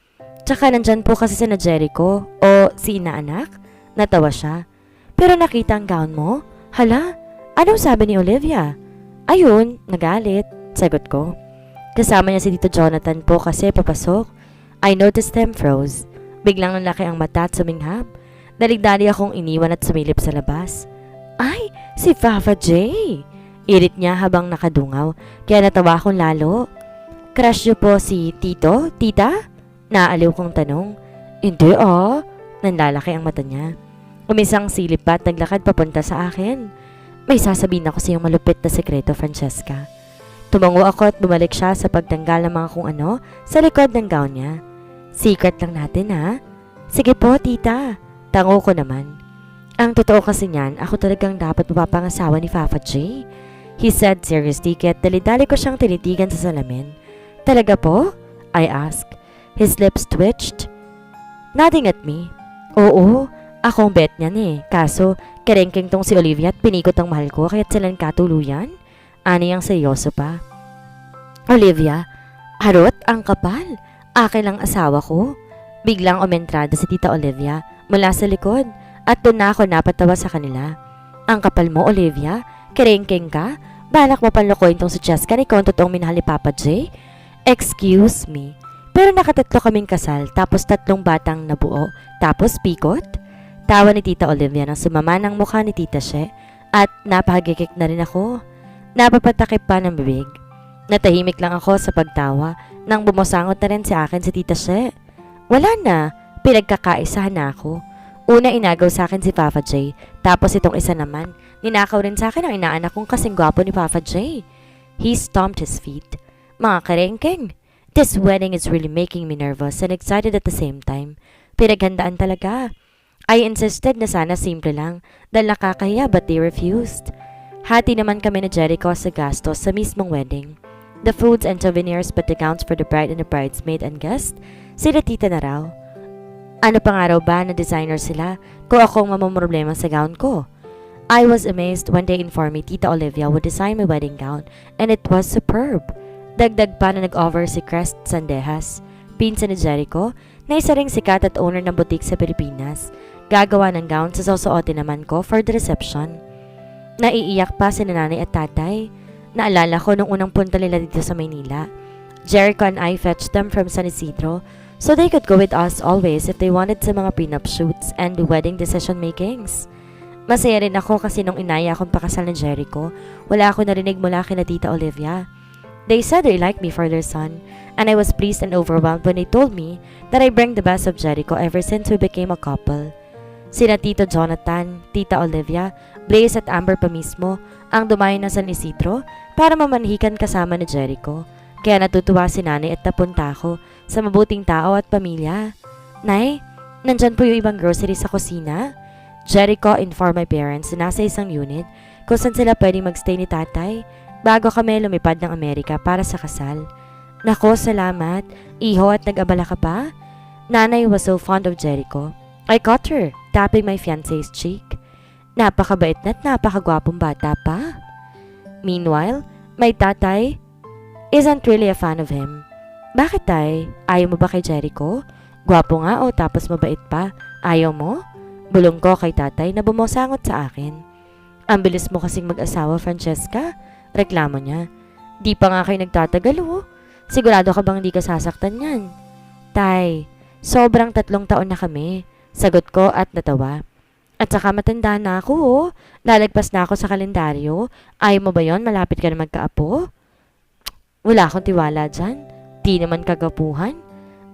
Tsaka nandyan po kasi si na Jericho o si inaanak. Natawa siya. Pero nakita ang gown mo? Hala, anong sabi ni Olivia? Ayun, nagalit. Sagot ko. Kasama niya si Tito Jonathan po kasi papasok. I noticed him froze. Biglang nanlaki ang mata at suminghap. Dalig-dali akong iniwan at sumilip sa labas. Ay, si Papa J! Irit niya habang nakadungaw, kaya natawa akong lalo. Crush niyo po si Tito, tita? Naaliw kong tanong. Hindi Nanlalaki ang mata niya. Umisang silip pa at naglakad papunta sa akin. May sasabihin ako sa iyong malupit na sekreto, Francesca. Tumango ako at bumalik siya sa pagtanggal ng mga kung ano sa likod ng gown niya. Secret lang natin ha? Sige po, tita. Tango ko naman. Ang totoo kasi niyan, ako talagang dapat mapapangasawa ni Papa J. he said seriously kaya't dali-dali ko siyang tinitigan sa salamin. Talaga po? I asked. His lips twitched, nodding at me. Oo, akong bet niyan eh. Kaso, kerengking tong si Olivia at pinikot ang mahal ko kaya't silang katuluyan. Ani ang seryoso pa. Olivia, harot ang kapal. Akin lang asawa ko. Biglang umentrada si Tita Olivia mula sa likod at doon na ako napatawa sa kanila. Ang kapal mo, Olivia? Kerengking ka? Balak mo panlokoyin tong si Jessica ni kung totoong minahal ni Papa J? Excuse me. Pero nakatatlo kaming kasal tapos 3 batang nabuo tapos pikot? Tawa ni Tita Olivia nang sumama ng mukha ni Tita She at napahagikik na rin ako. Napapatakip pa ng bibig. Natahimik lang ako sa pagtawa nang bumusangot na rin sa akin si Tita She. Wala na, pinagkakaisahan na ako. Una inagaw sa akin si Papa J, tapos itong isa naman, ninakaw rin sa akin ang inaanak kong kasing gwapo ni Papa J. He stomped his feet. Mga karengking, this wedding is really making me nervous and excited at the same time. Pinaghandaan talaga. I insisted na sana simple lang dahil nakakahiya but they refused. Hati naman kami ni Jericho sa gastos sa mismong wedding. The foods and souvenirs but accounts for the bride and the bridesmaid and guest, sila tita na raw. Ano pa nga raw ba na designer sila kung akong mamamroblema sa gown ko? I was amazed when they informed me Tita Olivia would design my wedding gown and it was superb. Dagdag pa na nag-over si Crest Sandejas, pinsan ni Jericho, na isa ring sikat at owner ng boutique sa Pilipinas. Gagawa ng gown sa susuotin naman ko for the reception. Naiiyak pa si nanay at tatay. Naalala ko nung unang punta nila dito sa Maynila. Jericho and I fetched them from San Isidro so they could go with us always if they wanted sa mga prenup shoots and wedding decision makings. Masaya rin ako kasi nung inaya akong pakasal ni Jericho, wala ako narinig mula kina Tita Olivia. They said they liked me for their son, and I was pleased and overwhelmed when they told me that I bring the best of Jericho ever since we became a couple. Sina Tito Jonathan, Tita Olivia, Blaze at Amber pa mismo ang dumayo na San Isidro para mamanhikan kasama ni Jericho. Kaya natutuwa si nanay at napunta ako sa mabuting tao at pamilya. Nay, nandyan po yung ibang groceries sa kusina. Jericho informed my parents na nasa isang unit kung saan sila pwedeng magstay ni tatay bago kami lumipad ng Amerika para sa kasal. Nako, salamat. Iho, at nag-abala ka pa? Nanay was so fond of Jericho. I caught her, tapping my fiancé's cheek. Napakabait na't napakagwapong bata pa. Meanwhile, my tatay isn't really a fan of him. Bakit tay? Ayaw mo ba kay Jericho? Gwapo nga o tapos mabait pa. Ayaw mo? Bulong ko kay tatay na bumusangot sa akin. Ang bilis mo kasing mag-asawa, Francesca. Reklamo niya. Di pa nga kayo nagtatagal oh. Sigurado ka bang di ka sasaktan yan? Tay, sobrang 3 taon na kami. Sagot ko at natawa. At saka matanda na ako oh. Lalagpas na ako sa kalendaryo. Ayaw mo ba yon? Malapit ka na magkaapo? Wala akong tiwala dyan. Di naman kagapuhan.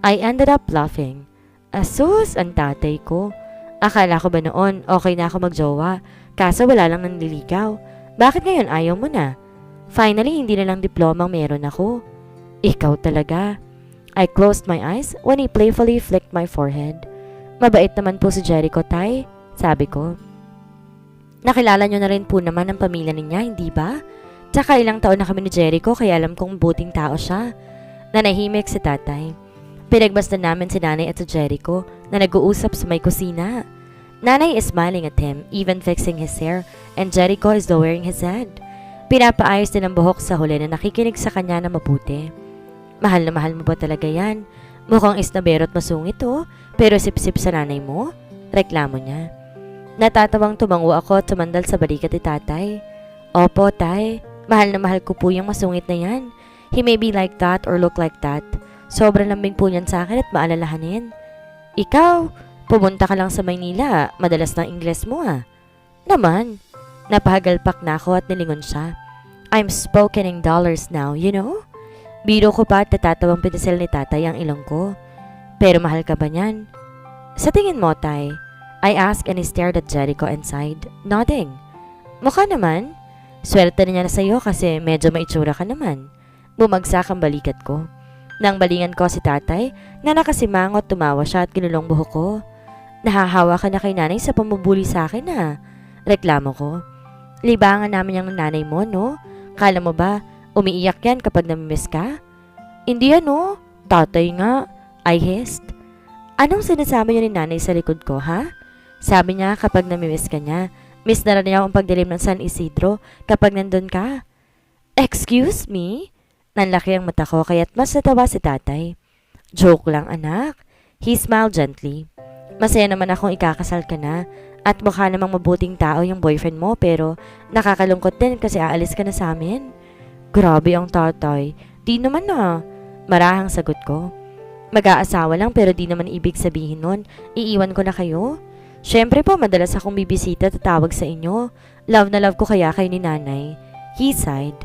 I ended up laughing. Asus, ang tatay ko. Akala ko ba noon okay na ako magjowa? Kaso wala lang nanliligaw. Bakit ngayon ayaw mo na? Finally, hindi na lang diplomang meron ako. Ikaw talaga. I closed my eyes when he playfully flicked my forehead. Mabait naman po si Jericho, tay. Sabi ko. Nakilala niyo na rin po naman ang pamilya niya, hindi ba? Tsaka ilang taon na kami ni Jericho kaya alam kong buting tao siya. Nanahimik si tatay. Pinagbasdan namin si nanay at si Jericho na nag-uusap sa may kusina. Nanay is smiling at him, even fixing his hair, and Jericho is lowering his head. Pinapaayos din ang buhok sa huli na nakikinig sa kanya na mabuti. Mahal na mahal mo ba talaga yan? Mukhang isnabero at masungit oh, pero sip-sip sa nanay mo? Reklamo niya. Natatawang tumango ako at tumandal sa balikat ni tatay. Opo, tay. Mahal na mahal ko po yung masungit na yan. He may be like that or look like that. Sobrang lambing po niyan sa akin at maalalahanin. Ikaw, pumunta ka lang sa Maynila. Madalas ng Ingles mo ah. Naman. Napahagalpak na ako at nilingon siya. I'm spoken in dollars now, you know? Biro ko pa at natatawang pinisil ni tatay ang ilong ko. Pero mahal ka ba niyan? Sa tingin mo, tay? I asked and he stared at Jericho and sighed, nodding. Mukha naman. Swerte na niya na sa'yo kasi medyo maitsura ka naman. Bumagsak ang balikat ko. Nang balingan ko si tatay, na nakasimangot tumawa siya at kinulong buhok ko. Nahahawa ka na kay nanay sa pamubuli sa akin ha. Reklamo ko. Libangan namin yung nanay mo, no? Kala mo ba, umiiyak yan kapag namimiss ka? Hindi ano, tatay nga, I hissed. Anong sinasabi niyo ni nanay sa likod ko, ha? Sabi niya kapag namimiss ka niya, miss na rin niya ang pagdilim ng San Isidro kapag nandun ka. Excuse me? Nanlaki ang mata ko kaya't mas natawa si tatay. Joke lang anak. He smiled gently. Masaya naman akong ikakasal ka na at mukha namang mabuting tao yung boyfriend mo pero nakakalungkot din kasi aalis ka na sa amin. Grabe ang tatay. Di naman na. Marahang sagot ko. Mag-aasawa lang pero di naman ibig sabihin nun, iiwan ko na kayo. Syempre po madalas akong bibisita at tatawag sa inyo. Love na love ko kaya kayo ni nanay. He sighed.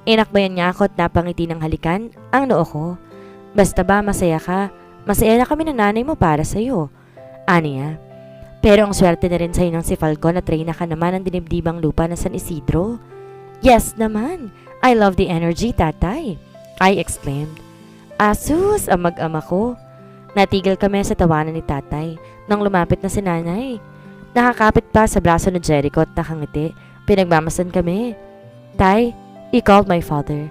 Inakbayan niya ako at napangiti ng halikan ang noo ko. Basta ba masaya ka? Masaya na kami ng nanay mo para sa'yo. Aniya. Pero ang swerte na rin sa'yo ng si Falcon at Reyna ka naman ang dinibdibang lupa ng San Isidro. Yes naman. I love the energy, tatay. I exclaimed. Asus, ang mag-ama ko. Natigil kami sa tawanan ni tatay nang lumapit na si nanay. Nakakapit pa sa braso ni Jericho at nakangiti. Pinagmamasan kami. Tay, he called my father.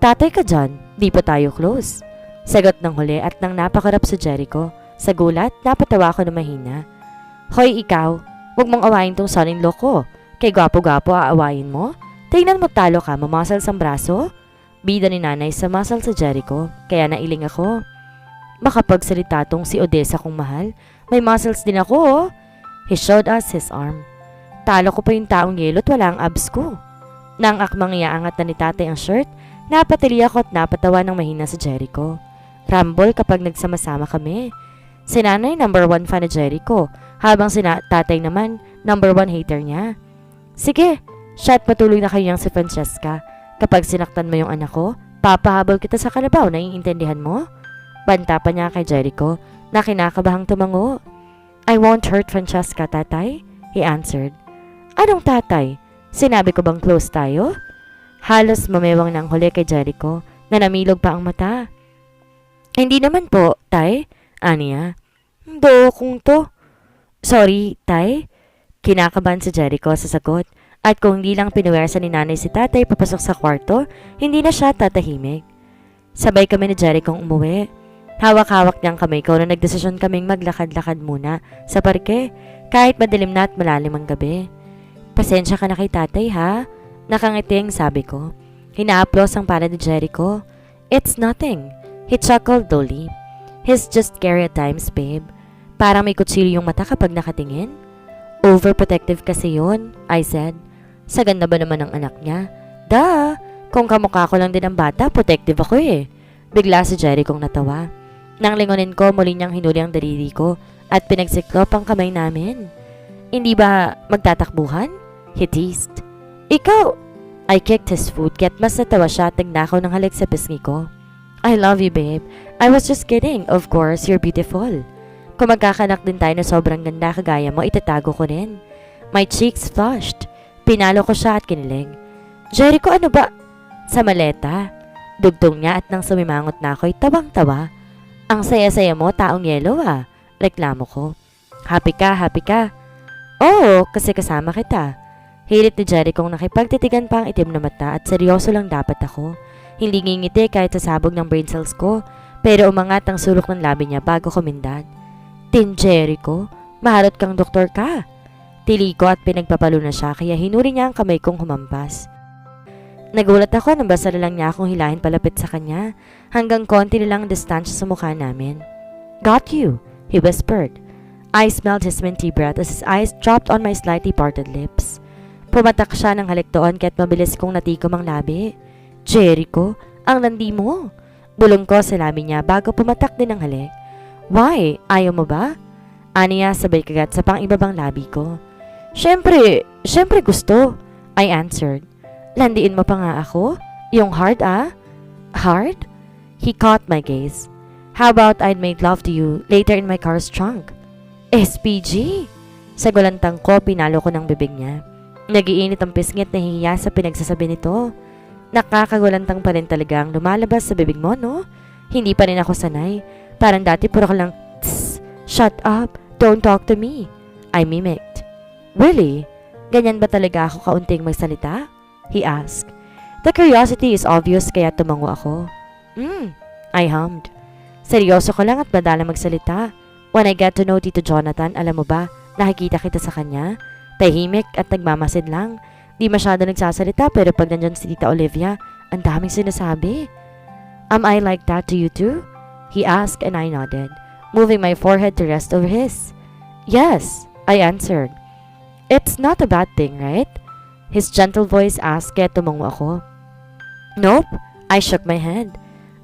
Tatay ka dyan, di pa tayo close. Sagot ng huli at nang napakarap si Jericho. Sa gulat, napatawa ko na mahina. Hoy ikaw, huwag mong awayin tong son-in-law ko. Kay gwapo-gwapo aawayin mo? Tingnan mo talo ka, mamasal sa braso? Bida ni nanay sa masal sa Jericho, kaya nailing ako. Makapagsalita tong si Odessa kong mahal. May muscles din ako oh. He showed us his arm. Talo ko pa yung taong yelo at wala ang abs ko. Nang akmang iaangat na ni tatay ang shirt, napatili ako at napatawa ng mahina sa Jericho. Rumble kapag nagsama-sama kami. Si nanay number 1 fan ni Jericho, habang si tatay naman number 1 hater niya. Sige, shot patuloy na kayo si Francesca. Kapag sinaktan mo yung anak ko, papahabol kita sa kalabaw, naiintindihan mo? Banta pa niya kay Jericho na kinakabahang tumango. I won't hurt Francesca, tatay, he answered. Anong tatay? Sinabi ko bang close tayo? Halos mamewang ng huli kay Jericho na namilog pa ang mata. Hindi naman po, tay, aniya. Do kung to. Sorry, tay. Kinakabahan si Jericho sa sagot. At kung hindi lang pinuwersa ni nanay si tatay papasok sa kwarto, hindi na siya tatahimik. Sabay kami ni Jerichong umuwi. Hawak-hawak niyang kamay ko na nagdesisyon kaming maglakad-lakad muna sa parke kahit madilim na at malalim ang gabi. Pasensya ka na kay tatay ha? Nakangiting sabi ko. Hinaaplos ang pala ni Jericho. It's nothing. He chuckled dully. He's just scary at times, babe. Parang may kutsilyo yung mata kapag nakatingin. Overprotective kasi yun, I said. Sa ganda ba naman ng anak niya? Da, kung kamukha ko lang din ang bata, protective ako eh. Bigla si Jerichong natawa. Nang lingonin ko, muli niyang hinuli ang daliri ko at pinagsiklop ang kamay namin. Hindi ba magtatakbuhan? He teased. Ikaw! I kicked his foot, kaya't mas natawa siya at nagnakaw ng halik sa pisngi ko. I love you, babe. I was just kidding. Of course, you're beautiful. Kung magkakanak din tayo na sobrang ganda kagaya mo, itatago ko rin. My cheeks flushed. Pinalo ko siya at kinilig. Jericho, ano ba? Sa maleta. Dugtong niya at nang sumimangot na ako'y tawang-tawa. Ang saya-saya mo, taong yelo ah. Reklamo ko. Happy ka, happy ka. Oo, kasi kasama kita. Hilit ni Jerichong nakipagtitigan pa ang itim na mata at seryoso lang dapat ako. Hindi ngingiti kahit sa sabog ng brain cells ko, pero umangat ang sulok ng labi niya bago kumindat. Tin Jericho, maharot kang doktor ka. Tili ko at pinagpapalo na siya kaya hinuri niya ang kamay kong humampas. Nagulat ako nang basta lang niya akong hilahin palapit sa kanya hanggang konti na lang distansya sa mukha namin. Got you, he whispered. I smelled his minty breath as his eyes dropped on my slightly parted lips. Pumatak siya ng halik doon kaya't mabilis kong natikom ang labi. Jericho, ang landi mo. Bulong ko sa labi niya bago pumatak din ang halik. Why? Ayaw mo ba? Aniya sabay kagat sa pang-ibabang labi ko. Siyempre gusto, I answered. Landiin mo pa nga ako? Yung hard ah? Hard? He caught my gaze. How about I'd make love to you later in my car's trunk? SPG? Sa gulantang ko, pinalo ko ng bibig niya. Nagiinit ang pisngi at nahihiya sa pinagsasabi nito. Nakakagulantang pa rin talaga ang lumalabas sa bibig mo, no? Hindi pa rin ako sanay. Parang dati puro ka lang, tss, shut up, don't talk to me. I mimicked. Really? Ganyan ba talaga ako kaunting magsalita? He asked. The curiosity is obvious kaya tumango ako. I hummed. Seryoso ko lang at madalang magsalita. When I get to know Tito Jonathan, alam mo ba, nakikita kita sa kanya. Tahimik at nagmamasid lang. Di masyado nagsasalita pero pag nandyan si Tita Olivia, ang daming sinasabi. Am I like that to you too? He asked and I nodded, moving my forehead to rest over his. Yes, I answered. It's not a bad thing, right? His gentle voice asked kaya tumango ako. Nope, I shook my head.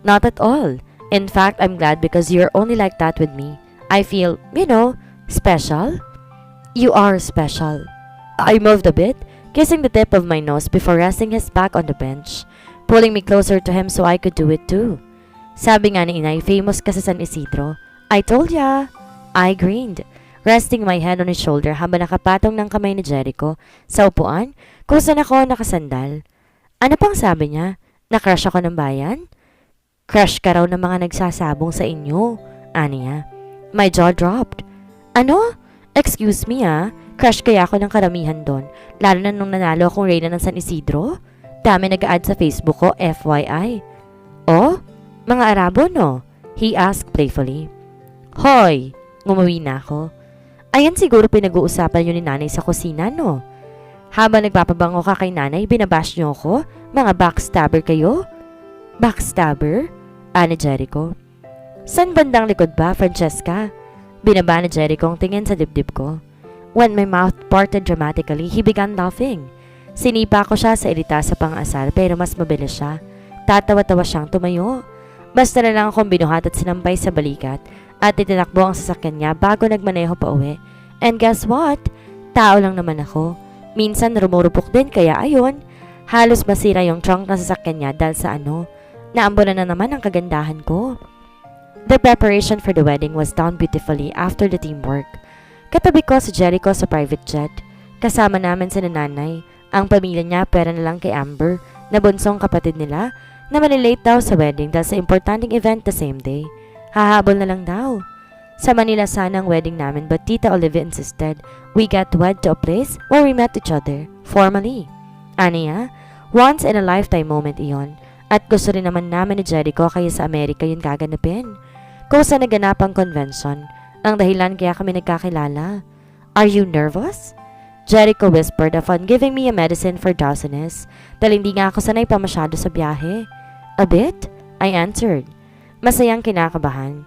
Not at all. In fact, I'm glad because you're only like that with me. I feel, special. You are special. I moved a bit, kissing the tip of my nose before resting his back on the bench, pulling me closer to him so I could do it too. Sabi nga ni Inay, famous ka sa San Isidro. I told ya. I grinned, resting my head on his shoulder habang nakapatong ng kamay ni Jericho sa upuan kung saan ako nakasandal. Ano pang sabi niya? Na-crush ako ng bayan? Crush ka raw ng mga nagsasabong sa inyo, aniya. My jaw dropped. Ano? Excuse me crush kaya ako ng karamihan doon, lalo na nung nanalo akong reyna ng San Isidro? Dami nag-a-add sa Facebook ko, FYI. Oh? Mga Arabo, no? He asked playfully. Hoy! Ngumuwi na ako. Ayan siguro pinag-uusapan yun ni nanay sa kusina, no? Habang nagpapabango ka kay nanay, binabash niyo ako? Mga backstabber kayo? Backstabber? Ani Jericho. San bandang likod ba, Francesca? Binaba ni Jericho ang tingin sa dibdib ko. When my mouth parted dramatically, he began laughing. Sinipa ko siya sa irita sa pang-asar pero mas mabilis siya. Tatawa-tawa siyang tumayo. Basta na lang akong binuhat at sinampay sa balikat at itinakbo ang sasakyan niya bago nagmaneho pa uwi. And guess what? Tao lang naman ako. Minsan rumurupok din kaya ayun. Halos masira yung trunk ng sasakyan niya dahil sa naambulan na naman ang kagandahan ko. The preparation for the wedding was done beautifully after the teamwork. Katabi ko si Jericho sa private jet. Kasama namin si nanay, ang pamilya niya pera na lang kay Amber, na bunsong kapatid nila, na malilate daw sa wedding dahil sa importanteng event the same day. Hahabol na lang daw. Sa Manila sana ang wedding namin but Tita Olivia insisted we get wed to a place where we met each other, formally. Aniya, once in a lifetime moment iyon. At gusto rin naman namin ni Jericho kaya sa Amerika yun gaganapin. Kung saan naganap ang convention, ang dahilan kaya kami nagkakilala. Are you nervous? Jericho whispered upon giving me a medicine for drowsiness dahil hindi nga ako sanay pa masyado sa biyahe. A bit? I answered. Masayang kinakabahan.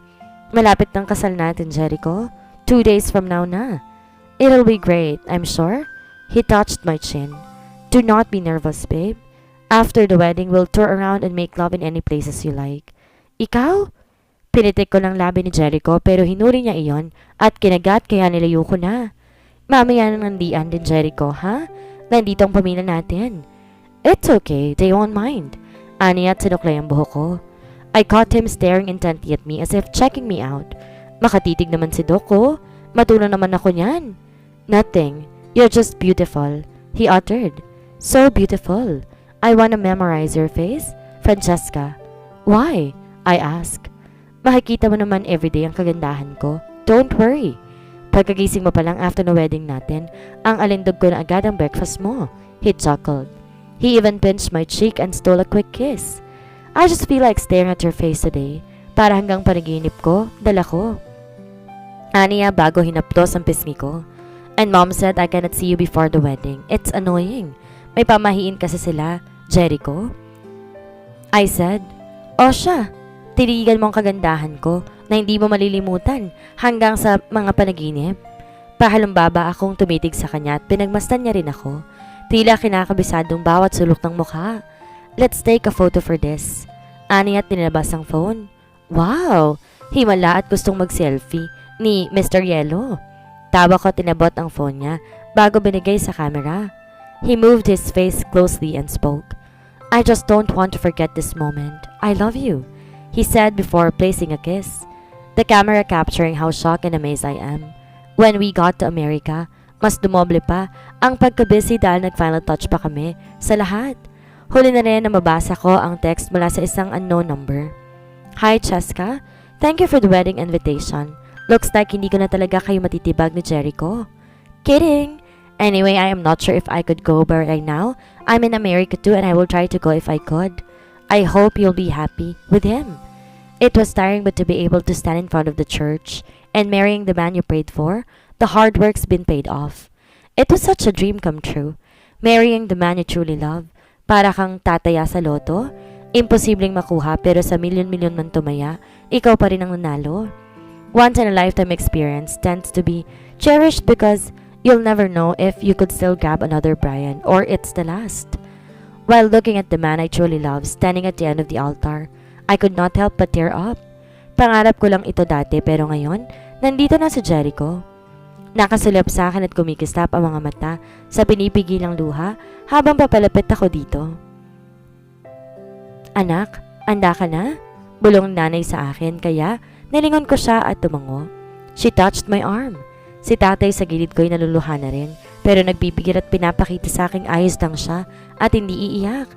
Malapit ng kasal natin, Jericho. 2 days from now na. It'll be great, I'm sure. He touched my chin. Do not be nervous, babe. After the wedding, we'll tour around and make love in any places you like. Ikaw? Pinitik ko ng labi ni Jericho pero hinuri niya iyon at kinagat kaya nilayo ko na. Mamaya nang nandian din Jericho, ha? Nandito ang pamilya natin. It's okay, they won't mind. Ani at sinuklay ang buhok ko. I caught him staring intently at me as if checking me out. Makatitig naman si Doc ko. Matuno naman ako niyan. Nothing. You're just beautiful, he uttered. So beautiful. I wanna memorize your face, Francesca. Why? I asked. Makikita mo naman everyday ang kagandahan ko. Don't worry. Pagkagising mo pa lang after the wedding natin, ang alindog ko na agad ang breakfast mo. He chuckled. He even pinched my cheek and stole a quick kiss. I just feel like staring at your face today. Para hanggang panaginip ko, dala ko. Aniya bago hinaptos ang pisngi ko. And mom said I cannot see you before the wedding. It's annoying. May pamahiin kasi sila. Jericho? I said, O siya, tirigan mo ang kagandahan ko na hindi mo malilimutan hanggang sa mga panaginip. Pahalumbaba akong tumitig sa kanya at pinagmasdan niya rin ako. Tila kinakabisadong bawat sulok ng mukha. Let's take a photo for this. Ani at tinilabas ang phone. Wow! Himala at gustong mag-selfie ni Mr. Yellow. Tawa ko tinabot ang phone niya bago binigay sa camera. He moved his face closely and spoke. I just don't want to forget this moment. I love you, he said before placing a kiss. The camera capturing how shocked and amazed I am. When we got to America, mas dumoble pa ang pagkabisi dahil nag-final touch pa kami sa lahat. Huli na rin na mabasa ko ang text mula sa isang unknown number. Hi, Cheska. Thank you for the wedding invitation. Looks like hindi ko na talaga kayo matitibag ni Jericho. Kidding! Anyway, I am not sure if I could go, but right now, I'm in America too and I will try to go if I could. I hope you'll be happy with him. It was tiring, but to be able to stand in front of the church and marrying the man you prayed for, the hard work's been paid off. It was such a dream come true. Marrying the man you truly love. Para kang tataya sa loto. Imposibleng makuha pero sa milyon-milyon man tumaya, ikaw pa rin ang nanalo. Once in a lifetime experience tends to be cherished because you'll never know if you could still grab another Brian or it's the last. While looking at the man I truly love standing at the end of the altar, I could not help but tear up. Pangarap ko lang ito dati pero ngayon, nandito na si Jericho. Nakasulap sa akin at kumikislap ang mga mata sa pinipigilang luha habang papalapit ako dito. Anak, anda ka na? Bulong nanay sa akin kaya nilingon ko siya at tumango. She touched my arm. Si tatay sa gilid ko'y naluluha na rin pero nagbibigil at pinapakita sa aking ayos lang siya at hindi iiyak.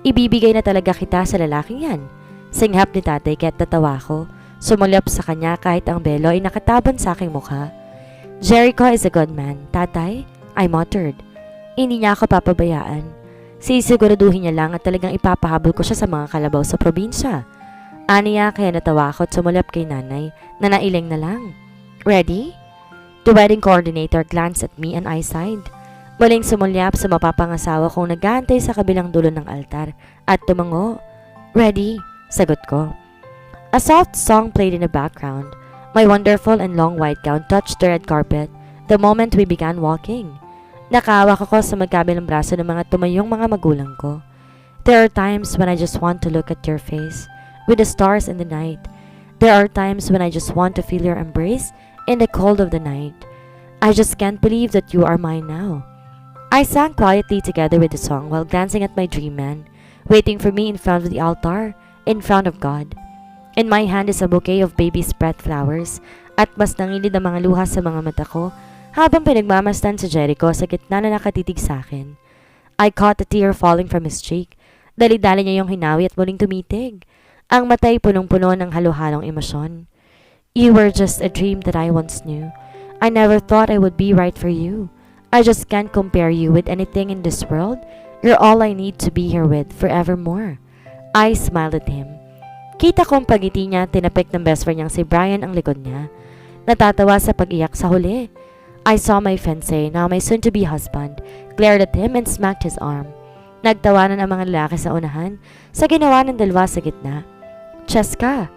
Ibibigay na talaga kita sa lalaking yan. Singhap ni tatay kaya't natawa ko. Sumulyap sa kanya kahit ang belo ay nakataban sa aking mukha. Jericho is a good man, tatay, I muttered. Hindi niya ako papabayaan. Sisiguraduhin niya lang at talagang ipapahabol ko siya sa mga kalabaw sa probinsya. Aniya kaya natawa ako at sumulap kay nanay na nailing na lang. Ready? The wedding coordinator glanced at me and I sighed. Muling sumulyap sa mapapangasawa kong nag-aantay sa kabilang dulo ng altar at tumango. Ready? Sagot ko. A soft song played in the background. My wonderful and long white gown touched the red carpet the moment we began walking. Nakahawak ako sa magkabilang braso ng mga tumayong mga magulang ko. There are times when I just want to look at your face with the stars in the night. There are times when I just want to feel your embrace in the cold of the night. I just can't believe that you are mine now. I sang quietly together with the song while glancing at my dream man, waiting for me in front of the altar, in front of God. In my hand is a bouquet of baby spread flowers at mas nangilid ang mga luha sa mga mata ko habang pinagmamasdan si Jericho sa gitna na nakatitig sa akin. I caught a tear falling from his cheek. Dali-dali niya yung hinawi at muling tumitig. Ang mata'y punong-puno ng halo-halong emosyon. You were just a dream that I once knew. I never thought I would be right for you. I just can't compare you with anything in this world. You're all I need to be here with forevermore. I smiled at him. Kita kong pagiti niya, tinapik ng best friend niyang si Brian ang likod niya. Natatawa sa pag-iyak sa huli. I saw my fiancé, now my soon-to-be husband, glared at him and smacked his arm. Nagtawanan ang mga lalaki sa unahan sa ginawa ng dalawa sa gitna. Cheska!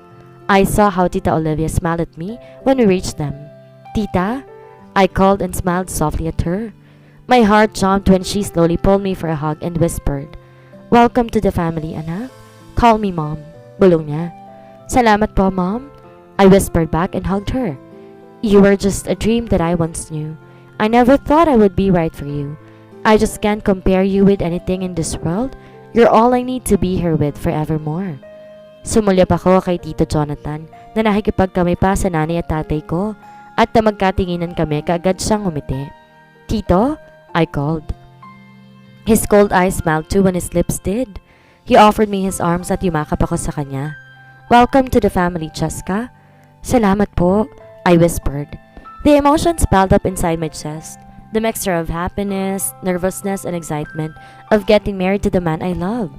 I saw how Tita Olivia smiled at me when we reached them. Tita? I called and smiled softly at her. My heart jumped when she slowly pulled me for a hug and whispered, Welcome to the family, anak. Call me Mom. Bulong niya. Salamat po, Mom. I whispered back and hugged her. You were just a dream that I once knew. I never thought I would be right for you. I just can't compare you with anything in this world. You're all I need to be here with forevermore. Sumulyap ako kay Tito Jonathan na nakikipagkamay pa sa nanay at tatay ko at na magkatinginan kami kaagad siyang umiti. Tito? I called. His cold eyes smiled too when his lips did. He offered me his arms at yumakap ako sa kanya. Welcome to the family, Cheska. Salamat po, I whispered. The emotions piled up inside my chest. The mixture of happiness, nervousness, and excitement of getting married to the man I love.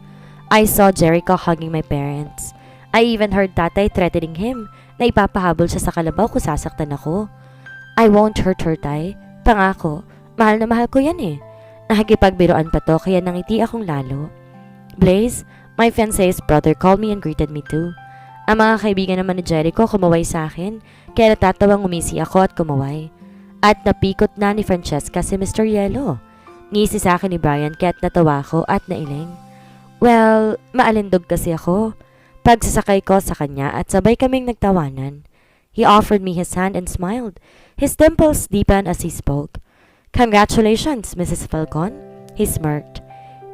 I saw Jericho hugging my parents. I even heard tatay threatening him na ipapahabol siya sa kalabaw kung sasaktan ako. I won't hurt her, tay. Pangako, mahal na mahal ko yan eh. Nakikipagbiroan pa to kaya nangiti akong lalo. Blaze, my fiancé's brother, called me and greeted me too. Ang mga kaibigan naman ni Jericho kumaway sa akin, kaya natatawang umisi ako at kumaway. At napikot na ni Francesca si Mr. Yellow. Ngisi sa akin ni Brian kaya't natawa ko at nailing. Well, maalindog kasi ako. Pagsasakay ko sa kanya at sabay kaming nagtawanan. He offered me his hand and smiled. His dimples deepened as he spoke. Congratulations, Mrs. Falcon. He smirked.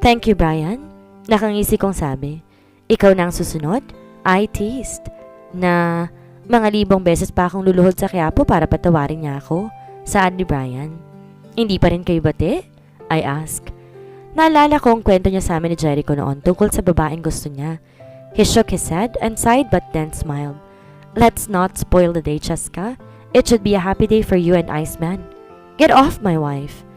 Thank you, Brian. Nakangisi kong sabi. Ikaw na ang susunod? I teased. Na mga libong beses pa akong luluhod sa Quiapo para patawarin niya ako. Saan ni Brian? Hindi pa rin kayo bati? I asked. Naalala ko ang kwento niya sa amin ni Jericho noon tungkol sa babaeng gusto niya. He shook his head and sighed but then smiled. Let's not spoil the day, Cheska. It should be a happy day for you and Iceman. Get off, my wife.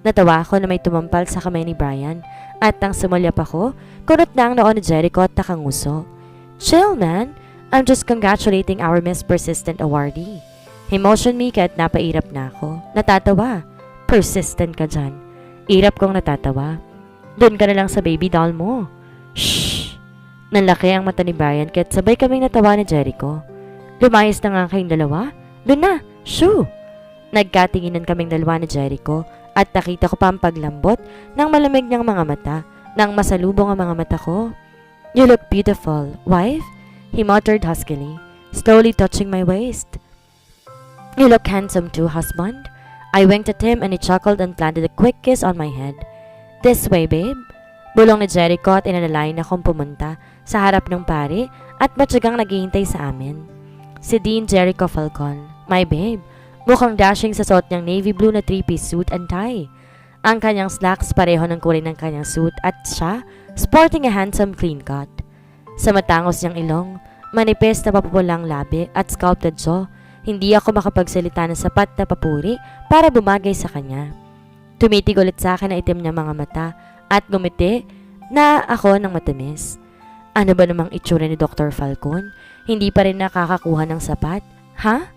Natawa ako na may tumampal sa kamay ni Brian at nang sumulyap ako, kunot na ang noo ni Jericho at nakanguso. Chill man, I'm just congratulating our Miss Persistent awardee. He motioned me kahit napairap na ako. Natatawa. Persistent ka dyan. Irap kong natatawa. Doon ka na lang sa baby doll mo. Shhh! Nanlaki ang mata ni Brian kahit sabay kaming natawa ni Jericho. Lumayas na nga kayong dalawa? Doon na! Shoo! Nagkatinginan kaming dalawa ni Jericho at nakita ko pa ang paglambot ng malamig niyang mga mata nang masalubong ang mga mata ko. You look beautiful, wife, he muttered huskily, slowly touching my waist. You look handsome too, husband. I winked at him and he chuckled and planted a quick kiss on my head. This way, babe. Bulong ni Jericho at inalalayan akong pumunta sa harap ng pare at matyagang naghihintay sa amin. Si Dean Jericho Falcon, my babe, mukhang dashing sa suot niyang navy blue na 3-piece suit and tie. Ang kanyang slacks pareho ng kulay ng kanyang suit at siya sporting a handsome clean cut. Sa matangos niyang ilong, manipis na papupulang labi at sculpted jaw, hindi ako makapagsalita ng sapat na papuri para bumagay sa kanya. Tumitig ulit sa akin ang itim niya mga mata at gumiti na ako ng matamis. Ano ba namang itsura ni Dr. Falcon? Hindi pa rin nakakakuha ng sapat? Ha?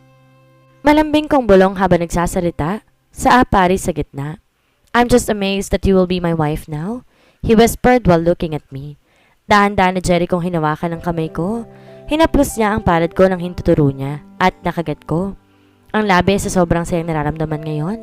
Malambing kong bulong habang nagsasalita sa pari sa gitna. I'm just amazed that you will be my wife now, he whispered while looking at me. Dahan-dahan na Jerichong hinawakan ng kamay ko. Hinaplos niya ang palad ko ng hintuturo niya at nakagat ko. Ang labi sa sobrang sayang nararamdaman ngayon.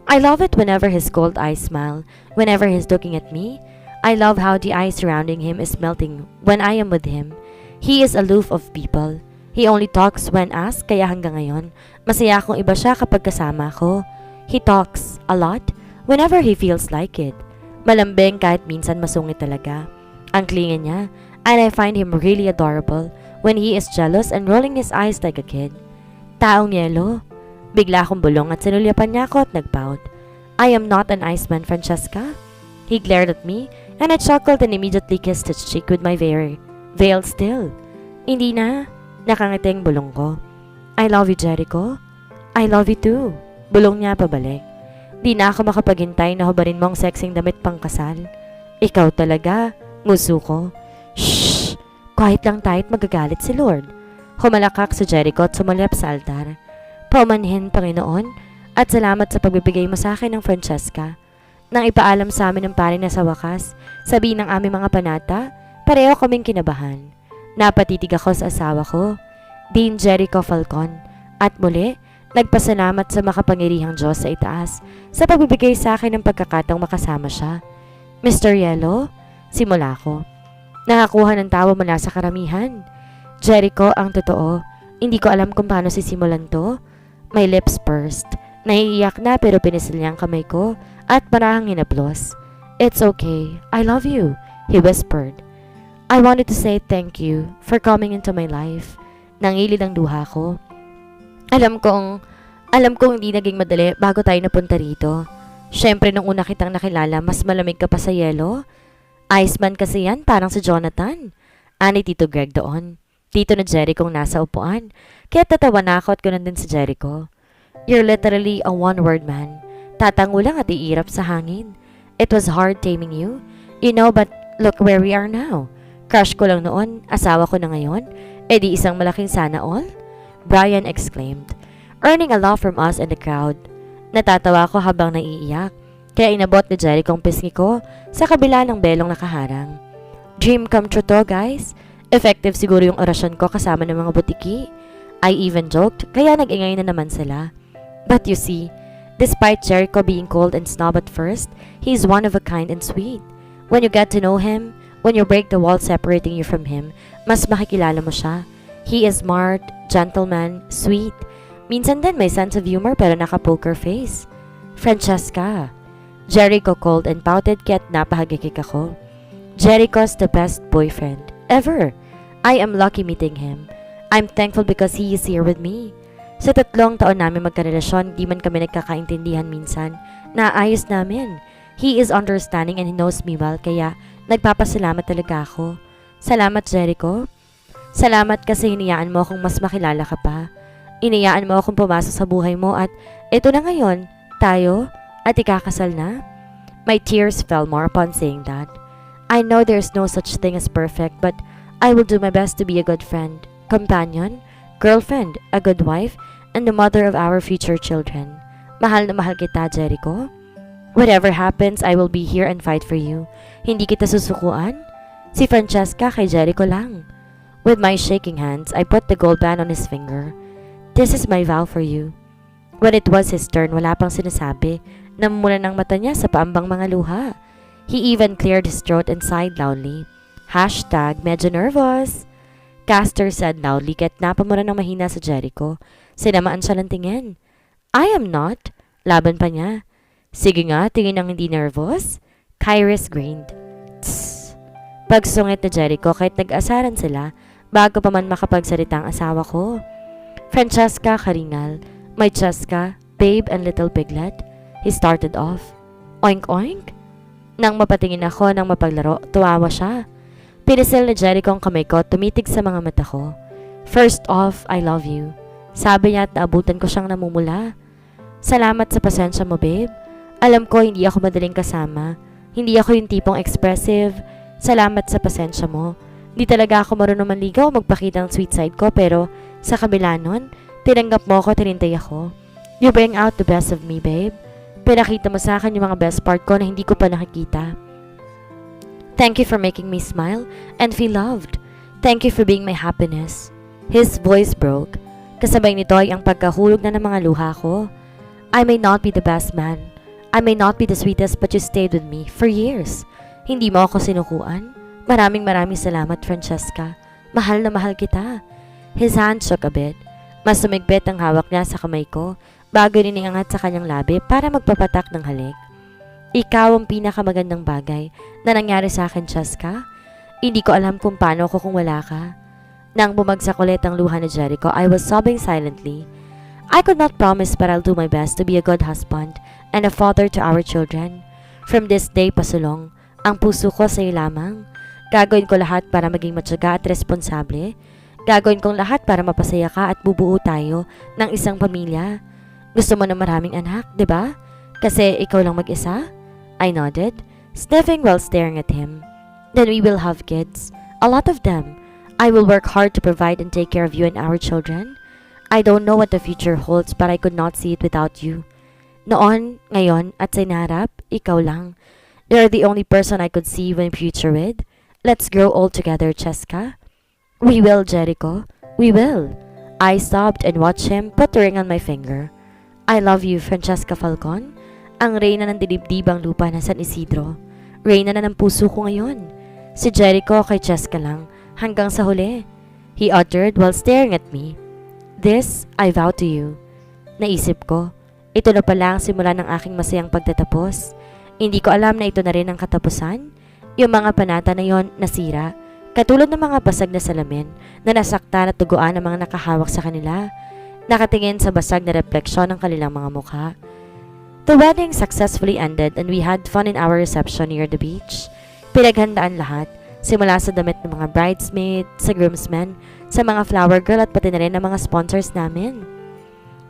I love it whenever his cold eyes smile, whenever he's looking at me. I love how the ice surrounding him is melting when I am with him. He is aloof of people. He only talks when asked, kaya hanggang ngayon, masaya akong iba siya kapag kasama ko. He talks a lot whenever he feels like it. Malambing kahit minsan masungit talaga. Ang klinga niya, and I find him really adorable when he is jealous and rolling his eyes like a kid. Taong yelo. Bigla akong bulong at sinulyapan niya ako at nagpout. I am not an Iceman, Francesca. He glared at me and I chuckled and immediately kissed his cheek with my veil still. Hindi na. Nakangiting bulong ko. I love you, Jericho. I love you too. Bulong niya pabalik. Di na ako makapaghintay na hubarin mo ang sexing damit pang kasal. Ikaw talaga. Nguso ko. Shhh! Quiet lang tayo at magagalit si Lord. Humalakak si Jericho at sumalyap sa altar. Paumanhin, Panginoon, at salamat sa pagbibigay mo sa akin ng Francesca. Nang ipaalam sa amin ng pare na sa wakas, sabihin ng aming mga panata, pareho kaming kinabahan. Napatitig ako sa asawa ko, Dean Jericho Falcon, at muli, nagpasalamat sa makapangyarihang Diyos sa itaas sa pagbibigay sa akin ng pagkakataong makasama siya. Mr. Yellow, simula ko. Nakakuha ng tawa mula sa karamihan. Jericho, ang totoo, hindi ko alam kung paano sisimulan to. My lips pursed. Naiiyak na pero pinisil niya ang kamay ko at marahang hinaplos. It's okay. I love you, he whispered. I wanted to say thank you for coming into my life. Nangilid ang duha ko. Alam kong hindi naging madali bago tayo napunta rito. Siyempre nung una kitang nakilala, mas malamig ka pa sa yelo. Iceman kasi yan, parang si Jonathan. Ani Tito Greg doon. Tito na Jericho nasa upuan. Kaya tatawa na ako at gunan din si Jericho. You're literally a one-word man. Tatango lang at iirap sa hangin. It was hard taming you. You know, but look where we are now. Crush ko lang noon, asawa ko na ngayon. E di isang malaking sana all? Brian exclaimed, earning a laugh from us in the crowd. Natatawa ko habang naiiyak. Kaya inabot ni Jericho ang pisngi ko sa kabila ng belong nakaharang. Dream come true to, guys. Effective siguro yung orasyon ko kasama ng mga butiki. I even joked, kaya nag-ingay na naman sila. But you see, despite Jericho being cold and snob at first, he's one of a kind and sweet. When you get to know him, when you break the wall separating you from him, mas makikilala mo siya. He is smart, gentleman, sweet. Minsan din may sense of humor pero naka-poker face. Francesca. Jericho called and pouted kaya't napahagikik ako. Jericho's the best boyfriend ever. I am lucky meeting him. I'm thankful because he is here with me. Sa 3 taon namin magkarelasyon, di man kami nagkakaintindihan minsan. Naayos namin. He is understanding and he knows me well kaya nagpapasalamat talaga ako. Salamat, Jericho. Salamat kasi hinayaan mo akong mas makilala ka pa. Inayaan mo akong pumasok sa buhay mo at ito na ngayon, tayo At ikakasal na? My tears fell more upon saying that. I know there is no such thing as perfect, but I will do my best to be a good friend, companion, girlfriend, a good wife, and the mother of our future children. Mahal na mahal kita, Jericho. Whatever happens, I will be here and fight for you. Hindi kita susukuan? Si Francesca kay Jericho lang. With my shaking hands, I put the gold band on his finger. This is my vow for you. When it was his turn, wala pang sinasabi. Namumula ng mata niya sa paambang mga luha. He even cleared his throat and sighed loudly. Hashtag, medyo nervous. Castor said loudly kahit napamura ng mahina sa Jericho. Sinamaan siya ng tingin. I am not. Laban pa niya. Sige nga, tingin ng hindi nervous. Kyrus grinned. Tss. Pagsungit ni Jericho kahit nag-asaran sila bago pa man makapagsalita ang asawa ko. Francesca karingal. My Cheska, babe and little piglet. He started off. Oink oink. Nang mapatingin ako ng mapaglaro, tuwawa siya. Pinisil ni Jericho ang kamay ko, tumitig sa mga mata ko. First off, I love you. Sabi niya at naabutan ko siyang namumula. Salamat sa pasensya mo, babe. Alam ko hindi ako madaling kasama. Hindi ako yung tipong expressive. Salamat sa pasensya mo. Hindi talaga ako marunong manligaw o magpakita ng sweet side ko, pero sa kabila nun, tinanggap mo ako, tinintay ako. You bring out the best of me, babe. Pinakita mo sa akin yung mga best part ko na hindi ko pa nakikita. Thank you for making me smile and feel loved. Thank you for being my happiness. His voice broke. Kasabay nito ay ang pagkahulog na ng mga luha ko. I may not be the best man. I may not be the sweetest, but you stayed with me for years. Hindi mo ako sinukuan. Maraming salamat, Francesca. Mahal na mahal kita. His hand shook a bit. Mas sumigpit ang hawak niya sa kamay ko bago niningangat sa kanyang labi para magpapatak ng halik. Ikaw ang pinakamagandang bagay na nangyari sa akin, Cheska. Hindi ko alam kung paano ako kung wala ka. Nang bumagsak ulit ang luha ni Jericho, I was sobbing silently. I could not promise, but I'll do my best to be a good husband and a father to our children. From this day pasulong, ang puso ko sa iyo lamang. Gagawin ko lahat para maging matyaga at responsable. Gagawin kong lahat para mapasaya ka at bubuo tayo ng isang pamilya. Gusto mo na maraming anak, di ba? Kasi ikaw lang mag-isa? I nodded, sniffing while staring at him. Then we will have kids. A lot of them. I will work hard to provide and take care of you and our children. I don't know what the future holds, but I could not see it without you. Noon, ngayon, at sa inaharap, ikaw lang. You're the only person I could see when future with. Let's grow old together, Cheska. We will, Jericho. We will. I sobbed and watched him put the ring on my finger. I love you, Francesca Falcon. Ang reyna ng dilibdibang lupa na San Isidro. Reyna na ng puso ko ngayon. Si Jericho kay Cheska lang hanggang sa huli. He uttered while staring at me. This, I vow to you. Naisip ko, ito na pala ang simula ng aking masayang pagtatapos. Hindi ko alam na ito na rin ang katapusan. Yung mga panata na yon nasira. Katulad ng mga basag na salamin na nasaktan at tuguan ng mga nakahawak sa kanila, nakatingin sa basag na refleksyon ng kanilang mga mukha. The wedding successfully ended and we had fun in our reception near the beach. Pinaghandaan lahat, simula sa damit ng mga bridesmaid, sa groomsmen, sa mga flower girl at pati na rin ng mga sponsors namin.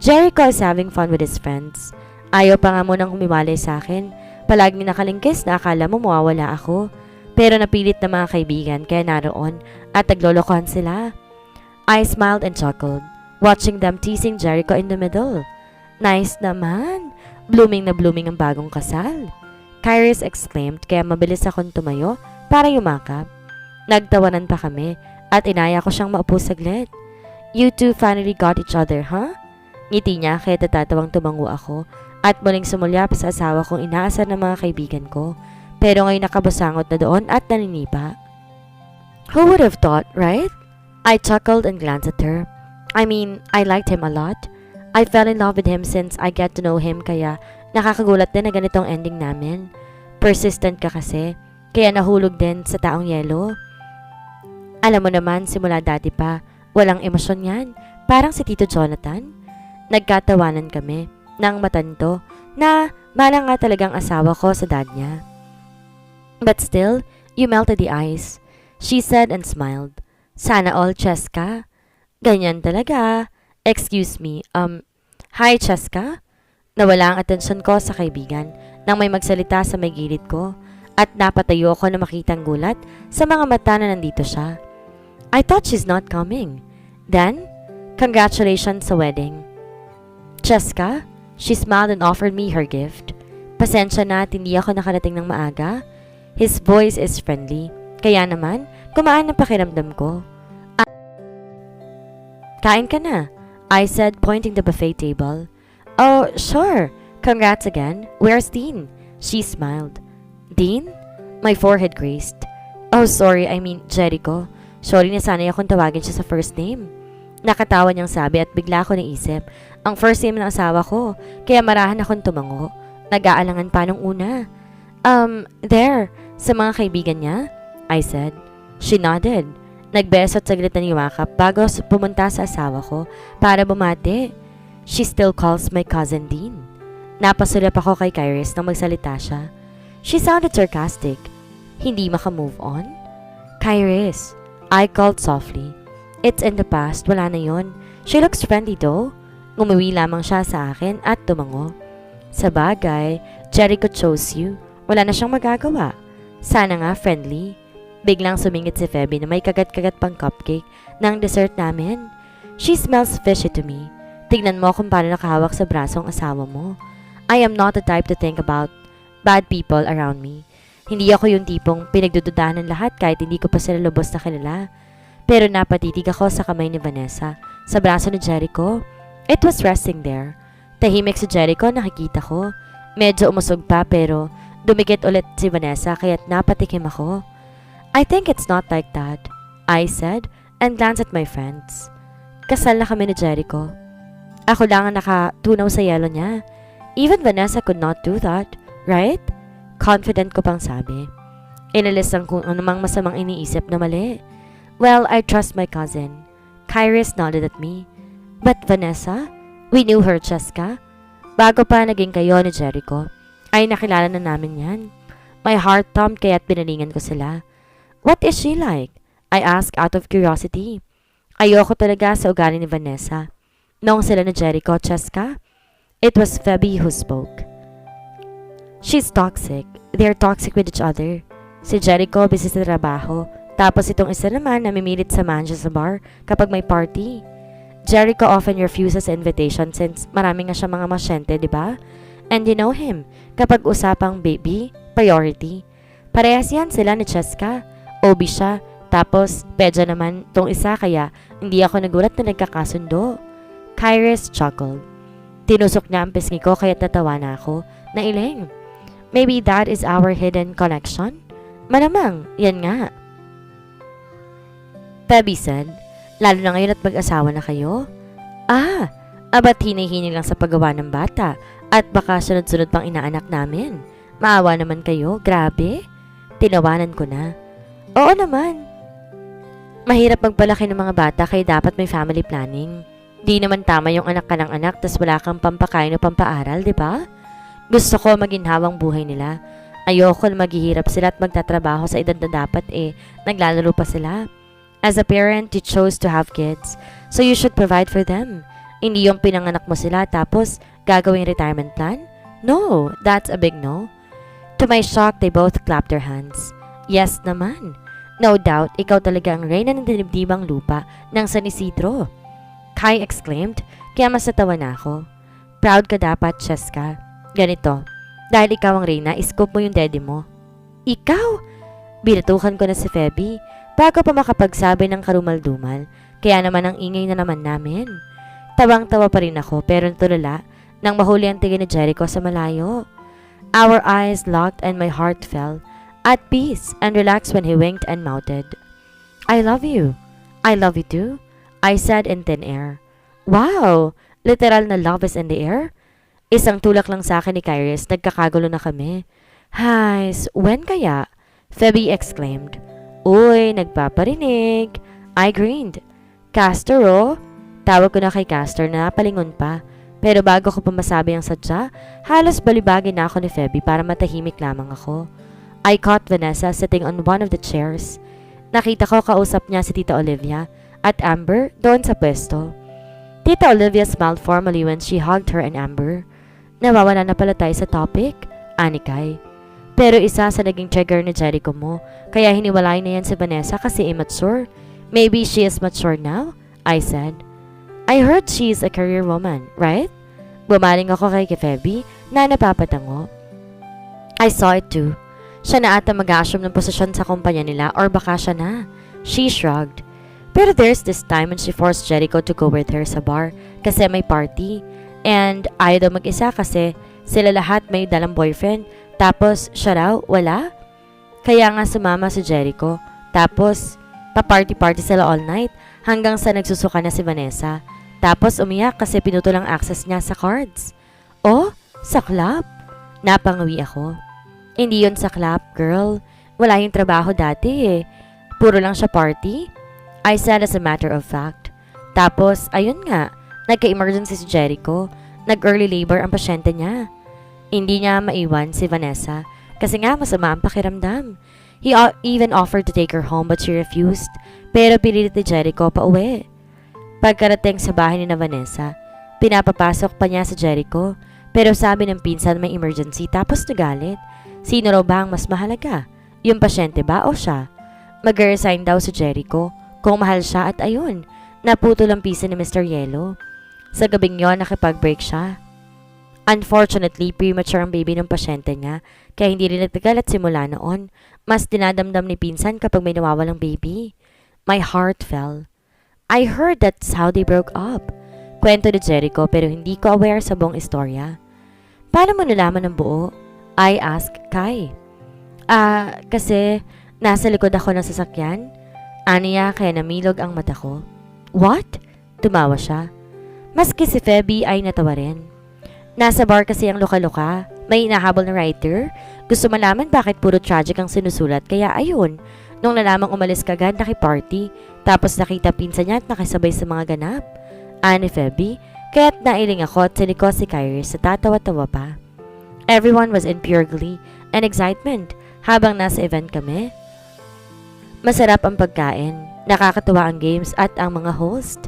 Jericho is having fun with his friends. Ayaw pa nga munang humiwalay sa akin. Palaging nakalingkis na akala mo mawawala ako. Pero napilit na mga kaibigan kaya naroon at naglolokohan sila. I smiled and chuckled, watching them teasing Jericho in the middle. Nice naman! Blooming na blooming ang bagong kasal. Kyrus exclaimed kaya mabilis akong tumayo para yumakap. Nagtawanan pa kami at inaya ko siyang maupo saglit. You two finally got each other, huh? Ngiti niya kaya tatatawang tumango ako at muling sumulyap sa asawa kong inaasar ng mga kaibigan ko. Pero ngayon nakabasangot na doon at naninipa. Who would have thought, right? I chuckled and glanced at her. I mean, I liked him a lot. I fell in love with him since I get to know him kaya nakakagulat din na ganitong ending namin. Persistent ka kasi, kaya nahulog din sa taong yelo. Alam mo naman, simula dati pa, walang emosyon yan. Parang si Tito Jonathan. Nagkatawanan kami nang matanto na malang nga talagang asawa ko sa dad niya. But still, you melted the ice, she said and smiled. Sana all, Cheska. Ganyan talaga. Excuse me, hi, Cheska? Nawala ang atensyon ko sa kaibigan nang may magsalita sa may gilid ko at napatayo ako na makitang gulat sa mga mata na nandito siya. I thought she's not coming. Then, congratulations sa wedding. Cheska, she smiled and offered me her gift. Pasensya na at hindi ako nakarating ng maaga. His voice is friendly. Kaya naman, kumaan ang pakiramdam ko. Kain ka na, I said, pointing the buffet table. Oh, sure. Congrats again. Where's Dean? She smiled. Dean? My forehead grazed. Oh, sorry, I mean Jericho. Sorry na sanay akong tawagin siya sa first name. Nakatawa niyang sabi at bigla ko naisip, ang first name ng asawa ko, kaya marahan akong tumango. Nag-aalangan pa nung una. There, sa mga kaibigan niya? I said. She nodded. Nagbeso at saglit na niwakap bago pumunta sa asawa ko para bumati. She still calls my cousin Dean. Napasulap ako kay Kairis nang magsalita siya. She sounded sarcastic. Hindi maka-move on? Kairis, I called softly. It's in the past, wala na yon. She looks friendly though. Umuwi lamang siya sa akin at tumango. Sa bagay, Jericho chose you. Wala na siyang magagawa. Sana nga friendly. Biglang sumingit si Feby na may kagat-kagat pang cupcake ng dessert namin. She smells fishy to me. Tignan mo kung paano nakahawak sa braso ang asawa mo. I am not the type to think about bad people around me. Hindi ako yung tipong pinagdududahan ng lahat kahit hindi ko pa sila lubos na kilala. Pero napatitig ako sa kamay ni Vanessa sa braso ni Jericho. It was resting there. Tahimik si Jericho, nakikita ko. Medyo umusog pa pero dumikit ulit si Vanessa kaya't napatikim ako. I think it's not like that, I said and glanced at my friends. Kasal na kami ni Jericho. Ako lang ang nakatunaw sa yelo niya. Even Vanessa could not do that, right? Confident ko pang sabi. Inalis ang kung anumang masamang iniisip na mali. Well, I trust my cousin. Kairis nodded at me. But Vanessa? We knew her, Cheska. Bago pa naging kayo ni Jericho, ay nakilala na namin yan. My heart thumped kaya't binalingan ko sila. What is she like? I asked out of curiosity. Ayoko talaga sa ugali ni Vanessa. Noong sila ni Jericho, Cheska, it was Feby who spoke. She's toxic. They're toxic with each other. Si Jericho busy sa trabaho, tapos itong isa naman namimilit samahan siya sa bar kapag may party. Jericho often refuses invitation since marami nga siya mga masyente, di ba? And you know him, kapag usapang baby, priority. Parehas yan sila ni Cheska. Obi siya, tapos pedya naman tong isa kaya hindi ako nagulat na nagkakasundo. Kairis chuckled. Tinusok niya ang pisngi ko kaya't natawa na ako. Nailing. Maybe that is our hidden connection? Malamang, yan nga. Feby said, lalo na ngayon at mag-asawa na kayo? Abat hinay-hinay lang sa paggawa ng bata at baka sunod-sunod pang inaanak namin. Maawa naman kayo, grabe. Tinawanan ko na. Oo naman. Mahirap magpalaki ng mga bata kaya dapat may family planning. Di naman tama yung anak ka ng anak tas wala kang pampakain o pampaaral, di ba? Gusto ko maginhawang buhay nila. Ayoko na maghihirap sila at magtatrabaho sa edad na dapat naglalaro pa sila. As a parent, you chose to have kids, so you should provide for them. Hindi yung pinanganak mo sila tapos gagawing retirement plan? No, that's a big no. To my shock, they both clapped their hands. Yes naman. No doubt, ikaw talaga ang reyna ng dinibdibang lupa ng San Isidro. Kai exclaimed, kaya mas natawa na ako. Proud ka dapat, Cheska. Ganito, dahil ikaw ang reyna, iskop mo yung daddy mo. Ikaw? Binatukan ko na si Feby bago pa makapagsabi ng karumal-dumal, kaya naman ang ingay na naman namin. Tawang-tawa pa rin ako pero natulala nang mahuli ang tingin ni Jericho sa malayo. Our eyes locked and my heart fell at peace and relaxed when he winked and mouted. I love you. I love you too, I said in thin air. Wow! Literal na love is in the air? Isang tulak lang sa akin ni Kairis, nagkakagulo na kami. Hays, when kaya? Feby exclaimed. Uy, nagpaparinig. I grinned. Castor, oh? Tawag ko na kay Castor na palingon pa. Pero bago ko pumasabi ang sadya, halos balibagin na ako ni Feby para matahimik lamang ako. I caught Vanessa sitting on one of the chairs. Nakita ko kausap niya si Tita Olivia at Amber doon sa pwesto. Tita Olivia smiled formally when she hugged her and Amber. Nawawala na pala tayo sa topic, Anikay. Pero isa sa naging trigger ni Jericho mo, kaya hiniwalay na yan si Vanessa kasi immature. Maybe she is mature now, I said. I heard she is a career woman, right? Bumaling ako kay Feby na napapatango. I saw it too. Siya na ata mag-a-assume ng posisyon sa kumpanya nila or baka siya na. She shrugged. Pero there's this time when she forced Jericho to go with her sa bar kasi may party. And ayaw daw mag-isa kasi sila lahat may dalang boyfriend. Tapos siya raw, wala. Kaya nga sumama si Jericho. Tapos pa-party-party sila all night hanggang sa nagsusuka na si Vanessa. Tapos umiyak kasi pinutol ang access niya sa cards. Oh, sa club? Napangawi ako. Hindi yun sa club, girl. Wala yung trabaho dati eh. Puro lang siya party. I said as a matter of fact. Tapos, ayun nga, nagka-emergency si Jericho. Nag-early labor ang pasyente niya. Hindi niya maiwan si Vanessa kasi nga masama ang pakiramdam. He even offered to take her home but she refused. Pero pinilit ni Jericho pa uwi. Pagkarating sa bahay ni na Vanessa, pinapapasok pa niya si Jericho. Pero sabi ng pinsan may emergency tapos nagalit. Sino raw ba ang mas mahalaga? Yung pasyente ba o siya? Mag-resign daw si Jericho kung mahal siya at ayun, naputol ang pisa ni Mr. Yellow. Sa gabing yon nakipag-break siya. Unfortunately, premature ang baby ng pasyente niya, kaya hindi rin nagtagal at simula noon. Mas dinadamdam ni pinsan kapag may nawawalang baby. My heart fell. I heard that's how they broke up. Kwento ni Jericho pero hindi ko aware sa buong istorya. Paano mo nalaman ng buo? I asked Kai. Kasi nasa likod ako ng sasakyan. Aniya kaya namilog ang mata ko. What? Tumawa siya. Maski si Feby ay natawa rin. Nasa bar kasi ang luka-luka. May inahabol na writer. Gusto malaman bakit puro tragic ang sinusulat. Kaya ayun, nung nalamang umalis kagad nakiparty. Tapos nakita pinsan niya at nakisabay sa mga ganap. Ani Feby, kaya't nailing ako at siniko si Kyrie sa tatawa-tawa pa. Everyone was in pure glee and excitement habang nasa event kami. Masarap ang pagkain, nakakatuwa ang games at ang mga host.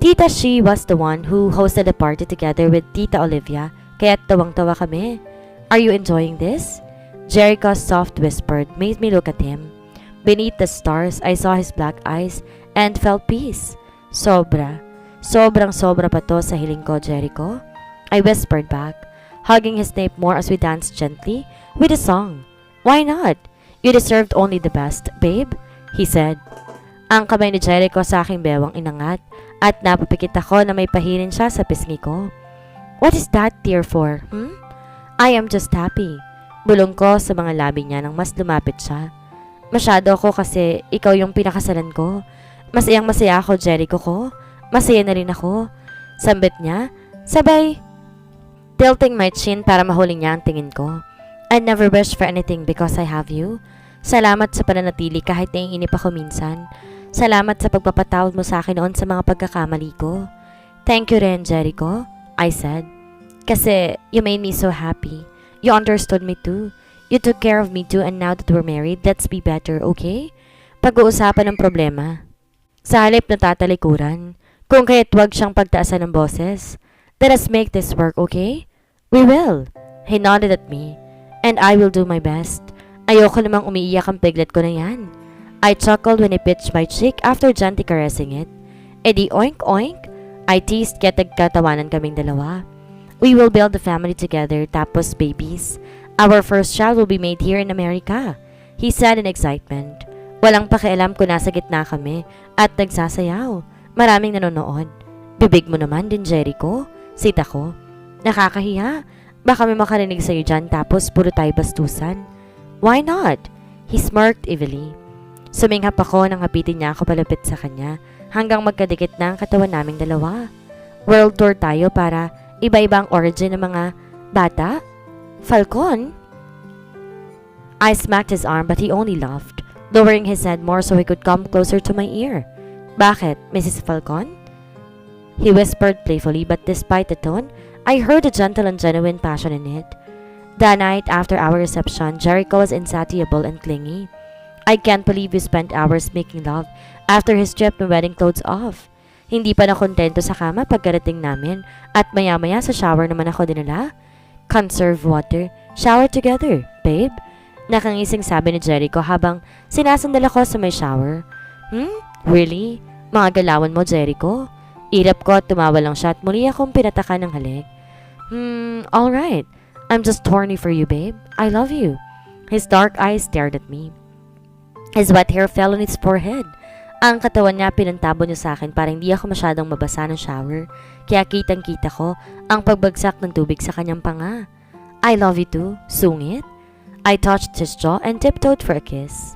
Tita She was the one who hosted the party together with Tita Olivia, kaya tawang-tawa kami. Are you enjoying this? Jericho's soft whisper made me look at him. Beneath the stars, I saw his black eyes and felt peace. Sobra. Sobrang-sobra pa to sa hiling ko, Jericho. I whispered back, hugging his nape more as we danced gently with a song. Why not? You deserved only the best, babe, he said. Ang kamay ni Jericho sa aking bewang inangat at napapikit ako na may pahirin siya sa pisngi ko. What is that tear for, I am just happy. Bulong ko sa mga labi niya nang mas lumapit siya. Masyado ako kasi ikaw yung pinakasalan ko. Masayang masaya ako, Jericho ko. Masaya na rin ako. Sambit niya, sabay tilting my chin para mahuli niya ang tingin ko. I never wish for anything because I have you. Salamat sa pananatili kahit naiinip ako minsan. Salamat sa pagpapatawad mo sa akin noon sa mga pagkakamali ko. Thank you rin, Jericho, I said. Kasi you made me so happy. You understood me too. You took care of me too and now that we're married, let's be better, okay? Pag-uusapan ng problema. Sa halip na tatalikuran. Kung kaya't wag siyang pagtaasan ng boses. Let us make this work, okay? We will. He nodded at me. And I will do my best. Ayoko namang umiiyak ang piglet ko na yan. I chuckled when he pitched my cheek after gently caressing it. E di oink oink, I teased kaya tagkatawanan kaming dalawa. We will build a family together tapos babies. Our first child will be made here in America, he said in excitement. Walang pakialam kung nasa gitna kami at nagsasayaw. Maraming nanonood. Bibig mo naman din, Jericho. Sita ko. Nakakahiya. Baka may makarinig sa'yo dyan tapos puro tayo bastusan. Why not? He smirked evilly. Suminghap ako nang hapitin niya ako palapit sa kanya hanggang magkadikit na ang katawan naming dalawa. World tour tayo para iba-iba ang origin ng mga bata. Falcon? I smacked his arm but he only laughed, lowering his head more so he could come closer to my ear. Bakit, Mrs. Falcon? He whispered playfully but despite the tone, I heard a gentle and genuine passion in it. That night after our reception, Jericho was insatiable and clingy. I can't believe we spent hours making love after he stripped my wedding clothes off. Hindi pa nakontento sa kama pagkarating namin at maya-maya sa shower naman ako dinala. Conserve water. Shower together, babe. Nakangising sabi ni Jericho habang sinasandal ako sa may shower. Really? Mga galawan mo, Jericho? Irap ko at tumawa lang siya at muli akong pinataka ng halik. Alright. I'm just horny for you, babe. I love you. His dark eyes stared at me. His wet hair fell on his forehead. Ang katawan niya pinantabo niya sa akin para hindi ako masyadong mabasa ng shower. Kaya kitang-kita ko ang pagbagsak ng tubig sa kanyang panga. I love you too, sungit. I touched his jaw and tiptoed for a kiss.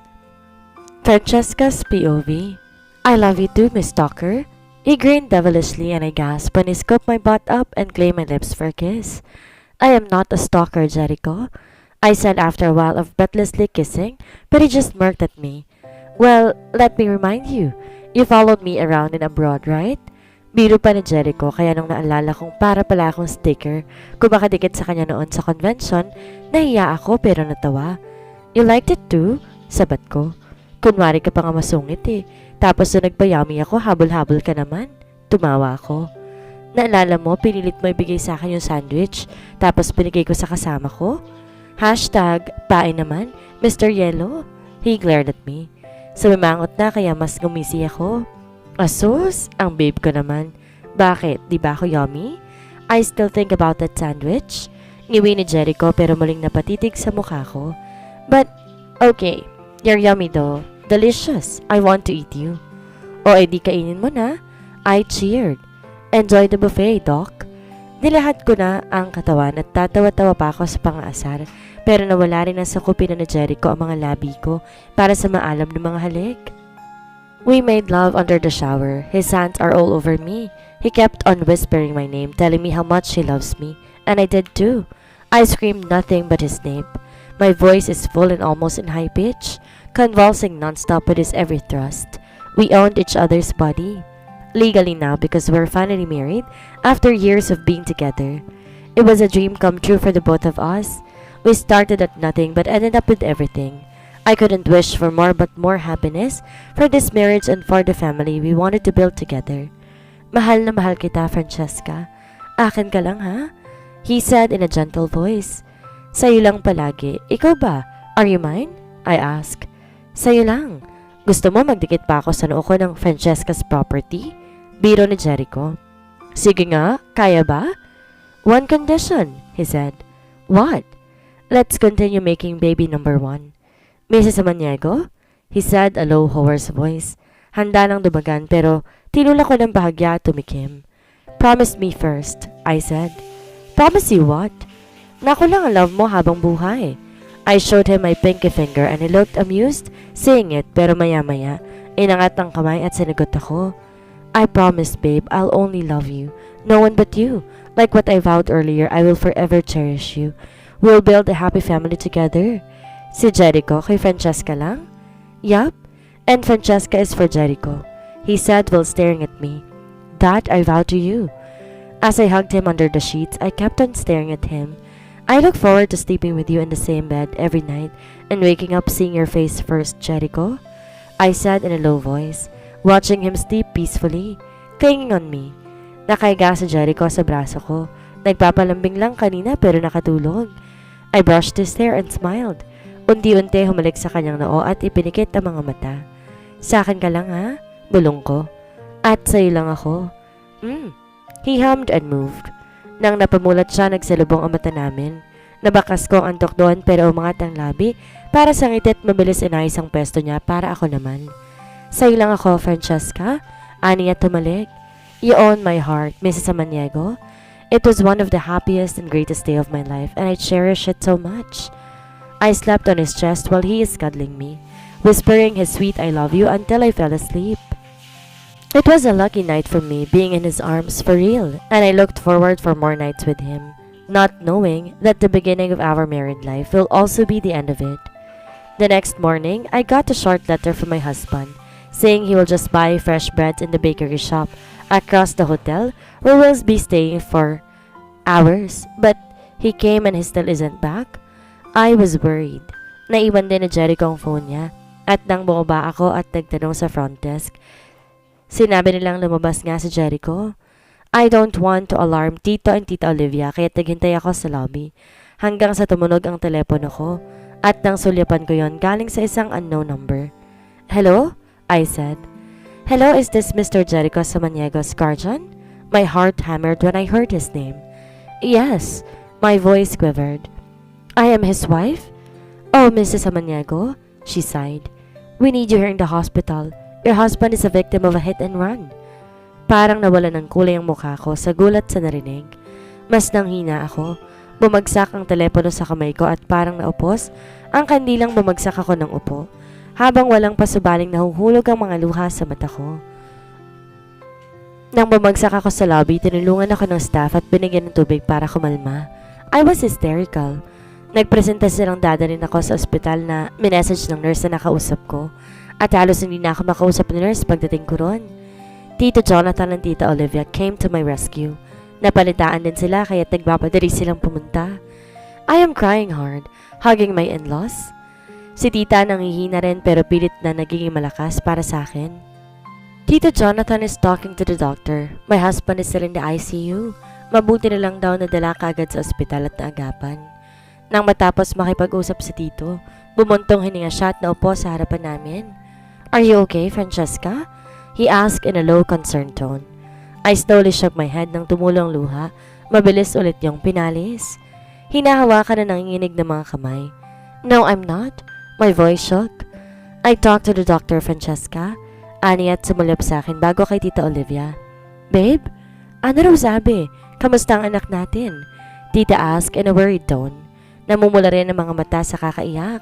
Francesca's POV. I love you too, Miss Stalker. He grinned devilishly and I gasped when he scooped my butt up and claimed my lips for a kiss. I am not a stalker, Jericho, I said after a while of breathlessly kissing, but he just smirked at me. Well, let me remind you, you followed me around and abroad, right? Biro pa ni Jericho kaya nung naalala kong para pala akong sticker kung makadikit sa kanya noon sa convention, nahiya ako pero natawa. You liked it too? Sabat ko. Kunwari ka pa nga masungit eh. Tapos nung nagpayami ako, habol-habol ka naman. Tumawa ako. Naalala mo, pinilit mo ibigay sa akin yung sandwich, tapos binigay ko sa kasama ko? Hashtag, pain naman, Mr. Yellow. He glared at me. Sumimangot na kaya mas gumisi ako. Asus, ang babe ko naman. Bakit, di ba ako yummy? I still think about that sandwich. Ngiwi ni Jericho pero muling napatitig sa mukha ko. But, okay, you're yummy though. Delicious. I want to eat you. O edi kainin mo na. I cheered. Enjoy the buffet, Doc. Nilahad ko na ang katawan at tatawa-tawa pa ako sa pang-aasar. Pero nawala rin ang sakupin na Jericho ang mga labi ko para sa maalam ng mga halik. We made love under the shower. His hands are all over me. He kept on whispering my name, telling me how much he loves me. And I did too. I screamed nothing but his name. My voice is full and almost in high pitch, convulsing non-stop with his every thrust. We owned each other's body. Legally now because we're finally married after years of being together. It was a dream come true for the both of us. We started at nothing but ended up with everything. I couldn't wish for more but more happiness for this marriage and for the family we wanted to build together. Mahal na mahal kita, Francesca. Akin ka lang, ha? He said in a gentle voice. Sa'yo lang palagi. Ikaw ba? Are you mine? I asked. Sa'yo lang. Gusto mo magdikit pa ako sa noo ko ng Francesca's property? Biro ni Jericho. Sige nga, kaya ba? One condition, he said. What? Let's continue making baby number 1. Mrs. Samaniego? He said a low, hoarse voice. Handa nang dumagan pero tinulak ko ng bahagya at tumikim. Promise me first, I said. Promise you what? Naku lang ang love mo habang buhay. I showed him my pinky finger and he looked amused seeing it pero maya-maya, inangat ang kamay at sinagot ako. I promise, babe, I'll only love you. No one but you. Like what I vowed earlier, I will forever cherish you. We'll build a happy family together. Si Jericho kay Francesca lang? Yup. And Francesca is for Jericho, he said while staring at me. That I vow to you. As I hugged him under the sheets, I kept on staring at him. I look forward to sleeping with you in the same bed every night and waking up seeing your face first, Jericho, I said in a low voice, watching him sleep peacefully, clinging on me. Nakahiga si Jericho sa braso ko. Nagpapalambing lang kanina pero nakatulog. I brushed his hair and smiled. Unti-unti humalik sa kanyang noo at ipinikit ang mga mata. Sa akin ka lang ha? Bulong ko. At sa'yo lang ako. He hummed and moved. Nang napamulat siya, nagsalubong ang mata namin. Nabakas ko ang antok doon pero umangat ang labi para sa ngiti at mabilis inayos ang pwesto niya para ako naman. Sa'yo lang ako, Francesca. Ani at tumalik. You own my heart, Mrs. Samaniego. It was one of the happiest and greatest day of my life and I cherish it so much. I slept on his chest while he is cuddling me, whispering his sweet I love you until I fell asleep. It was a lucky night for me being in his arms for real, and I looked forward for more nights with him, not knowing that the beginning of our married life will also be the end of it. The next morning, I got a short letter from my husband, saying he will just buy fresh bread in the bakery shop across the hotel where we'll be staying for hours, but he came and he still isn't back. I was worried. Naiwan din ni Jericho ang phone niya, at nang bumaba ako at nagtanong sa front desk, Sinabi nilang lumabas nga si Jericho. I don't want to alarm Tito and Tita Olivia kaya naghintay ako sa lobby hanggang sa tumunog ang telepono ko at nang sulyapan ko yon galing sa isang unknown number. Hello? I said. Hello, is this Mr. Jericho Samanyego's guardian? My heart hammered when I heard his name. Yes, my voice quivered. I am his wife? Oh, Mrs. Samaniego, she sighed. We need you here in the hospital. Your husband is a victim of a hit and run. Parang nawala ng kulay ang mukha ko sa gulat sa narinig. Mas nanghina ako. Bumagsak ang telepono sa kamay ko at parang naupos ang kandilang bumagsak ako ng upo. Habang walang pasubaling nahuhulog ang mga luha sa mata ko. Nang bumagsak ako sa lobby, tinulungan ako ng staff at binigyan ng tubig para kumalma. I was hysterical. Nagpresenta silang dadalhin ako sa ospital na minessage ng nurse na nakausap ko at halos hindi na ako makausap ng nurse pagdating ko ron. Tito Jonathan and Tita Olivia came to my rescue. Napalitaan din sila kaya't nagpapadali silang pumunta. I am crying hard, hugging my in-laws. Si tita nanghihina rin pero pilit na nagiging malakas para sa akin. Tito Jonathan is talking to the doctor. My husband is still in the ICU. Mabuti na lang daw nadala kaagad sa ospital at naagapan. Nang matapos makipag-usap si Tito, bumuntong hininga siya at naupo sa harapan namin. Are you okay, Francesca? He asked in a low, concerned tone. I slowly shook my head nang tumulong luha. Mabilis ulit yung pinalis. Hinahawakan na nanginginig ng mga kamay. No, I'm not. My voice shook. I talked to the doctor, Francesca. Ani at sumulap sa akin bago kay Tita Olivia. Babe, ano raw sabi? Kamusta ang anak natin? Tita asked in a worried tone. Namumula rin ang mga mata sa kakaiyak.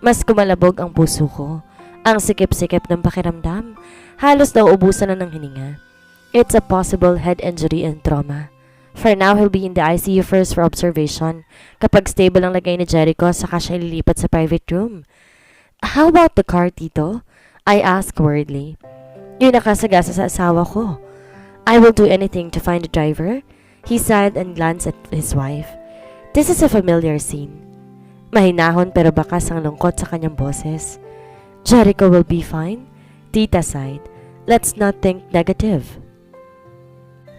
Mas kumalabog ang puso ko. Ang sikip-sikip ng pakiramdam. Halos nauubusan na ng hininga. It's a possible head injury and trauma. For now, he'll be in the ICU first for observation. Kapag stable ang lagay ni Jericho, saka siya ililipat sa private room. How about the car, Tito? I asked worriedly. Yun nakasagasa sa asawa ko. I will do anything to find the driver. He sighed and glanced at his wife. This is a familiar scene. Mahinahon pero bakas ang lungkot sa kanyang boses. Jericho will be fine. Tita sighed. Let's not think negative.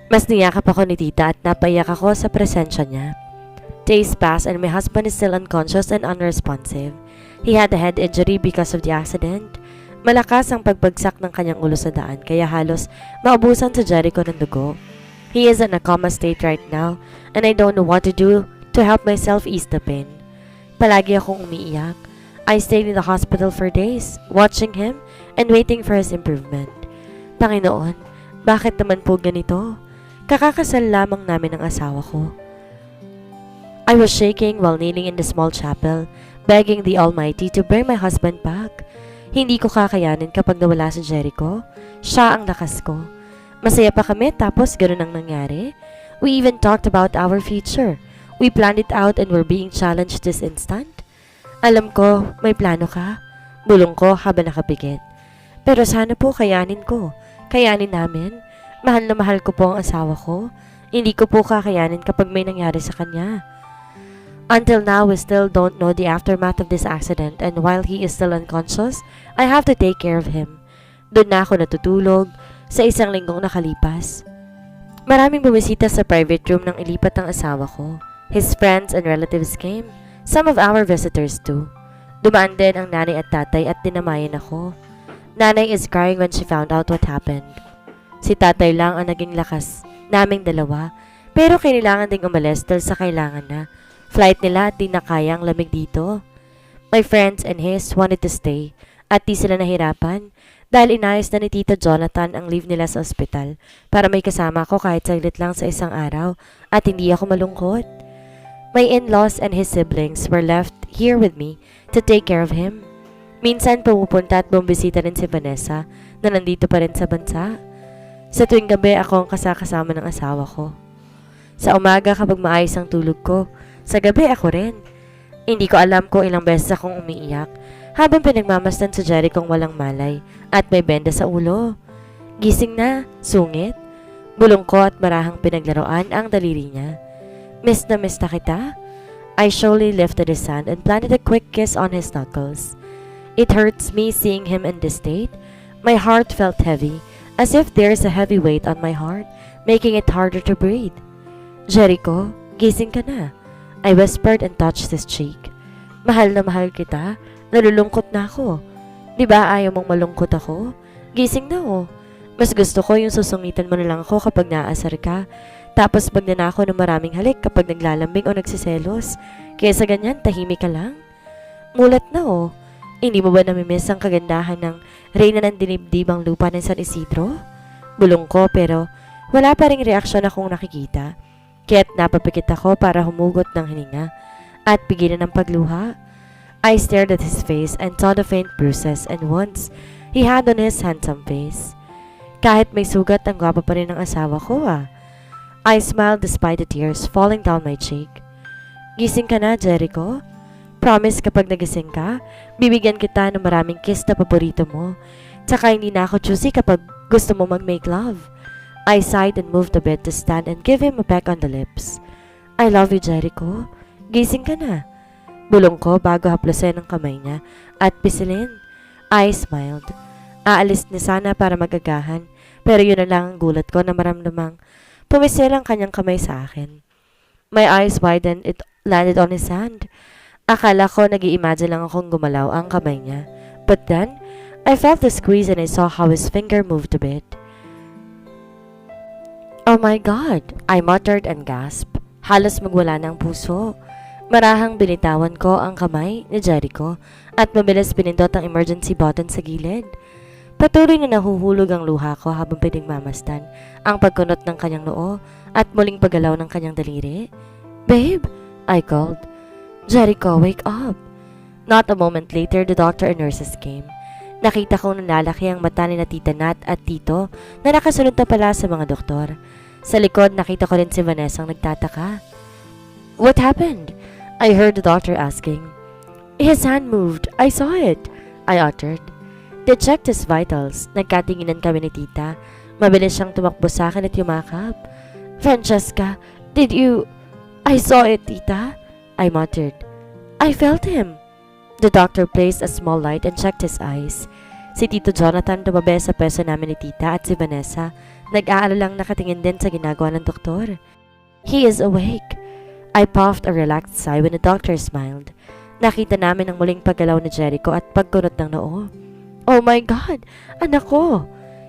Mas niyakap ako ni Tita at napaiyak ako sa presensya niya. Days passed and my husband is still unconscious and unresponsive. He had a head injury because of the accident. Malakas ang pagbagsak ng kanyang ulo sa daan kaya halos maubusan sa Jericho ng dugo. He is in a coma state right now and I don't know what to do to help myself ease the pain. Palagi akong umiiyak. I stayed in the hospital for days, watching him and waiting for his improvement. Panginoon, bakit naman po ganito? Kakakasal lamang namin ng asawa ko. I was shaking while kneeling in the small chapel, begging the Almighty to bring my husband back. Hindi ko kakayanin kapag nawala si Jericho. Siya ang lakas ko. Masaya pa kami tapos ganoon ang nangyari. We even talked about our future. We planned it out and were being challenged this instant. Alam ko, may plano ka. Bulong ko habang nakapikit. Pero sana po kayanin ko. Kayanin namin. Mahal na mahal ko po ang asawa ko. Hindi ko po kakayanin kapag may nangyari sa kanya. Until now, we still don't know the aftermath of this accident and while he is still unconscious, I have to take care of him. Doon na ako natutulog sa isang linggong nakalipas. Maraming bumisita sa private room nang ilipat ang asawa ko. His friends and relatives came. Some of our visitors too. Dumaan din ang nanay at tatay at dinamayan ako. Nanay is crying when she found out what happened. Si tatay lang ang naging lakas naming dalawa pero kailangan ding umalis dahil sa kailangan na. Flight nila at di na kayang lamig dito. My friends and his wanted to stay at di sila nahirapan dahil inayos na ni Tito Jonathan ang leave nila sa ospital para may kasama ako kahit saglit lang sa isang araw at hindi ako malungkot. My in-laws and his siblings were left here with me to take care of him. Minsan pumupunta at bumbisita rin si Vanessa na nandito pa rin sa bansa. Sa tuwing gabi ako ang kasama ng asawa ko. Sa umaga kapag maayos ang tulog ko, sa gabi ako rin. Hindi ko alam kung ilang beses akong umiiyak habang pinagmamasdan sa Jerichong walang malay at may benda sa ulo. Gising na, sungit. Bulong ko at marahang pinaglaruan ang daliri niya. Miss na kita? I slowly lifted his hand and planted a quick kiss on his knuckles. It hurts me seeing him in this state. My heart felt heavy as if there is a heavy weight on my heart, making it harder to breathe. Jericho, gising ka na. I whispered and touched his cheek. Mahal na mahal kita. Nalulungkot na ako. Di ba ayaw mong malungkot ako? Gising na oh. Mas gusto ko yung susungitan mo na lang ako kapag naaasar ka. Tapos magnanako ng maraming halik kapag naglalambing o nagsiselos. Kaya sa ganyan, tahimik ka lang. Mulat na oh. Hindi mo ba namimiss ang kagandahan ng reyna ng dinibdibang lupa ng San Isidro? Bulong ko pero wala pa ring reaksyon akong nakikita. Kaya't napapikit ako para humugot ng hininga at pigilan ng pagluha. I stared at his face and saw the faint bruises and wounds he had on his handsome face. Kahit may sugat, ang gwapo pa rin ng asawa ko ah. I smiled despite the tears falling down my cheek. Gising ka na, Jericho? Promise kapag nagising ka, bibigyan kita ng maraming kiss na paborito mo. Tsaka hindi na ako choosy kapag gusto mo mag-make love. I sighed and moved a bit to stand and give him a peck on the lips. I love you, Jericho. Gising ka na. Bulong ko bago haplusin ang kamay niya at pisilin. I smiled. Aalis ni sana para magagahan, pero yun na lang ang gulat ko na maramdamang pumisil ang kanyang kamay sa akin. My eyes widened, it landed on his hand. Akala ko nag-i-imagine lang akong gumalaw ang kamay niya. But then, I felt the squeeze and I saw how his finger moved a bit. Oh my God! I muttered and gasped. Halos magwala ng puso. Marahang binitawan ko ang kamay ni Jericho at mabilis pinindot ang emergency button sa gilid. Patuloy na nahuhulog ang luha ko habang pinagmamasdan ang pagkunot ng kanyang noo at muling paggalaw ng kanyang daliri. Babe! I called. Jericho, wake up! Not a moment later, the doctor and nurses came. Nakita kong nalalaki ang mata ni na Tita Nat at Tito na nakasunod na pala sa mga doktor. Sa likod, nakita ko rin si Vanessa ang nagtataka. What happened? I heard the doctor asking. His hand moved. I saw it. I uttered. They checked his vitals. Nagkatinginan kami ni Tita. Mabilis siyang tumakbo sa akin at yumakap. Francesca, did you... I saw it, Tita. I muttered. I felt him. The doctor placed a small light and checked his eyes. Si Tito Jonathan dumabi sa peso namin ni Tita at si Vanessa nag-aalalang nakatingin din sa ginagawa ng doktor. He is awake. I puffed a relaxed sigh when the doctor smiled. Nakita namin ang muling paggalaw ni Jericho at pagkunot ng noo. Oh my God! Anak ko!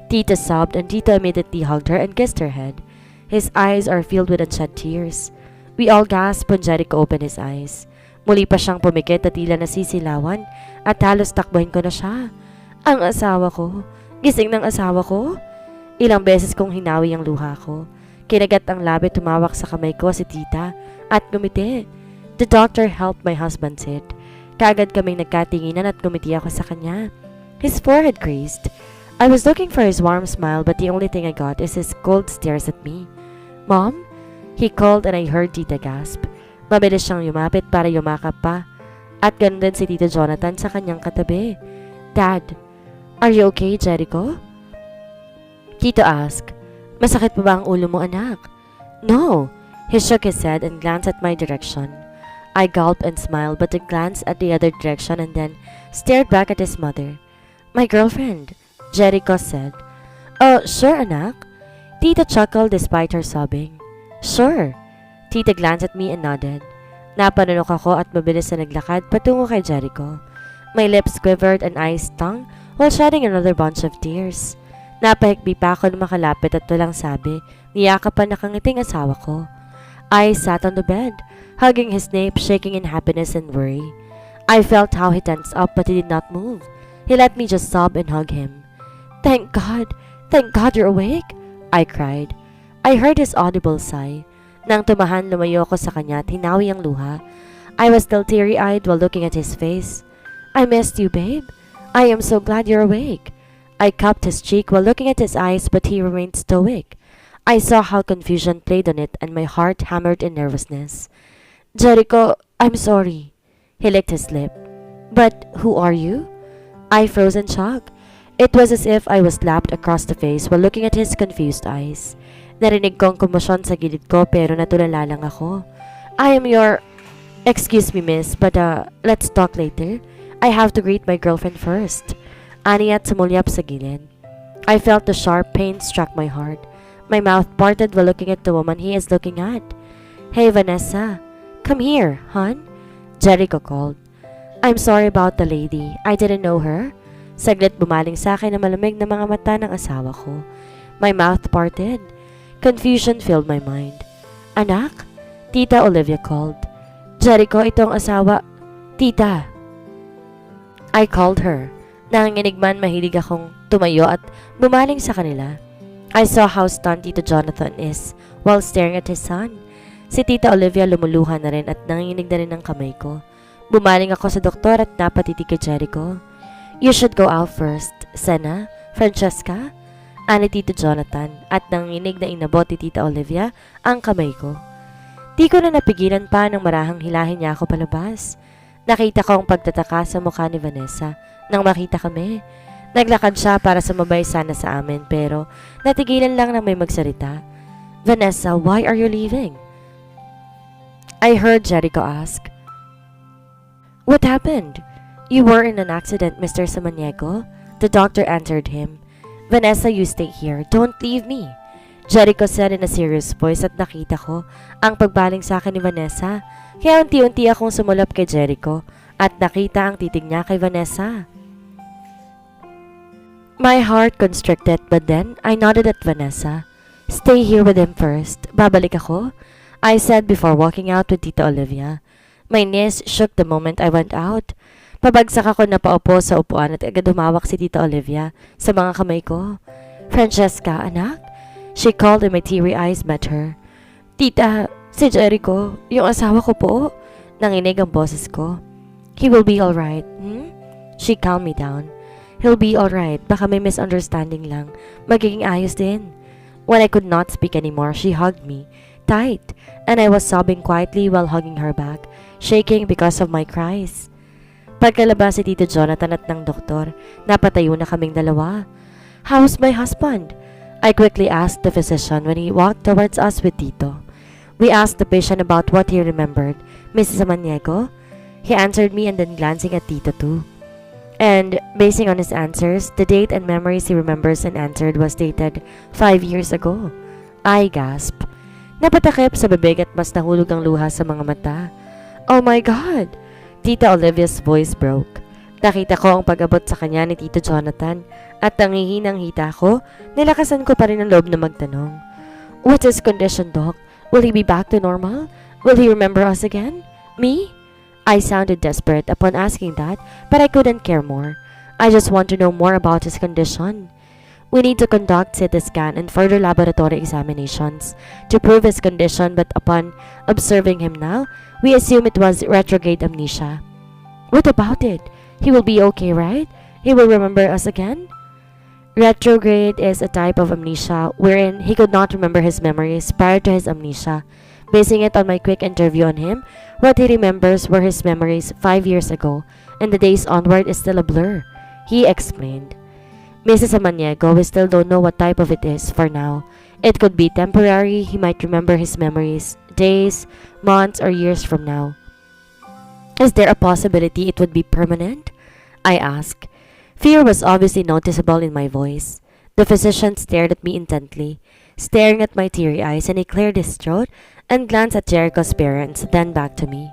Tita sobbed and Tito immediately hugged her and kissed her head. His eyes are filled with unshed tears. We all gasped when Jericho opened his eyes. Muli pa siyang pumikit at tila nasisilawan at halos takbuhin ko na siya. Ang asawa ko. Gising ng asawa ko. Ilang beses kong hinawi ang luha ko. Kinagat ang labi, tumawak sa kamay ko si Tita at gumiti. The doctor helped my husband sit. Kaagad kaming nagkatinginan at gumiti ako sa kanya. His forehead creased. I was looking for his warm smile but the only thing I got is his cold stares at me. Mom? He called and I heard Tita gasp. Mabilis siyang yumapit para yumakap pa. At ganun din si Tito Jonathan sa kanyang katabi. Dad, are you okay, Jericho? Tito asked. Masakit pa ba ang ulo mo, anak? No. He shook his head and glanced at my direction. I gulped and smiled but he glanced at the other direction and then stared back at his mother. My girlfriend, Jericho said. Oh, sure, anak. Tita chuckled despite her sobbing. Sure. Tita glanced at me and nodded. Napanunok ako at mabilis na naglakad patungo kay Jericho. My lips quivered and eyes stung while shedding another bunch of tears. Napahikbi pa ako na makalapit at walang sabi, niyakapan nakangiting asawa ko. I sat on the bed, hugging his nape, shaking in happiness and worry. I felt how he tensed up but he did not move. He let me just sob and hug him. Thank God you're awake, I cried. I heard his audible sigh. Nang tumahan, lumayo ko sa kanya at hinawi ang luha. I was still teary-eyed while looking at his face. I missed you, babe. I am so glad you're awake. I cupped his cheek while looking at his eyes but he remained stoic. I saw how confusion played on it and my heart hammered in nervousness. Jericho, I'm sorry. He licked his lip. But who are you? I froze in shock. It was as if I was slapped across the face while looking at his confused eyes. Narinig kong komosyon sa gilid ko pero natulala lang ako. I am your... Excuse me, miss, but let's talk later. I have to greet my girlfriend first. Ani at sumulyap sa gilid. I felt the sharp pain struck my heart. My mouth parted while looking at the woman he is looking at. Hey Vanessa, come here, hon. Jericho called. I'm sorry about the lady. I didn't know her. Saglit bumaling sa akin na malamig na mga mata ng asawa ko. My mouth parted. Confusion filled my mind. Anak? Tita Olivia called. Jericho, ito ang asawa. Tita. I called her. Nanginginig man mahilig akong tumayo at bumaling sa kanila. I saw how stunned Tito Jonathan is while staring at his son. Si Tita Olivia lumuluha na rin at nanginginig na rin ang kamay ko. Bumaling ako sa doktor at napatitig kay Jericho. You should go out first, Sena, Francesca, ani Tito Jonathan at nanginginig na inabot ni Tita Olivia ang kamay ko. Di ko na napigilan pa nang marahang hilahin niya ako palabas. Nakita ko ang pagtataka sa mukha ni Vanessa nang makita kami. Naglakad siya para sumabay sana sa amin pero natigilan lang na may magsalita. Vanessa, why are you leaving? I heard Jericho ask. What happened? You were in an accident, Mr. Samaniego. The doctor answered him. Vanessa, you stay here. Don't leave me. Jericho said in a serious voice at nakita ko ang pagbaling sa akin ni Vanessa. Kaya unti-unti akong sumulap kay Jericho at nakita ang titig niya kay Vanessa. My heart constricted but then I nodded at Vanessa. Stay here with him first. Babalik ako, I said before walking out with Tita Olivia. My knees shook the moment I went out. Pabagsak ako na paupo sa upuan at agad humawak si Tita Olivia sa mga kamay ko. Francesca, anak? She called and my teary eyes met her. Tita, si Jericho, yung asawa ko po. Nanginig ang boses ko. He will be alright, She calmed me down. He'll be alright, baka may misunderstanding lang. Magiging ayos din. When I could not speak anymore, she hugged me tight, and I was sobbing quietly while hugging her back, shaking because of my cries. Pagkalabas si Tito Jonathan at ng doktor, napatayo na kaming dalawa. How's my husband? I quickly asked the physician when he walked towards us with Tito. We asked the patient about what he remembered. Mrs. Samaniego? He answered me and then glancing at Tito too. And basing on his answers, the date and memories he remembers and answered was dated 5 years ago. I gasped. Napatakip sa bibig at mas nahulog ang luha sa mga mata. Oh my God! Tita Olivia's voice broke. Nakita ko ang pag-abot sa kanya ni Tito Jonathan at nangihinang hita ko, nilakasan ko pa rin ang loob na magtanong. What's his condition, Doc? Will he be back to normal? Will he remember us again? Me? I sounded desperate upon asking that, but I couldn't care more. I just want to know more about his condition. We need to conduct CT scan and further laboratory examinations to prove his condition, but upon observing him now, we assume it was retrograde amnesia. What about it? He will be okay, right? He will remember us again? Retrograde is a type of amnesia wherein he could not remember his memories prior to his amnesia. Basing it on my quick interview on him, what he remembers were his memories 5 years ago, and the days onward is still a blur, he explained. Mrs. Samaniego, we still don't know what type of it is for now. It could be temporary, he might remember his memories days, months, or years from now. Is there a possibility it would be permanent? I asked. Fear was obviously noticeable in my voice. The physician stared at me intently, staring at my teary eyes, and he cleared his throat and glanced at Jericho's parents, then back to me.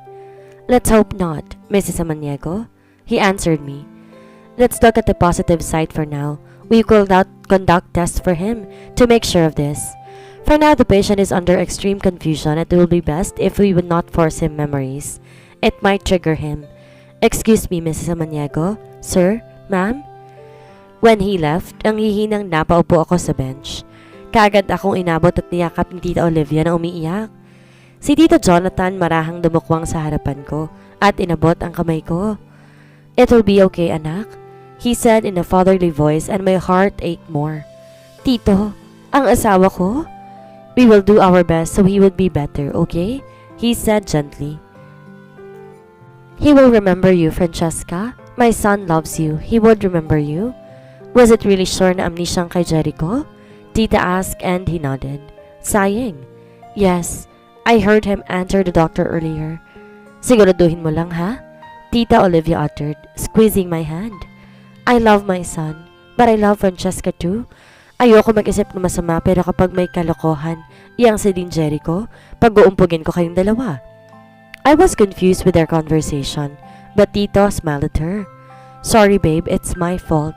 Let's hope not, Mrs. Samaniego. He answered me. Let's look at the positive side for now. We will conduct tests for him to make sure of this. For now, the patient is under extreme confusion and it will be best if we would not force him memories. It might trigger him. Excuse me, Mrs. Samaniego. Sir? Ma'am? When he left, ang hihinang napaupo ako sa bench. Kaagad akong inabot at niyakap ni Tita Olivia na umiiyak. Si Tito Jonathan marahang dumukwang sa harapan ko at inabot ang kamay ko. It will be okay, anak, he said in a fatherly voice, and my heart ached more. Tito, ang asawa ko? We will do our best so he would be better, okay? He said gently. He will remember you, Francesca. My son loves you. He would remember you. Was it really sure na amnesia kay Jericho? Tita asked and he nodded, sighing. Yes, I heard him answer the doctor earlier. Siguraduhin mo lang, ha? Tita Olivia uttered, squeezing my hand. I love my son. But I love Francesca too. Ayoko mag-isip na masama pero kapag may kalokohan, iyang si din Jericho, pag-uumpugin ko kayong dalawa. I was confused with their conversation, but Tito smiled at her. Sorry babe, it's my fault.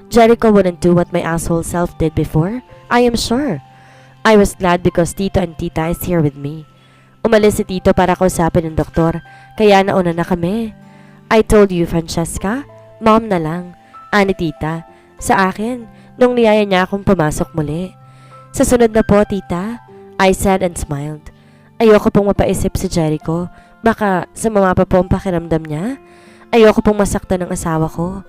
Jericho wouldn't do what my asshole self did before, I am sure. I was glad because Tito and Tita is here with me. Umalis si Tito para kausapin ng doktor, kaya nauna na kami. I told you, Francesca, mom na lang. Ani Tita, sa akin, nung niyaya niya akong pumasok muli. Sa sunod na po, Tita, I said and smiled. Ayoko pong mapaisip si Jericho, baka sumama pa po ang pakiramdam niya. Ayoko pong masaktan ng asawa ko.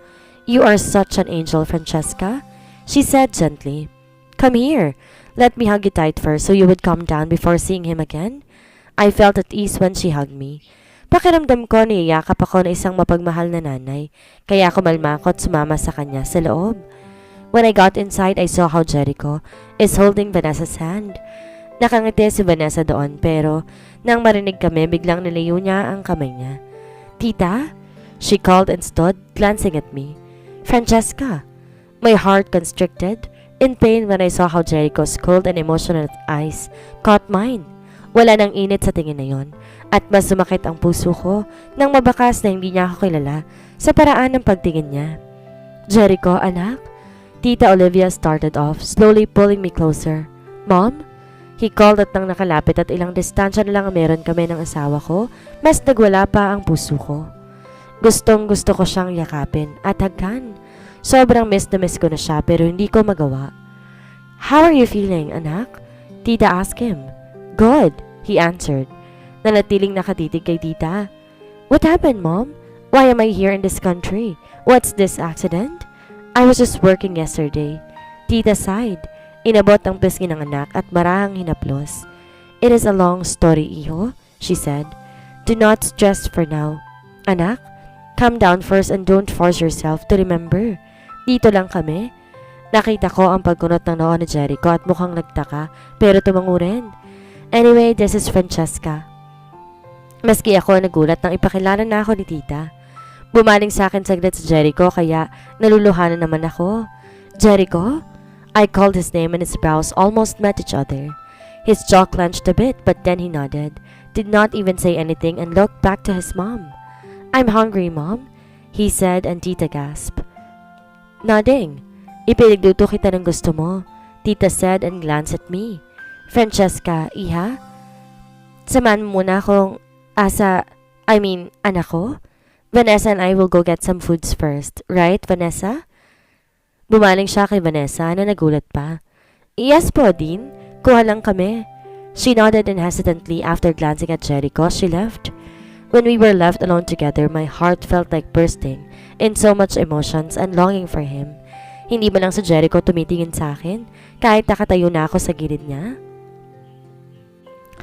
You are such an angel, Francesca, she said gently. Come here, let me hug you tight first so you would calm down before seeing him again. I felt at ease when she hugged me. Pakiramdam ko niyayakap ako na isang mapagmahal na nanay, kaya kumalma ako at sumama sa kanya sa loob. When I got inside, I saw how Jericho is holding Vanessa's hand. Nakangiti si Vanessa doon pero nang marinig kami, biglang nilayo niya ang kamay niya. Tita? She called and stood, glancing at me. Francesca. My heart constricted, in pain when I saw how Jericho's cold and emotional eyes caught mine. Wala nang init sa tingin na yon, at mas sumakit ang puso ko nang mabakas na hindi niya ako kilala sa paraan ng pagtingin niya. Jericho, anak? Tita Olivia started off, slowly pulling me closer. Mom? He called at nang nakalapit at ilang distansya na lang meron kami ng asawa ko, mas nagwala pa ang puso ko. Gustong gusto ko siyang yakapin at hagkan. Sobrang miss na miss ko na siya pero hindi ko magawa. How are you feeling, anak? Tita asked him. Good, he answered. Nanatiling nakatitig kay Tita. What happened, Mom? Why am I here in this country? What's this accident? I was just working yesterday. Tita sighed. Inabot ang pisngi ng anak at marahang hinaplos. It is a long story, iho, she said. Do not stress for now. Anak, calm down first and don't force yourself to remember. Dito lang kami. Nakita ko ang pagkunot ng noo ni Jericho at mukhang nagtaka pero tumango rin. Anyway, this is Francesca. Maski ako nagulat nang ipakilala na ako ni Tita. Bumaling sa akin saglit si Jericho kaya naluluhanan naman ako. Jericho? I called his name and his brows almost met each other. His jaw clenched a bit but then he nodded, did not even say anything and looked back to his mom. I'm hungry, Mom, he said and Tita gasped. Nodding. Ipinagluto kita ng gusto mo, Tita said and glanced at me. Francesca, iha? Samahan mo muna akong anak ko? Vanessa and I will go get some foods first, right, Vanessa? Bumaling siya kay Vanessa na nagulat pa. Yes po, Dean. Kuha lang kami. She nodded and hesitantly after glancing at Jericho, she left. When we were left alone together, my heart felt like bursting in so much emotions and longing for him. Hindi man lang si Jericho tumitingin sa akin kahit nakatayo na ako sa gilid niya.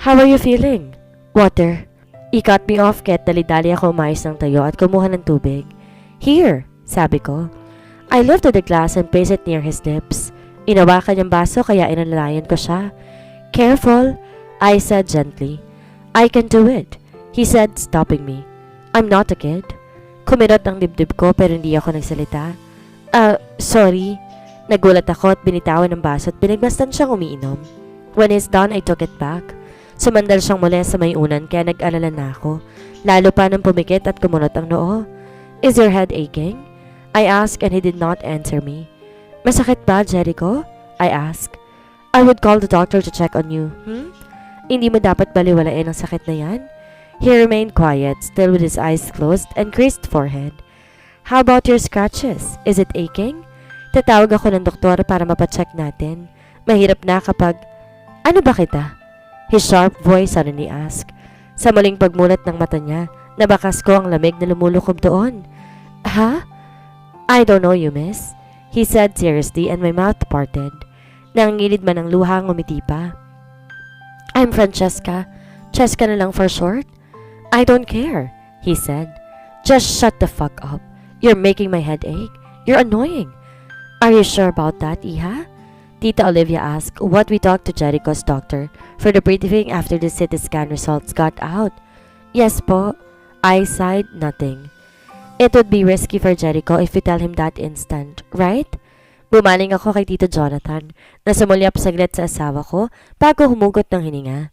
How are you feeling? Water. I-cut me off kaya't dali-dali ako umayos ng tayo at kumuha ng tubig. Here, sabi ko. I lifted the glass and placed it near his lips. Inawakan niyang baso kaya inalalayan ko siya. Careful, I said gently. I can do it, he said stopping me. I'm not a kid. Kumirot ang dibdib ko pero hindi ako nagsalita. Sorry. Nagulat ako at binitawan ng baso at pinagmasdan siyang umiinom. When he's done, I took it back. Sumandal siyang muli sa may unan kaya nag-alala na ako. Lalo pa nang pumikit at kumunot ang noo. Is your head aching? I asked and he did not answer me. Masakit ba, Jericho? I asked. I would call the doctor to check on you. Hindi mo dapat baliwalain ang sakit na yan? He remained quiet, still with his eyes closed and creased forehead. How about your scratches? Is it aching? Tatawag ako ng doktor para mapacheck natin. Mahirap na kapag... Ano ba kita? His sharp voice suddenly asked. Sa muling pagmulat ng mata niya, nabakas ko ang lamig na lumulukob doon. Ha? I don't know you, miss, he said seriously and my mouth parted. Nangingilid man ang luha, ngumiti pa. I'm Francesca. Cheska na lang for short. I don't care, he said. Just shut the fuck up. You're making my head ache. You're annoying. Are you sure about that, Iha? Tita Olivia asked what we talked to Jericho's doctor for the briefing after the CT scan results got out. Yes po. I sighed, nothing. It would be risky for Jericho if we tell him that instant, right? Bumaling ako kay Tito Jonathan na sumulyap saglit sa asawa ko bago humugot ng hininga.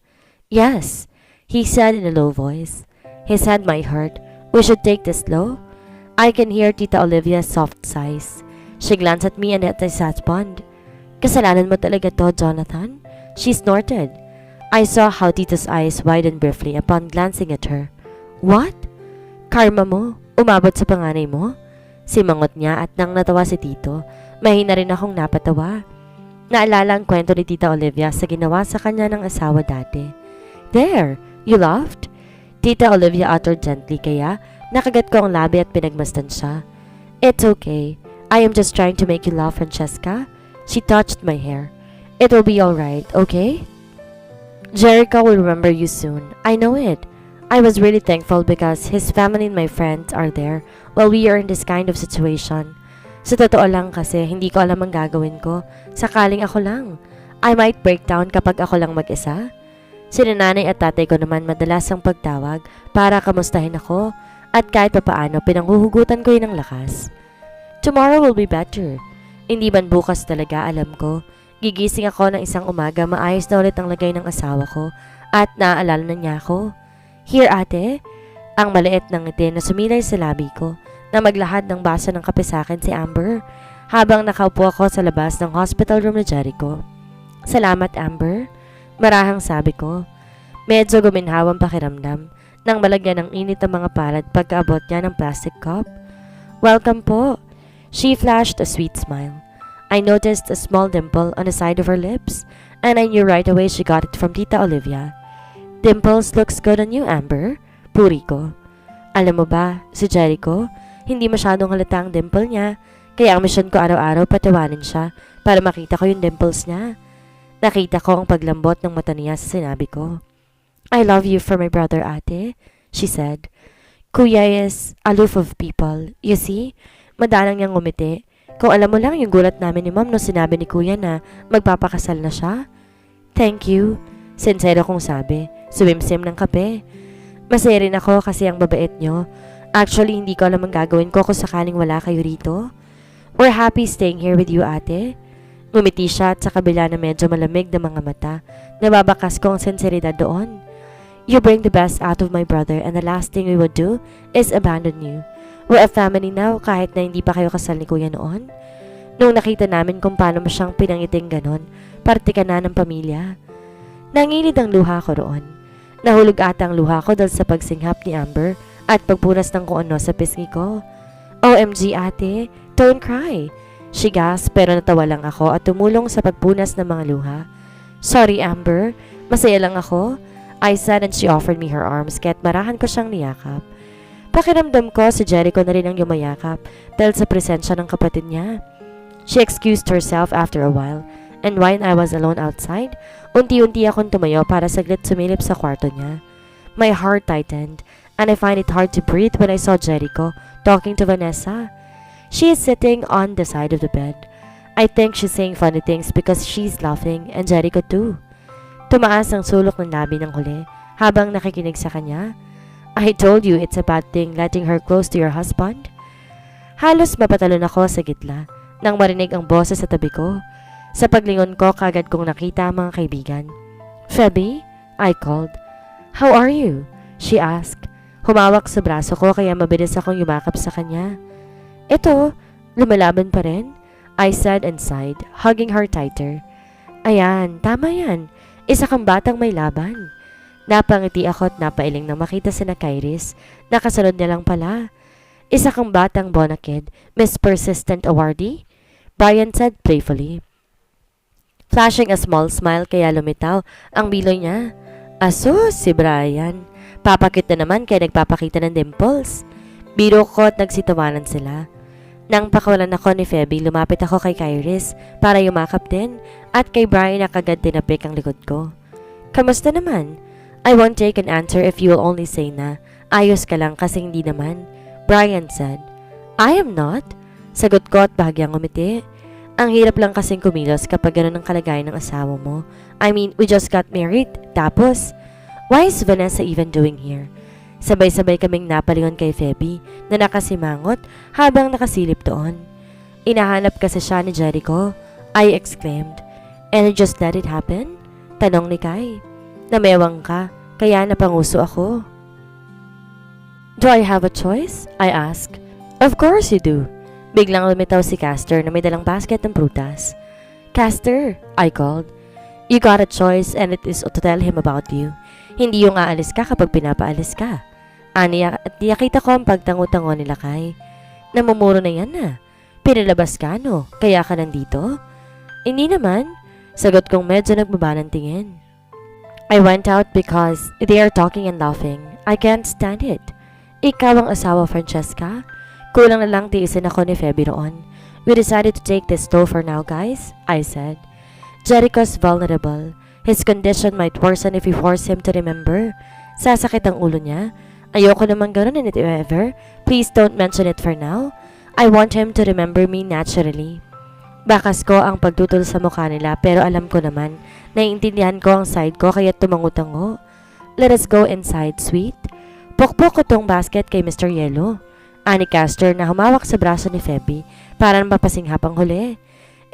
Yes, he said in a low voice. His head might hurt. We should take this slow. I can hear Tita Olivia's soft sighs. She glanced at me and at his husband. Kasalanan mo talaga to, Jonathan? She snorted. I saw how Tito's eyes widened briefly upon glancing at her. What? Karma mo? Umabot sa panganay mo? Simangot niya at nang natawa si Tito, mahina rin akong napatawa. Naalala ang kwento ni Tita Olivia sa ginawa sa kanya ng asawa dati. There! You laughed? Tita Olivia uttered gently kaya nakagat ko ang labi at pinagmasdan siya. It's okay. I am just trying to make you laugh, Francesca. She touched my hair. It will be alright, okay? Jericho will remember you soon. I know it. I was really thankful because his family and my friends are there while we are in this kind of situation. Sa totoo lang kasi, hindi ko alam ang gagawin ko. Sakaling ako lang. I might break down kapag ako lang mag-isa. Sina nanay at tatay ko naman madalas ang pagtawag para kamustahin ako at kahit papaano pinanghuhugutan ko yun ng lakas. Tomorrow will be better. Hindi man bukas talaga alam ko. Gigising ako ng isang umaga, maayos na ulit ang lagay ng asawa ko at naaalala na niya ako. Here ate, ang maliit ng ngiti na sumilay sa labi ko na maglahad ng baso ng kape sa akin si Amber habang nakaupo ako sa labas ng hospital room ni Jericho. Salamat Amber, marahang sabi ko. Medyo guminhaw ang pakiramdam nang malagyan ng init ang mga palad pagkaabot niya ng plastic cup. Welcome po. She flashed a sweet smile. I noticed a small dimple on the side of her lips and I knew right away she got it from Tita Olivia. Dimples looks good on you, Amber. Puri ko. Alam mo ba, si Jericho, hindi masyadong halata ang dimple niya, kaya ang mission ko araw-araw patawanin siya para makita ko yung dimples niya. Nakita ko ang paglambot ng mata niya sa sinabi ko. I love you for my brother, ate, she said. Kuya is aloof of people. You see, madalang niyang ngumiti. Kung alam mo lang yung gulat namin ni Mom nung sinabi ni Kuya na magpapakasal na siya. Thank you. Sincero kong sabi. Sumimsim ng kape. Masaya rin ako kasi ang babait nyo. Actually, hindi ko alam ang gagawin ko kung sakaling wala kayo rito. We're happy staying here with you, ate. Ngumiti siya at sa kabila na medyo malamig na mga mata, nababakas ko ang sinseridad doon. You bring the best out of my brother and the last thing we would do is abandon you. We're a family now kahit na hindi pa kayo kasal ni Kuya noon. Nung nakita namin kung paano mo siyang pinangiting ganon, parte ka na ng pamilya. Nangilid ang luha ko roon. Nahulog ata ang luha ko dahil sa pagsinghap ni Amber at pagpunas ng kung ano sa pisngi ko. OMG ate, don't cry. She gasped pero natawa lang ako at tumulong sa pagpunas ng mga luha. Sorry Amber, masaya lang ako. I said and she offered me her arms kaya't marahan ko siyang niyakap. Pakiramdam ko si Jericho na rin ang yumayakap dahil sa presensya ng kapatid niya. She excused herself after a while and when I was alone outside, unti-unti akong tumayo para saglit sumilip sa kwarto niya. My heart tightened and I find it hard to breathe when I saw Jericho talking to Vanessa. She is sitting on the side of the bed. I think she's saying funny things because she's laughing and Jericho too. Tumaas ang sulok ng labi ng huli habang nakikinig sa kanya. I told you it's a bad thing letting her close to your husband. Halos mapatalon ako sa gitla nang marinig ang boses sa tabi ko. Sa paglingon ko, kagad kong nakita ang mga kaibigan. Feby? I called. How are you? She asked. Humawak sa braso ko kaya mabilis akong yumakap sa kanya. Ito, lumalaban pa rin. I said and sighed, hugging her tighter. Ayan, tama yan. Isa kang batang may laban. Napangiti ako at napailing nang makita si Kairis. Nakasunod niya lang pala. Isa kang batang bonakid, Miss Persistent Awardee? Brian said playfully. Flashing a small smile kaya lumitaw ang biloy niya. Aso, si Brian. Papakit na naman kaya nagpapakita ng dimples. Biro ko at nagsitawanan sila. Nang pakawalan ako ni Feby, lumapit ako kay Kairis para yumakap din at kay Brian na kagad tinapik ang likod ko. Kamusta naman? I won't take an answer if you will only say na ayos ka lang kasi hindi naman. Brian said. I am not. Sagot ko at bahagyang umiti. Ang hirap lang kasing kumilos kapag gano'n ang kalagayan ng asawa mo. I mean, we just got married. Tapos, why is Vanessa even doing here? Sabay-sabay kaming napalingon kay Feby na nakasimangot habang nakasilip doon. Inahanap kasi siya ni Jericho, I exclaimed. And you just let it happen? Tanong ni Kai. Namewang ka, kaya napanguso ako. Do I have a choice? I asked. Of course you do. Biglang lumitaw si Castor na may dalang basket ng prutas. Castor, I called. You got a choice and it is to tell him about you. Hindi yung aalis ka kapag pinapaalis ka. Aniya at nakita ko ang pagtango-tango nila Kai. Namumuro na yan na. Pinalabas ka no? Kaya ka nandito? Hindi naman. Sagot kong medyo nagbaba ng tingin. I went out because they are talking and laughing. I can't stand it. Ikaw ang asawa, Francesca? Kulang na lang tiisin ako ni Feby roon. We decided to take this slow for now, guys, I said. Jericho's vulnerable. His condition might worsen if we force him to remember. Sasakit ang ulo niya. Ayoko naman ganun and if ever, please don't mention it for now. I want him to remember me naturally. Bakas ko ang pagtutol sa mukha nila pero alam ko naman, naiintindihan ko ang side ko kaya tumango-tango. Let us go inside, sweet. Pukpok ko tong basket kay Mr. Yellow. Ani Castor na humawak sa braso ni Feby para mapasinghap ang huli.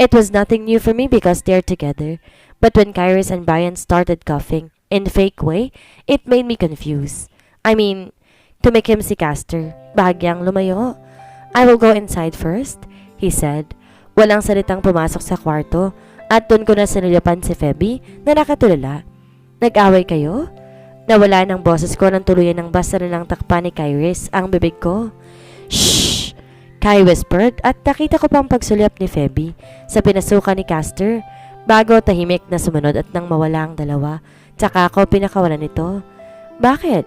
It was nothing new for me because they're together. But when Kairos and Brian started coughing in fake way, it made me confused. I mean, tumikim si Castor, bahagyang lumayo. I will go inside first, he said. Walang salitang pumasok sa kwarto at doon ko na sinulyapan si Feby na nakatulala. Nag-away kayo? Nawala ng boses ko nang tuluyan ng basta na lang takpan ni Kairos ang bibig ko. Shh! Kai whispered at nakita ko pang pagsulyap ni Feby sa pinasukan ni Castor bago tahimik na sumunod at nang mawala ang dalawa. Tsaka ako pinakawalan nito. Bakit?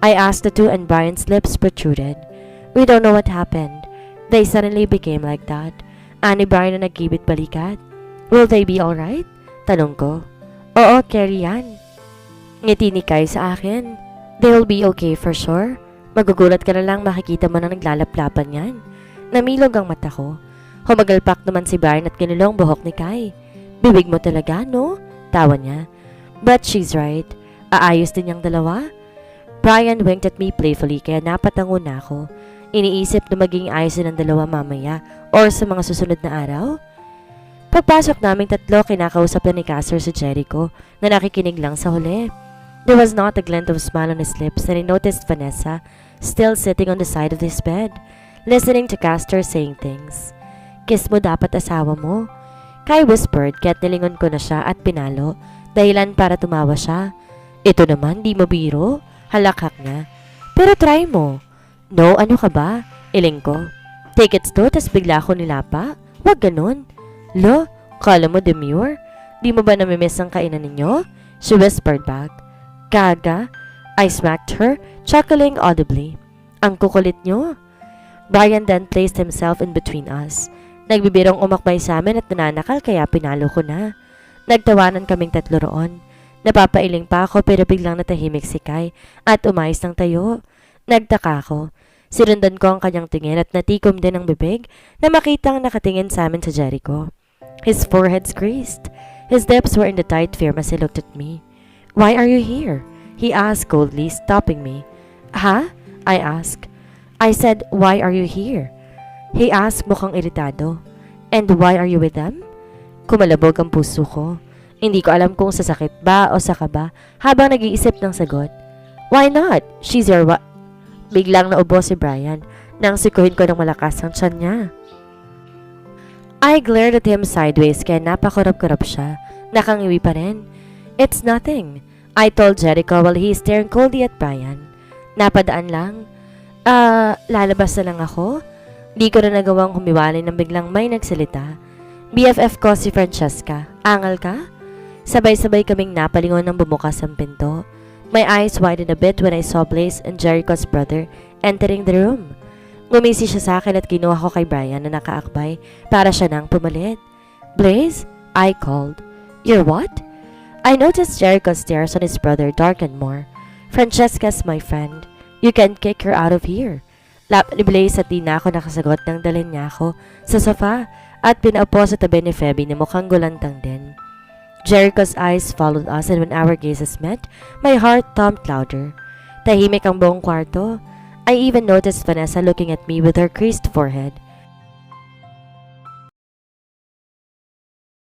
I asked the two and Brian's lips protruded. We don't know what happened. They suddenly became like that. Ani Brian na nagkibit balikat. Will they be alright? Tanong ko. Oo, carry yan. Ngiti ni Kai sa akin. They will be okay for sure. Magugulat ka na lang makikita mo na naglalaplapan yan. Namilog ang mata ko. Humagalpak naman si Brian at kinulong buhok ni Kai. Bibig mo talaga, no? Tawa niya. But she's right. Aayos din yung dalawa. Brian winked at me playfully kaya napatango na ako. Iniisip na maging ayos din ang dalawa mamaya or sa mga susunod na araw. Pagpasok naming tatlo, kinakausap na ni Castor si Jericho na nakikinig lang sa huli. There was not a glint of smile on his lips and I noticed Vanessa still sitting on the side of his bed, listening to Castor saying things. Kiss mo dapat asawa mo. Kai whispered kaya't nilingon ko na siya at pinalo, dahilan para tumawa siya. Ito naman, di mo biro. Halakhak niya. Pero try mo. No, ano ka ba? Iling ko. Tickets to, tas bigla ako nilapa? Wag ganun. Lo, kala mo demure? Di mo ba namimiss ang kainan ninyo? She whispered back. Gaga. I smacked her, chuckling audibly. Ang kukulit nyo. Brian then placed himself in between us. Nagbibirong umakbay sa amin at nananakal kaya pinalo ko na. Nagtawanan kaming tatlo roon. Napapailing pa ako pero biglang natahimik si Kai at umayos ng tayo. Nagtaka ako. Sinundan ko ang kanyang tingin at natikom din ang bibig na makitang nakatingin sa amin sa Jericho. His forehead creased. His lips were in the tight firm as he looked at me. Why are you here? He asked coldly, stopping me. Ha? I asked. I said, why are you here? He asked mukhang iritado. And why are you with them? Kumalabog ang puso ko. Hindi ko alam kung sasakit ba o saka ba habang nag-iisip ng sagot. Why not? She's your Biglang naubo si Brian nang sikuhin ko ng malakas ang tiyan niya. I glared at him sideways kaya napakurap-kurap siya. Nakangiwi pa rin. It's nothing, I told Jericho while he staring coldly at Brian. Napadaan lang. Lalabas na lang ako? Di ko na nagawang humiwalay nang biglang may nagsalita. BFF ko si Francesca. Angal ka? Sabay-sabay kaming napalingon nang bumukas ang pinto. My eyes widened a bit when I saw Blaze and Jericho's brother entering the room. Ngumisi siya sa akin at kinuha ko kay Brian na nakaakbay para siya nang pumalit. Blaze? I called. You're what? I noticed Jericho's stares on his brother darkened more. Francesca's my friend. You can't kick her out of here. Lap ni Blaze at di na ako nakasagot nang dalhin niya ako sa sofa at pinaupo sa tabi ni Feby na mukhang gulantang din. Jericho's eyes followed us and when our gazes met, my heart thumped louder. Tahimik ang buong kwarto. I even noticed Vanessa looking at me with her creased forehead.